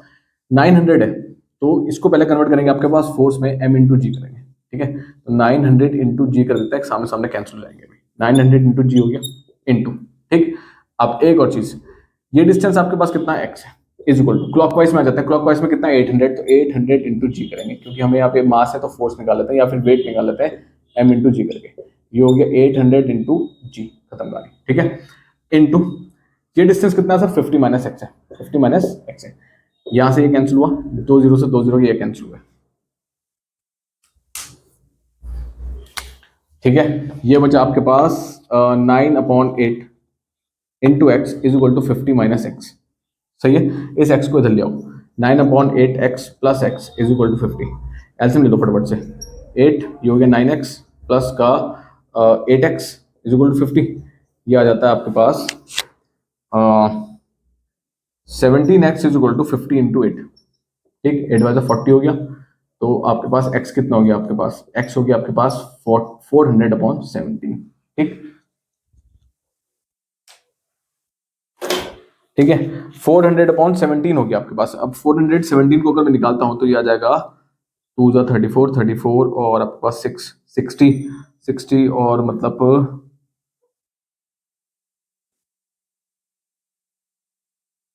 900 है, तो इसको पहले कन्वर्ट करेंगे आपके पास फोर्स में, m इंटू जी करेंगे। ठीक है, तो 900 इंटू जी कर देता है, सामने सामने कैंसिल हो जाएंगे, 900 इंटू जी हो गया इंटू। ठीक, अब एक और चीज, ये डिस्टेंस आपके पास कितना है x है, इज इक्वल टू क्लॉकवाइज में आ जाता है, क्लॉकवाइज में कितना 800, तो 800 इंटू जी करेंगे, क्योंकि हमें यहाँ पे मास है तो फोर्स निकाल लेते हैं या फिर वेट निकाल लेते हैं, m इंटू जी करके, ये हो गया 800 इंटू जी, खत्म गाड़ी। ठीक है, इंटू ये डिस्टेंस कितना है सर 50 माइनस एक्स है, 50 माइनस एक्स है, यहां से ये कैंसिल हुआ, 2 0 से 2 0 ये कैंसिल हुआ। ठीक है, ये बचा आपके पास 9/8 into x is equal to 50 minus x. सही है, इस एक्स को इधर ले आओ, 9/8 x plus x is equal to 50। LCM ले लो फटाफट से, 8 ये हो गया 9x प्लस का 8x इज इक्वल टू 50, ये आ जाता है आपके पास 17x is equal to 50 into 8। ठीक, 8 बाय 40 हो गया, तो आपके पास x कितना हो गया, आपके पास x हो गया आपके पास 400/17। ठीक, ठीक है, 400/17 हो गया आपके पास। अब 417 को अगर मैं निकालता हूं तो ये आ जाएगा 2 जा 34 34 और आपके पास 6 60 और मतलब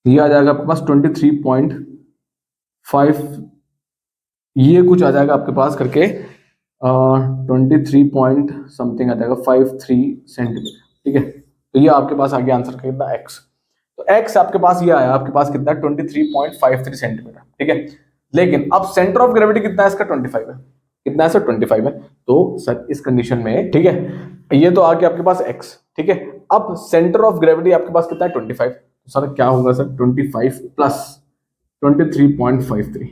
ये आ जाएगा आपके पास 23.5, ये कुछ आ जाएगा आपके पास करके 23 पॉइंट समथिंग आ जाएगा 53 सेंटीमीटर। ठीक है, तो ये आपके पास आ गया आंसर कितना x, तो x आपके पास ये आया आपके पास कितना 23.53 सेंटीमीटर। ठीक है, लेकिन अब सेंटर ऑफ ग्रेविटी कितना है इसका 25 है, कितना है सर 25 है, तो सर इस कंडीशन में ठीक है ये तो आ गया आपके पास x। ठीक है, अब सेंटर ऑफ ग्रेविटी आपके पास कितना है 25, तो सर क्या होगा सर 25 प्लस 23.53,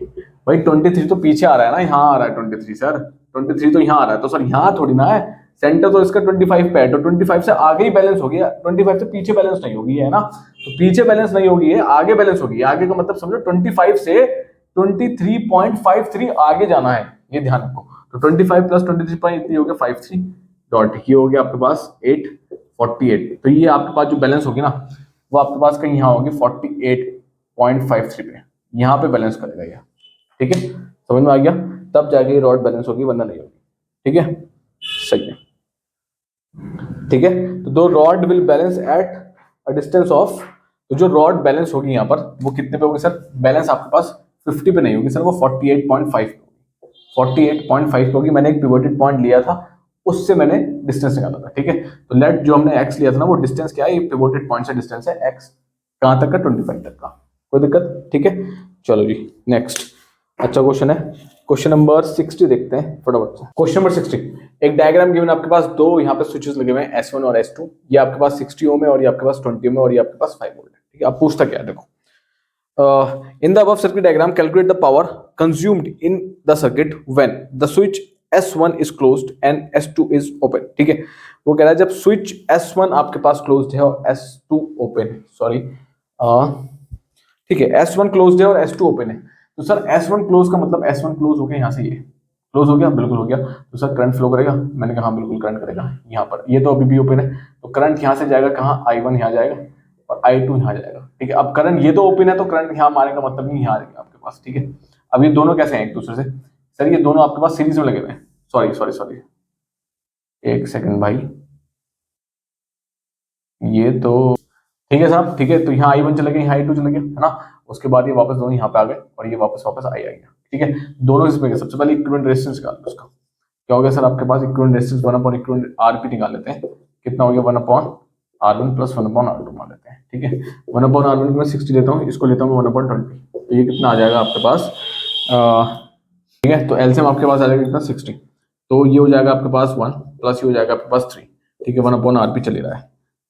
भाई 23 तो पीछे आ रहा है ना, यहाँ आ रहा है 23 सर, 23 तो यहाँ आ रहा है, तो सर यहाँ थोड़ी ना है, सेंटर तो इसका 25 पे है, तो 25 से आगे ही बैलेंस हो गया, 25 से पीछे बैलेंस नहीं होगी, है ना, तो पीछे बैलेंस नहीं होगी है, आगे बैलेंस होगी, आगे का मतलब समझो 25 से 23.53 आगे जाना है, ये ध्यान रखो। तो 25 प्लस 23 इतनी हो गया 53, डॉट, ये हो गया आपके पास 848। तो ये आपके पास जो बैलेंस होगी ना वो आपके पास कहीं यहाँ होगी 48.53 पे, यहाँ पे बैलेंस करेगा ये। ठीक है, समझ में आ गया? तब जाके ये रॉड बैलेंस होगी, वरना नहीं होगी। ठीक है, सही है। ठीक है, तो दो rod will balance at a distance of, तो जो रॉड बैलेंस होगी यहाँ पर वो कितने पे होगी सर? बैलेंस आपके पास 50 पे नहीं होगी सर, वो 48.5 पे होगी। 48.5 पे होगी। मैंने एक पिवोटेड पॉइंट लिया था, उससे मैंने डिस्टेंस निकाला था। ठीक है, तो लेट जो हमने एक्स लिया था ना, वो डिस्टेंस क्या है? ये पिवोटेड पॉइंट से डिस्टेंस है एक्स, कहां तक का? 25 तक का। कोई दिक्कत? ठीक है, चलो जी नेक्स्ट। अच्छा क्वेश्चन है, क्वेश्चन नंबर 60 देखते हैं फटाफट से। क्वेश्चन नंबर 60, एक डायग्राम गिवन आपके पास, दो यहाँ पे स्विचेस लगे हुए हैं S1 और S2। ये आपके पास 60 ओम है और ये आपके पास 20 ओम है और ये आपके पास 5 वोल्ट है। ठीक है, अब पूछता क्या है देखो, in the above circuit diagram calculate the power consumed in the circuit when the switch S1 is closed and S2 is open। ठीक है, वो कह रहा है जब स्विच S1 आपके पास क्लोज्ड है और S2 ओपन है, सॉरी ठीक है, S1 क्लोज्ड है और S2 ओपन है। तो सर S1 क्लोज का मतलब S1 क्लोज हो गया, यहाँ से ये क्लोज हो गया, बिल्कुल हो गया। तो सर करंट फ्लो करेगा? मैंने कहा हाँ बिल्कुल करंट करेगा यहाँ पर, ये तो अभी भी ओपन है, तो करंट यहाँ से जाएगा कहाँ? I1 यहाँ जाएगा और I2 यहाँ जाएगा। ठीक है, अब करंट ये तो ओपन है तो करंट यहाँ मारेगा, मतलब नहीं यहाँ आएगा आपके पास। ठीक है, अब ये दोनों कैसे हैं एक दूसरे से? सर ये दोनों आपके पास सीरीज में लगे हुए हैं। सॉरी सॉरी सॉरी, एक सेकंड भाई, ये तो ठीक है साहब। ठीक है, तो यहाँ I1 चले गए, यहाँ I2 चले गए, है ना? उसके बाद ये वापस दोनों यहाँ पे आ गए और ये वापस वापस आई गया। ठीक है, दोनों इसमें गए। सबसे पहले इक्विवेलेंट रेजिस्टेंस निकाल लो उसका। क्या हो गया सर आपके पास? इक्विवेलेंट रेजिस्टेंस 1/इक्विवेलेंट आरपी निकाल लेते हैं। कितना हो गया? 1/R1 प्लस 1/R2 मान लेते हैं। ठीक है, 1/R1 को मैं 60 लेता हूँ, इसको लेता हूँ 1/20। तो ये कितना आ जाएगा आपके पास? ठीक है, तो एलसीएम आपके पास आ जाएगा कितना? 60। तो ये हो जाएगा आपके पास 1 प्लस ये हो जाएगा आपके पास 3। ठीक है, 1/RP चल रहा है,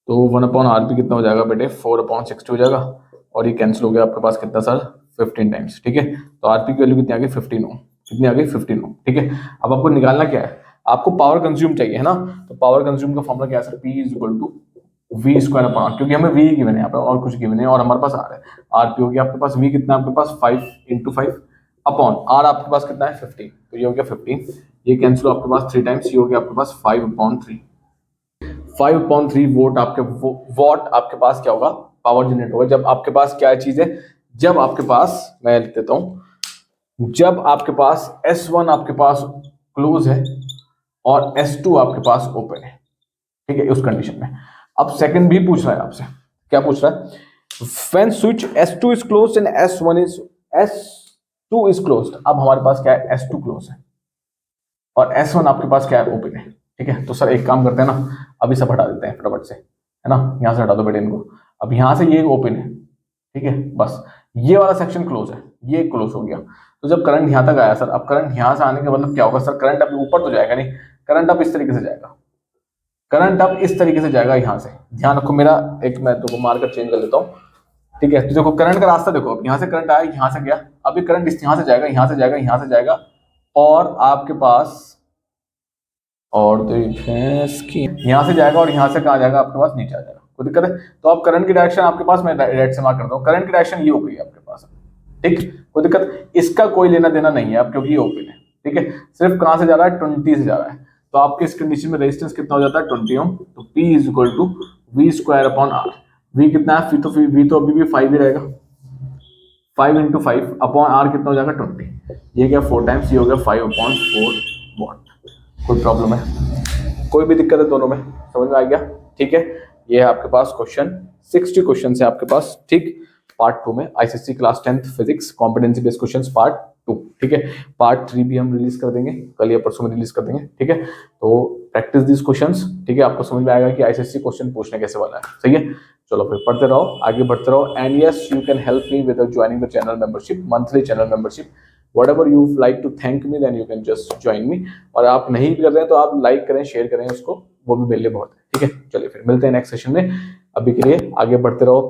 तो 1/RP कितना हो जाएगा बेटे? 4/60 हो जाएगा और ये कैंसिल हो गया आपके पास कितना सर? 15 टाइम्स। ठीक है, तो आरपी की वैल्यू कितनी आ गई? 15 ओम। कितनी आ गई? 15 ओम। ठीक है, अब आपको निकालना क्या है? आपको पावर कंज्यूम चाहिए, है ना? तो पावर कंज्यूम का फॉर्मूला क्या है सर? P equal to V square upon R, क्योंकि हमें V गिवन है यहाँ पे और कुछ गिवन है और हमारे पास R है। आरपी हो गया आपके पास, V कितना आपके पास? 5 × 5 अपॉन R आपके पास कितना है? 15। तो ये हो गया 15, ये कैंसिल आपके पास 3 टाइम्स, ये हो गया आपके पास 5/3। 5/3 वोट आपके वॉट आपके पास क्या होगा? पावर जनरेट होगा। जब आपके पास क्या चीज है? जब आपके पास, मैं लिख देता हूं, जब आपके पास S1 आपके पास क्लोज है और S2 आपके पास ओपन है। ठीक है, उस कंडीशन में। अब सेकंड भी पूछ रहा है आपसे, क्या पूछ रहा है? When switch S2 is closed and S2 is closed। अब हमारे पास क्या है? S2 क्लोज है और S1 आपके पास क्या है? ओपन है। ठीक है, तो सर एक काम करते हैं ना, अभी सब हटा देते हैं फटाफट से, है ना? यहाँ से हटा दो बेटे इनको। अब यहाँ से ये ओपन है, ठीक है, बस ये वाला सेक्शन क्लोज है, ये क्लोज हो गया। तो जब करंट यहाँ तक आया सर, अब करंट यहाँ से आने का मतलब क्या होगा सर? करंट अब ऊपर तो जाएगा नहीं, करंट अब इस तरीके से जाएगा, करंट अब इस तरीके से जाएगा यहाँ से। ध्यान रखो मेरा, एक मैं तो मार्कर चेंज कर लेता हूँ। ठीक है, तो देखो करंट का रास्ता देखो, अब यहाँ से करंट आया, यहाँ से गया, अभी करंट इस यहाँ से जाएगा, यहाँ से जाएगा, यहाँ से जाएगा और आपके पास, और भैंस की यहाँ से जाएगा और यहाँ से कहाँ जाएगा? आपके पास नीचे आ जाएगा। कोई दिक्कत है? तो आप करंट की डायरेक्शन आपके पास, मैं रेड से मार्क करता हूँ, करंट की डायरेक्शन ये हो गई आपके पास। ठीक, कोई दिक्कत? इसका कोई लेना देना नहीं है अब, क्योंकि ये ओपन है। ठीक है, सिर्फ कहाँ से जा रहा है? 20 से जा रहा है। तो आपके इस कंडीशन में रेजिस्टेंस कितना हो जाता है? 20 ओम। तो P equal to V square upon R। V कितना है? V तो अभी भी 5 ही रहेगा, 5 × 5 अपॉन R कितना हो जाएगा? 20। ये क्या? 4 टाइम्स, ये हो गया 5/4 वॉट। कोई प्रॉब्लम है? कोई भी दिक्कत है दोनों में? समझ में आ गया? ठीक है, ये है आपके पास क्वेश्चन 60 क्वेश्चन है आपके पास। ठीक, पार्ट 2 में ICSC class 10th physics competency based questions part 2। ठीक है, पार्ट 3 भी हम रिलीज कर देंगे, कल या परसों में रिलीज कर देंगे। ठीक है, तो प्रैक्टिस दिस क्वेश्चंस। ठीक है, आपको समझ में आएगा कि आईसीएससी क्वेश्चन पूछने कैसे वाला है। सही है, चलो फिर पढ़ते रहो, आगे बढ़ते रहो। And yes, you can help me with joining the channel membership, monthly channel membership. whatever you like to thank me then you can just join me। और आप नहीं भी कर रहे हैं तो आप लाइक करें, शेयर करें उसको, वो भी मेरे लिए बहुत है। ठीक है, चलिए फिर मिलते हैं नेक्स्ट सेशन में। अभी के लिए आगे बढ़ते रहो,